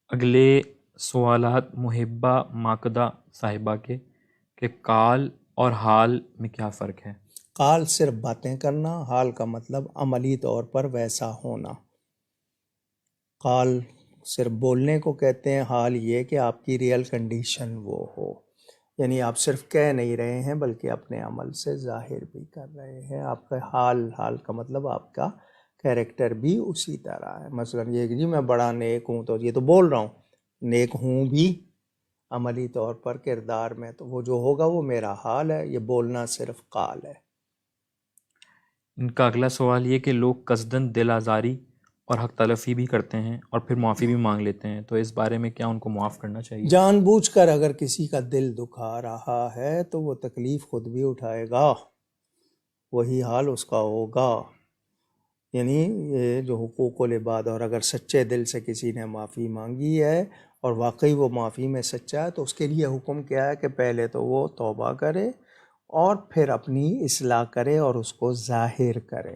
اگلے سوالات محبہ ماکدہ صاحبہ کے، کہ قال اور حال میں کیا فرق ہے؟ قال صرف باتیں کرنا، حال کا مطلب عملی طور پر ویسا ہونا. قال صرف بولنے کو کہتے ہیں، حال یہ کہ آپ کی ریئل کنڈیشن وہ ہو. یعنی آپ صرف کہہ نہیں رہے ہیں بلکہ اپنے عمل سے ظاہر بھی کر رہے ہیں. آپ کا حال کا مطلب آپ کا کیریکٹر بھی اسی طرح ہے. مثلا یہ کہ جی میں بڑا نیک ہوں تو یہ تو بول رہا ہوں، نیک ہوں بھی عملی طور پر کردار میں تو وہ جو ہوگا وہ میرا حال ہے. یہ بولنا صرف قال ہے. ان کا اگلا سوال یہ کہ لوگ قصدن دل آزاری اور حق تلفی بھی کرتے ہیں اور پھر معافی بھی مانگ لیتے ہیں، تو اس بارے میں کیا ان کو معاف کرنا چاہیے؟ جان بوجھ کر اگر کسی کا دل دکھا رہا ہے تو وہ تکلیف خود بھی اٹھائے گا، وہی حال اس کا ہوگا. یعنی یہ جو حقوق العباد، اور اگر سچے دل سے کسی نے معافی مانگی ہے اور واقعی وہ معافی میں سچا ہے تو اس کے لیے حکم کیا ہے کہ پہلے تو وہ توبہ کرے اور پھر اپنی اصلاح کرے اور اس کو ظاہر کرے.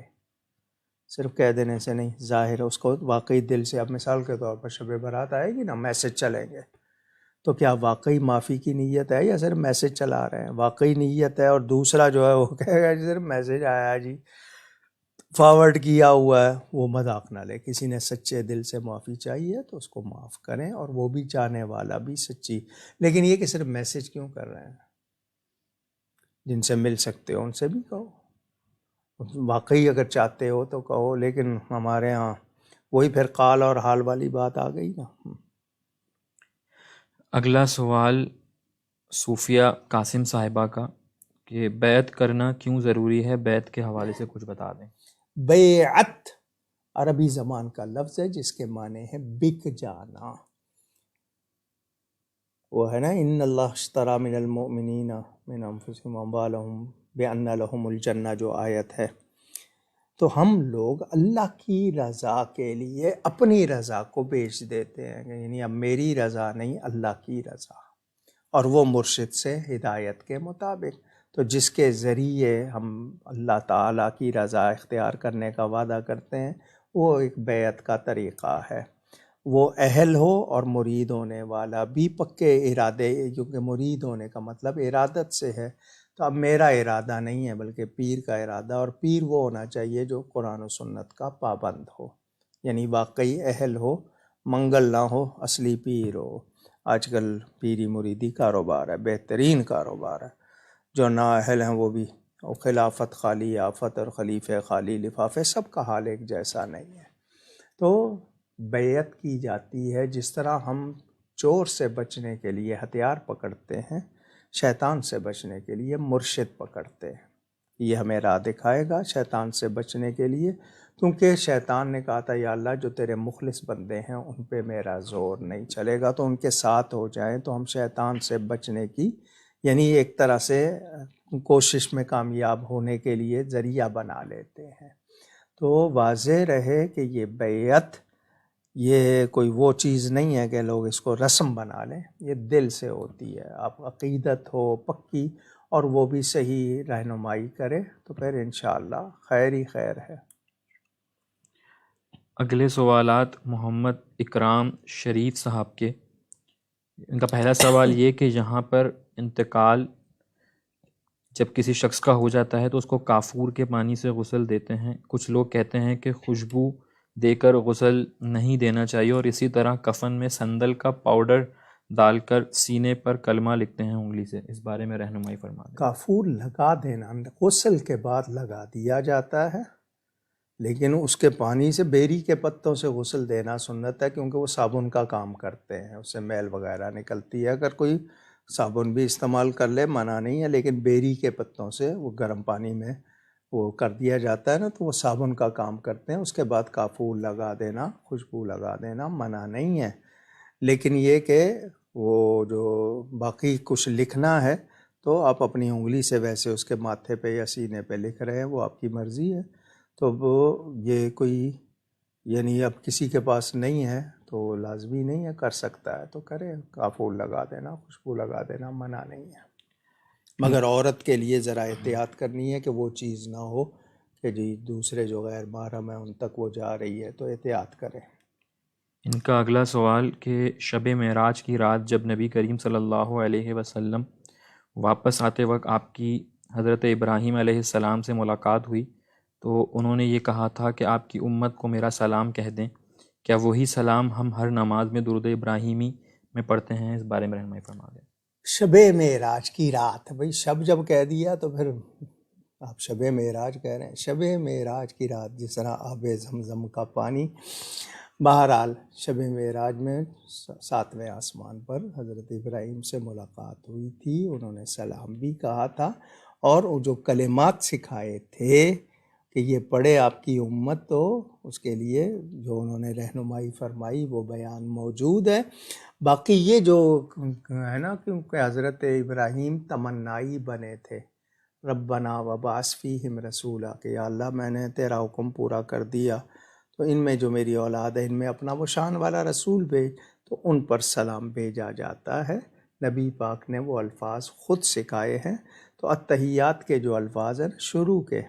صرف کہہ دینے سے نہیں، ظاہر اس کو واقعی دل سے. اب مثال کے طور پر شب برات آئے گی نا، میسج چلیں گے، تو کیا واقعی معافی کی نیت ہے یا صرف میسج چلا رہے ہیں؟ واقعی نیت ہے. اور دوسرا جو ہے وہ کہے گا صرف میسج آیا ہے جی، فارورڈ کیا ہوا ہے، وہ مذاق نہ لے. کسی نے سچے دل سے معافی چاہیے تو اس کو معاف کریں، اور وہ بھی چاہنے والا بھی سچی. لیکن یہ کہ صرف میسج کیوں کر رہے ہیں؟ جن سے مل سکتے ہو ان سے بھی کہو، واقعی اگر چاہتے ہو تو کہو. لیکن ہمارے ہاں وہی پھر قال اور حال والی بات آ گئی نا. اگلا سوال صوفیہ قاسم صاحبہ کا، کہ بیعت کرنا کیوں ضروری ہے؟ بیعت کے حوالے سے کچھ بتا دیں. بیعت عربی زبان کا لفظ ہے جس کے معنی ہے بک جانا. وہ ہے نا، ان اللہ اشتری من المؤمنین من انفسہم واموالہم بان لہم الجنہ، جو آیت ہے. تو ہم لوگ اللہ کی رضا کے لیے اپنی رضا کو بیچ دیتے ہیں. یعنی اب میری رضا نہیں، اللہ کی رضا، اور وہ مرشد سے ہدایت کے مطابق. تو جس کے ذریعے ہم اللہ تعالیٰ کی رضا اختیار کرنے کا وعدہ کرتے ہیں، وہ ایک بیعت کا طریقہ ہے. وہ اہل ہو اور مرید ہونے والا بھی پکے ارادے، کیونکہ مرید ہونے کا مطلب ارادت سے ہے. تو اب میرا ارادہ نہیں ہے بلکہ پیر کا ارادہ، اور پیر وہ ہونا چاہیے جو قرآن و سنت کا پابند ہو، یعنی واقعی اہل ہو، منگل نہ ہو، اصلی پیر ہو. آج کل پیری مریدی کاروبار ہے، بہترین کاروبار ہے. جو نا اہل ہیں وہ بھی، اور خلافت خالی آفت اور خلیفہ خالی لفافے، سب کا حال ایک جیسا نہیں ہے. تو بیعت کی جاتی ہے جس طرح ہم چور سے بچنے کے لیے ہتھیار پکڑتے ہیں، شیطان سے بچنے کے لیے مرشد پکڑتے ہیں. یہ ہمیں راہ دکھائے گا شیطان سے بچنے کے لیے، کیونکہ شیطان نے کہا تھا یا اللہ جو تیرے مخلص بندے ہیں ان پہ میرا زور نہیں چلے گا، تو ان کے ساتھ ہو جائیں. تو ہم شیطان سے بچنے کی، یعنی ایک طرح سے کوشش میں کامیاب ہونے کے لیے ذریعہ بنا لیتے ہیں. تو واضح رہے کہ یہ بیعت یہ کوئی وہ چیز نہیں ہے کہ لوگ اس کو رسم بنا لیں، یہ دل سے ہوتی ہے. آپ عقیدت ہو پکی اور وہ بھی صحیح رہنمائی کرے تو پھر انشاءاللہ خیر ہی خیر ہے. اگلے سوالات محمد اکرام شریف صاحب کے. ان کا پہلا سوال یہ کہ یہاں پر انتقال جب کسی شخص کا ہو جاتا ہے تو اس کو کافور کے پانی سے غسل دیتے ہیں. کچھ لوگ کہتے ہیں کہ خوشبو دے کر غسل نہیں دینا چاہیے، اور اسی طرح کفن میں سندل کا پاؤڈر ڈال کر سینے پر کلمہ لکھتے ہیں انگلی سے. اس بارے میں رہنمائی فرما دیں. کافور لگا دینا غسل کے بعد لگا دیا جاتا ہے، لیکن اس کے پانی سے بیری کے پتوں سے غسل دینا سنت ہے، کیونکہ وہ صابن کا کام کرتے ہیں، اس سے میل وغیرہ نکلتی ہے. اگر کوئی صابن بھی استعمال کر لے منع نہیں ہے، لیکن بیری کے پتوں سے وہ گرم پانی میں وہ کر دیا جاتا ہے نا، تو وہ صابن کا کام کرتے ہیں. اس کے بعد کافور لگا دینا، خوشبو لگا دینا منع نہیں ہے. لیکن یہ کہ وہ جو باقی کچھ لکھنا ہے تو آپ اپنی انگلی سے ویسے اس کے ماتھے پہ یا سینے پہ لکھ رہے ہیں، وہ آپ کی مرضی ہے. تو وہ یہ کوئی یعنی اب کسی کے پاس نہیں ہے تو لازمی نہیں ہے، کر سکتا ہے تو کرے. کافور لگا دینا، خوشبو لگا دینا منع نہیں ہے. مگر عورت کے لیے ذرا احتیاط کرنی ہے کہ وہ چیز نہ ہو کہ جی دوسرے جو غیر محرم ہیں ان تک وہ جا رہی ہے، تو احتیاط کریں. ان کا اگلا سوال کہ شب معراج کی رات جب نبی کریم صلی اللہ علیہ وسلم واپس آتے وقت آپ کی حضرت ابراہیم علیہ السلام سے ملاقات ہوئی تو انہوں نے یہ کہا تھا کہ آپ کی امت کو میرا سلام کہہ دیں. کیا وہی سلام ہم ہر نماز میں درود ابراہیمی میں پڑھتے ہیں؟ اس بارے میں رہنمائی فرما دیں. شب معراج کی رات، بھئی شب جب کہہ دیا تو پھر آپ شب معراج کہہ رہے ہیں. شب معراج کی رات جس طرح آب زمزم کا پانی. بہرحال شب معراج میں 7ویں آسمان پر حضرت ابراہیم سے ملاقات ہوئی تھی، انہوں نے سلام بھی کہا تھا، اور وہ جو کلمات سکھائے تھے کہ یہ پڑھے آپ کی امت، تو اس کے لیے جو انہوں نے رہنمائی فرمائی وہ بیان موجود ہے۔ باقی یہ جو ہے نا، کیونکہ حضرت ابراہیم تمنائی بنے تھے، ربنا وبعث فیہم رسولا، کہ یا اللہ میں نے تیرا حکم پورا کر دیا، تو ان میں جو میری اولاد ہے ان میں اپنا وہ شان والا رسول بھیج، تو ان پر سلام بھیجا جاتا ہے۔ نبی پاک نے وہ الفاظ خود سکھائے ہیں۔ تو اتحیات کے جو الفاظ ہیں شروع کے،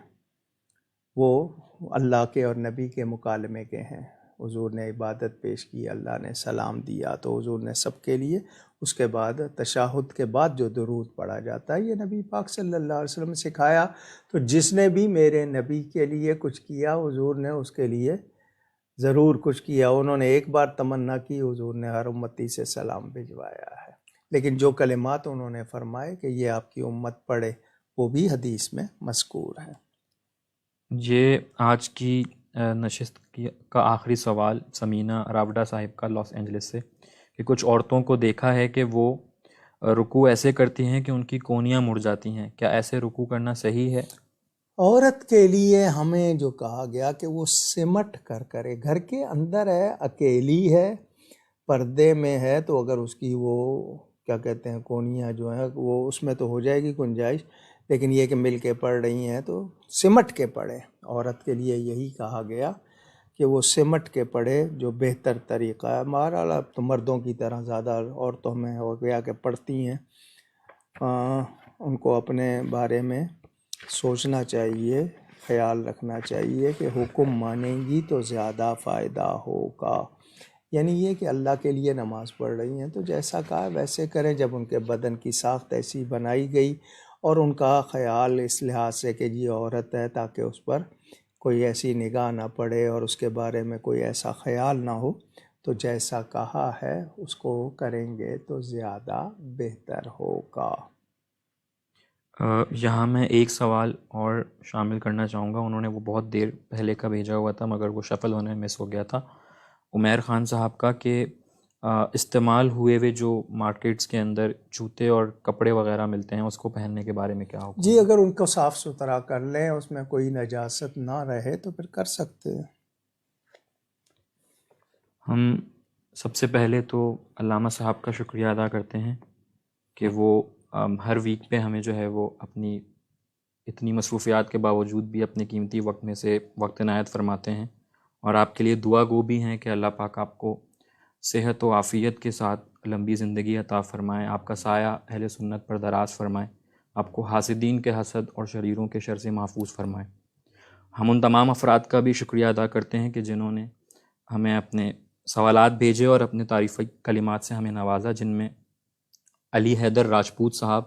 وہ اللہ کے اور نبی کے مکالمے کے ہیں۔ حضور نے عبادت پیش کی، اللہ نے سلام دیا، تو حضور نے سب کے لیے، اس کے بعد تشہد کے بعد جو درود پڑھا جاتا ہے یہ نبی پاک صلی اللہ علیہ وسلم نے سکھایا۔ تو جس نے بھی میرے نبی کے لیے کچھ کیا، حضور نے اس کے لیے ضرور کچھ کیا۔ انہوں نے ایک بار تمنا کی، حضور نے ہر امتی سے سلام بھجوایا ہے۔ لیکن جو کلمات انہوں نے فرمائے کہ یہ آپ کی امت پڑھے، وہ بھی حدیث میں مذکور ہے۔ یہ آج کی نشست کا آخری سوال سمینہ راوڈا صاحب کا لاس اینجلس سے، کہ کچھ عورتوں کو دیکھا ہے کہ وہ رکوع ایسے کرتی ہیں کہ ان کی کونیاں مڑ جاتی ہیں، کیا ایسے رکوع کرنا صحیح ہے؟ عورت کے لیے ہمیں جو کہا گیا کہ وہ سمٹ کر کرے، گھر کے اندر ہے، اکیلی ہے، پردے میں ہے، تو اگر اس کی وہ کیا کہتے ہیں کونیاں جو ہیں وہ اس میں تو ہو جائے گی گنجائش، لیکن یہ کہ مل کے پڑھ رہی ہیں تو سمٹ کے پڑھے۔ عورت کے لیے یہی کہا گیا کہ وہ سمٹ کے پڑھے، جو بہتر طریقہ ہے۔ بہرحال اب تو مردوں کی طرح زیادہ عورتوں میں ہو گیا کہ پڑھتی ہیں، ان کو اپنے بارے میں سوچنا چاہیے، خیال رکھنا چاہیے کہ حکم مانیں گی تو زیادہ فائدہ ہوگا۔ یعنی یہ کہ اللہ کے لیے نماز پڑھ رہی ہیں تو جیسا کہا ویسے کریں، جب ان کے بدن کی ساخت ایسی بنائی گئی اور ان کا خیال اس لحاظ سے کہ جی عورت ہے، تاکہ اس پر کوئی ایسی نگاہ نہ پڑے اور اس کے بارے میں کوئی ایسا خیال نہ ہو، تو جیسا کہا ہے اس کو کریں گے تو زیادہ بہتر ہوگا۔ یہاں میں ایک سوال اور شامل کرنا چاہوں گا، انہوں نے وہ بہت دیر پہلے کا بھیجا ہوا تھا مگر وہ شفل ہونے میں مس ہو گیا تھا، عمیر خان صاحب کا، کہ استعمال ہوئے ہوئے جو مارکیٹس کے اندر جوتے اور کپڑے وغیرہ ملتے ہیں اس کو پہننے کے بارے میں کیا حکم؟ جی اگر ان کو صاف ستھرا کر لیں، اس میں کوئی نجاست نہ رہے تو پھر کر سکتے ہیں۔ ہم سب سے پہلے تو علامہ صاحب کا شکریہ ادا کرتے ہیں کہ وہ ہر ویک پہ ہمیں جو ہے وہ اپنی اتنی مصروفیات کے باوجود بھی اپنے قیمتی وقت میں سے وقت عنایت فرماتے ہیں، اور آپ کے لیے دعا گو بھی ہیں کہ اللہ پاک آپ کو صحت و عافیت کے ساتھ لمبی زندگی عطا فرمائیں، آپ کا سایہ اہل سنت پر دراز فرمائیں، آپ کو حاسدین کے حسد اور شریروں کے شر سے محفوظ فرمائیں۔ ہم ان تمام افراد کا بھی شکریہ ادا کرتے ہیں کہ جنہوں نے ہمیں اپنے سوالات بھیجے اور اپنے تعریفی کلمات سے ہمیں نوازا، جن میں علی حیدر راجپوت صاحب،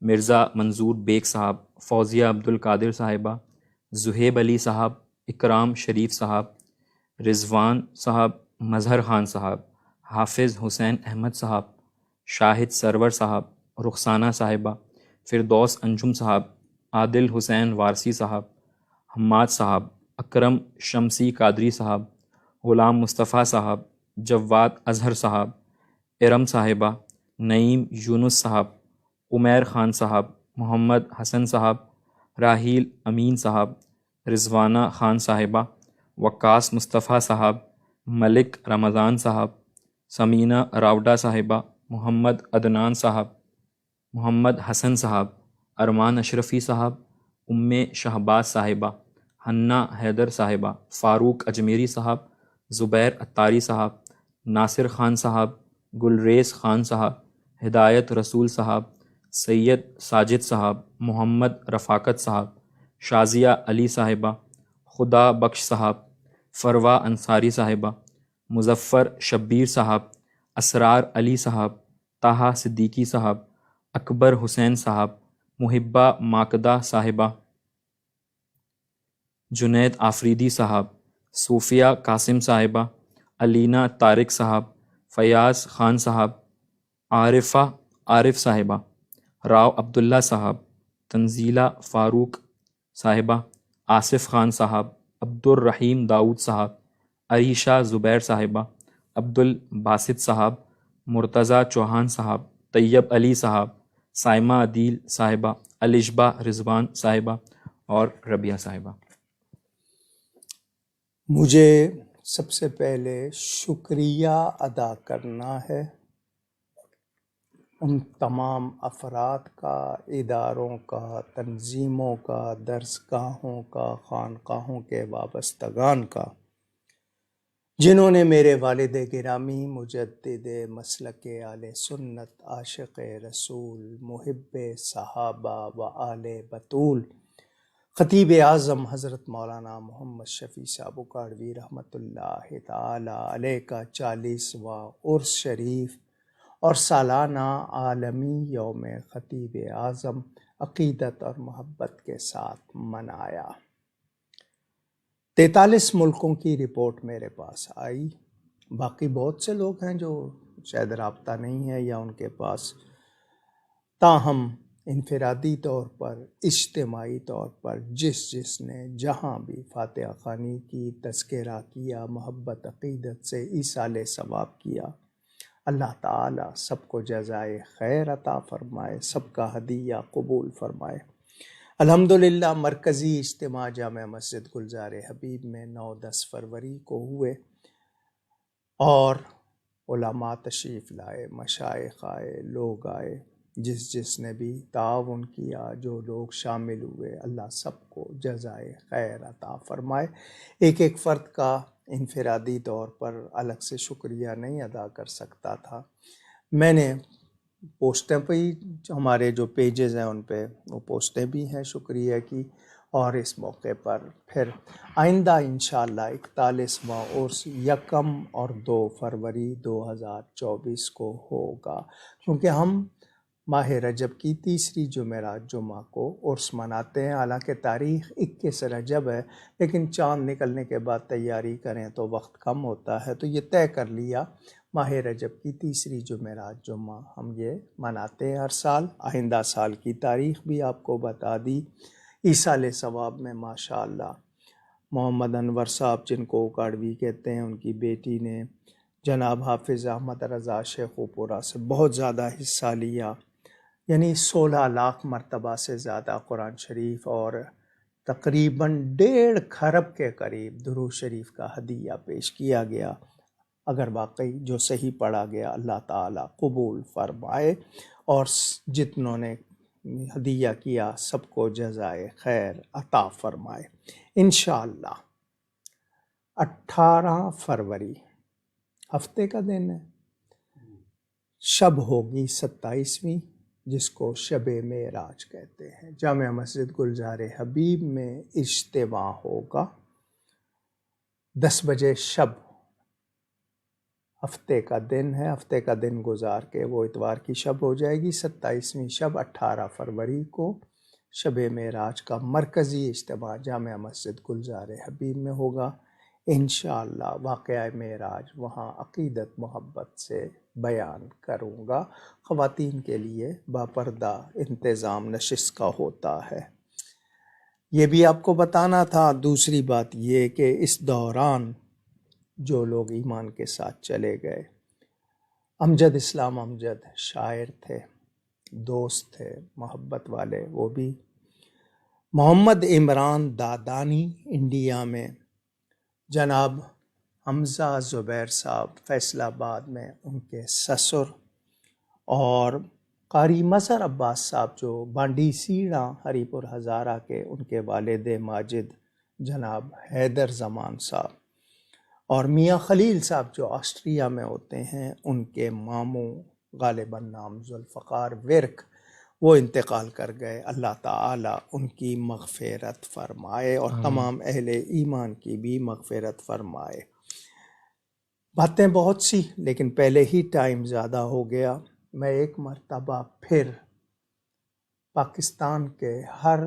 مرزا منظور بیگ صاحب، فوزیہ عبدالقادر صاحبہ، زہیب علی صاحب، اکرام شریف صاحب، رضوان صاحب، مظہر خان صاحب، حافظ حسین احمد صاحب، شاہد سرور صاحب، رخسانہ صاحبہ، فردوس انجم صاحب، عادل حسین وارسی صاحب، حماد صاحب، اکرم شمسی قادری صاحب، غلام مصطفیٰ صاحب، جواد اظہر صاحب، ارم صاحبہ، نعیم یونس صاحب، عمیر خان صاحب، محمد حسن صاحب، راحیل امین صاحب، رضوانہ خان صاحبہ، وقاص مصطفیٰ صاحب، ملک رمضان صاحب، سمینہ راوڈا صاحبہ، محمد عدنان صاحب، محمد حسن صاحب، ارمان اشرفی صاحب، ام شہباز صاحبہ، حنا حیدر صاحبہ، فاروق اجمیری صاحب، زبیر اتاری صاحب، ناصر خان صاحب، گلریز خان صاحب، ہدایت رسول صاحب، سید ساجد صاحب، محمد رفاقت صاحب، شازیہ علی صاحبہ، خدا بخش صاحب، فروا انصاری صاحبہ، مظفر شبیر صاحب، اسرار علی صاحب، طاہا صدیقی صاحب، اکبر حسین صاحب، محبہ ماکدہ صاحبہ، جنید آفریدی صاحب، صوفیہ قاسم صاحبہ، علینا طارق صاحب، فیاض خان صاحب، عارفہ عارف صاحبہ، راؤ عبداللہ صاحب، تنزیلہ فاروق صاحبہ، آصف خان صاحب، عبدالرحیم داؤد صاحب، عریشہ زبیر صاحبہ، عبدالباسط صاحب، مرتضیٰ چوہان صاحب، طیب علی صاحب، سائمہ عدیل صاحبہ، الشبہ رضوان صاحبہ اور ربیہ صاحبہ۔ مجھے سب سے پہلے شکریہ ادا کرنا ہے ان تمام افراد کا، اداروں کا، تنظیموں کا، درسگاہوں کا، خانقاہوں کے وابستگان کا، جنہوں نے میرے والد گرامی مجدد مسلک اہل سنت، عاشق رسول، محب صحابہ و آل بطول، خطیب اعظم حضرت مولانا محمد شفیع صاحب اکاڑوی رحمۃ اللہ تعالی علیہ کا 40واں عرس شریف اور سالانہ عالمی یوم خطیب اعظم عقیدت اور محبت کے ساتھ منایا۔ 43 ملکوں کی رپورٹ میرے پاس آئی۔ باقی بہت سے لوگ ہیں جو شاید رابطہ نہیں ہے یا ان کے پاس، تاہم انفرادی طور پر، اجتماعی طور پر جس نے جہاں بھی فاتحہ خوانی کی، تذکرہ کیا، محبت عقیدت سے ایصال ثواب کیا، اللہ تعالیٰ سب کو جزائے خیر عطا فرمائے، سب کا ہدیہ قبول فرمائے۔ الحمدللہ مرکزی اجتماع جامع مسجد گلزار حبیب میں 9-10 فروری کو ہوئے اور علماء تشریف لائے، مشائخ آئے، لوگ آئے، جس نے بھی تعاون کیا، جو لوگ شامل ہوئے، اللہ سب کو جزائے خیر عطا فرمائے۔ ایک فرد کا انفرادی طور پر الگ سے شکریہ نہیں ادا کر سکتا تھا۔ میں نے پوسٹیں پہ ہی، ہمارے جو پیجز ہیں ان پہ وہ پوسٹیں بھی ہیں شکریہ کی، اور اس موقع پر پھر آئندہ انشاءاللہ 41واں عرس 1 اور 2 فروری 2024 کو ہوگا، کیونکہ ہم ماہ رجب کی تیسری جمعرات جمعہ کو عرس مناتے ہیں۔ حالانکہ تاریخ 21 رجب ہے، لیکن چاند نکلنے کے بعد تیاری کریں تو وقت کم ہوتا ہے، تو یہ طے کر لیا ماہ رجب کی تیسری جمعرات جمعہ ہم یہ مناتے ہیں ہر سال۔ آئندہ سال کی تاریخ بھی آپ کو بتا دی۔ ایصال ثواب میں ماشاءاللہ محمد انور صاحب، جن کو اکاڑوی کہتے ہیں، ان کی بیٹی نے جناب حافظ احمد رضا شیخو پورہ سے بہت زیادہ حصہ لیا، یعنی 16 لاکھ مرتبہ سے زیادہ قرآن شریف اور تقریباً 1.5 کھرب کے قریب درود شریف کا ہدیہ پیش کیا گیا۔ اگر واقعی جو صحیح پڑھا گیا اللہ تعالیٰ قبول فرمائے، اور جتنوں نے ہدیہ کیا سب کو جزائے خیر عطا فرمائے۔ انشاءاللہ 18 فروری ہفتے کا دن ہے، شب ہوگی 27ویں، جس کو شب معراج کہتے ہیں۔ جامع مسجد گلزار حبیب میں اجتماع ہوگا 10 بجے شب۔ ہفتے کا دن ہے، ہفتے کا دن گزار کے وہ اتوار کی شب ہو جائے گی۔ 27ویں شب 18 فروری کو شب معراج کا مرکزی اجتماع جامع مسجد گلزار حبیب میں ہوگا انشاءاللہ۔ واقعہ معراج وہاں عقیدت محبت سے بیان کروں گا۔ خواتین کے لیے باپردہ انتظام نشست کا ہوتا ہے، یہ بھی آپ کو بتانا تھا۔ دوسری بات یہ کہ اس دوران جو لوگ ایمان کے ساتھ چلے گئے، امجد اسلام امجد شاعر تھے، دوست تھے، محبت والے، وہ بھی محمد عمران دادانی انڈیا میں، جناب حمزہ زبیر صاحب فیصل آباد میں ان کے سسر، اور قاری مظہر عباس صاحب جو بانڈی سیڑھا ہری پور ہزارہ کے، ان کے والد ماجد جناب حیدر زمان صاحب، اور میاں خلیل صاحب جو آسٹریا میں ہوتے ہیں، ان کے ماموں غالباً نام ذوالفقار ورک، وہ انتقال کر گئے۔ اللہ تعالیٰ ان کی مغفرت فرمائے اور تمام اہل ایمان کی بھی مغفرت فرمائے۔ باتیں بہت سی، لیکن پہلے ہی ٹائم زیادہ ہو گیا۔ میں ایک مرتبہ پھر پاکستان کے ہر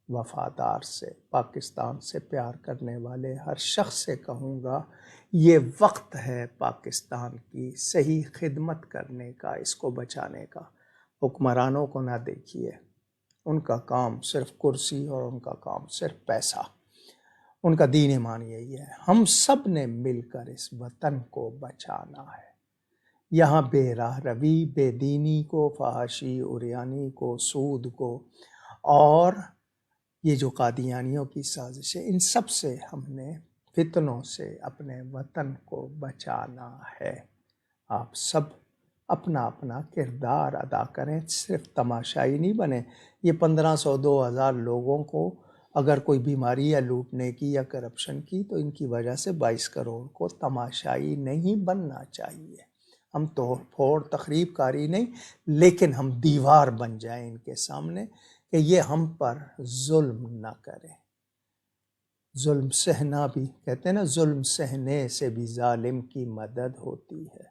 وفادار سے، پاکستان سے پیار کرنے والے ہر شخص سے کہوں گا، یہ وقت ہے پاکستان کی صحیح خدمت کرنے کا، اس کو بچانے کا۔ حکمرانوں کو نہ دیکھیے، ان کا کام صرف کرسی اور ان کا کام صرف پیسہ، ان کا دین ایمان یہی ہے۔ ہم سب نے مل کر اس وطن کو بچانا ہے۔ یہاں بے راہ روی، بے دینی کو، فحاشی، عریانی کو، سود کو، اور یہ جو قادیانیوں کی سازش ہے، ان سب سے ہم نے فتنوں سے اپنے وطن کو بچانا ہے۔ آپ سب اپنا اپنا کردار ادا کریں، صرف تماشائی نہیں بنیں۔ یہ 1500 2000 لوگوں کو اگر کوئی بیماری ہے لوٹنے کی یا کرپشن کی، تو ان کی وجہ سے 22 کروڑ کو تماشائی نہیں بننا چاہیے۔ ہم توڑ پھوڑ تخریب کاری نہیں، لیکن ہم دیوار بن جائیں ان کے سامنے کہ یہ ہم پر ظلم نہ کریں۔ ظلم سہنا بھی، کہتے ہیں نا، ظلم سہنے سے بھی ظالم کی مدد ہوتی ہے۔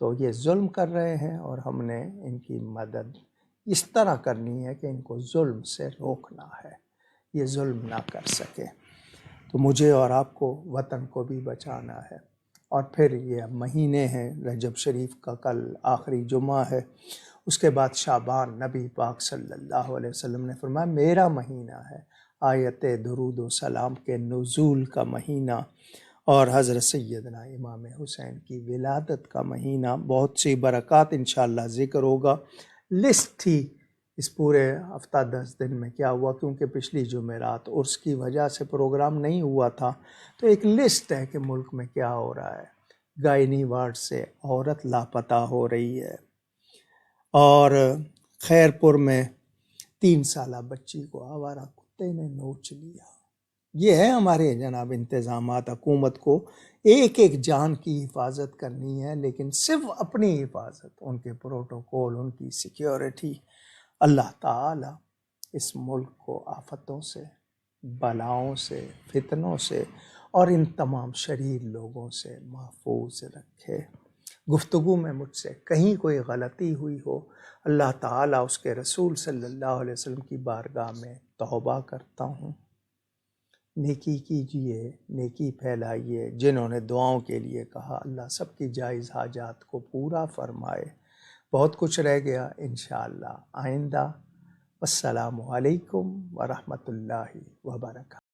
تو یہ ظلم کر رہے ہیں اور ہم نے ان کی مدد اس طرح کرنی ہے کہ ان کو ظلم سے روکنا ہے، یہ ظلم نہ کر سکے۔ تو مجھے اور آپ کو وطن کو بھی بچانا ہے۔ اور پھر یہ مہینے ہیں، رجب شریف کا کل آخری جمعہ ہے، اس کے بعد شعبان۔ نبی پاک صلی اللہ علیہ وسلم نے فرمایا میرا مہینہ ہے، آیت درود و سلام کے نزول کا مہینہ، اور حضرت سیدنا امام حسین کی ولادت کا مہینہ۔ بہت سی برکات انشاءاللہ ذکر ہوگا۔ لسٹ تھی اس پورے ہفتہ 10 دن میں کیا ہوا، کیونکہ پچھلی جمعرات عرس کی وجہ سے پروگرام نہیں ہوا تھا، تو ایک لسٹ ہے کہ ملک میں کیا ہو رہا ہے۔ گائنی وارڈ سے عورت لاپتہ ہو رہی ہے، اور خیرپور میں 3 سالہ بچی کو آوارہ کتے نے نوچ لیا۔ یہ ہے ہمارے جناب انتظامات۔ حکومت کو ایک ایک جان کی حفاظت کرنی ہے، لیکن صرف اپنی حفاظت، ان کے پروٹوکول، ان کی سیکیورٹی۔ اللہ تعالی اس ملک کو آفتوں سے، بلاؤں سے، فتنوں سے اور ان تمام شریر لوگوں سے محفوظ رکھے۔ گفتگو میں مجھ سے کہیں کوئی غلطی ہوئی ہو، اللہ تعالیٰ اس کے رسول صلی اللہ علیہ وسلم کی بارگاہ میں توبہ کرتا ہوں۔ نیکی کیجئے، نیکی پھیلائیے۔ جنہوں نے دعاؤں کے لیے کہا، اللہ سب کی جائز حاجات کو پورا فرمائے۔ بہت کچھ رہ گیا انشاءاللہ آئندہ۔ السلام علیکم ورحمۃ اللہ وبرکاتہ۔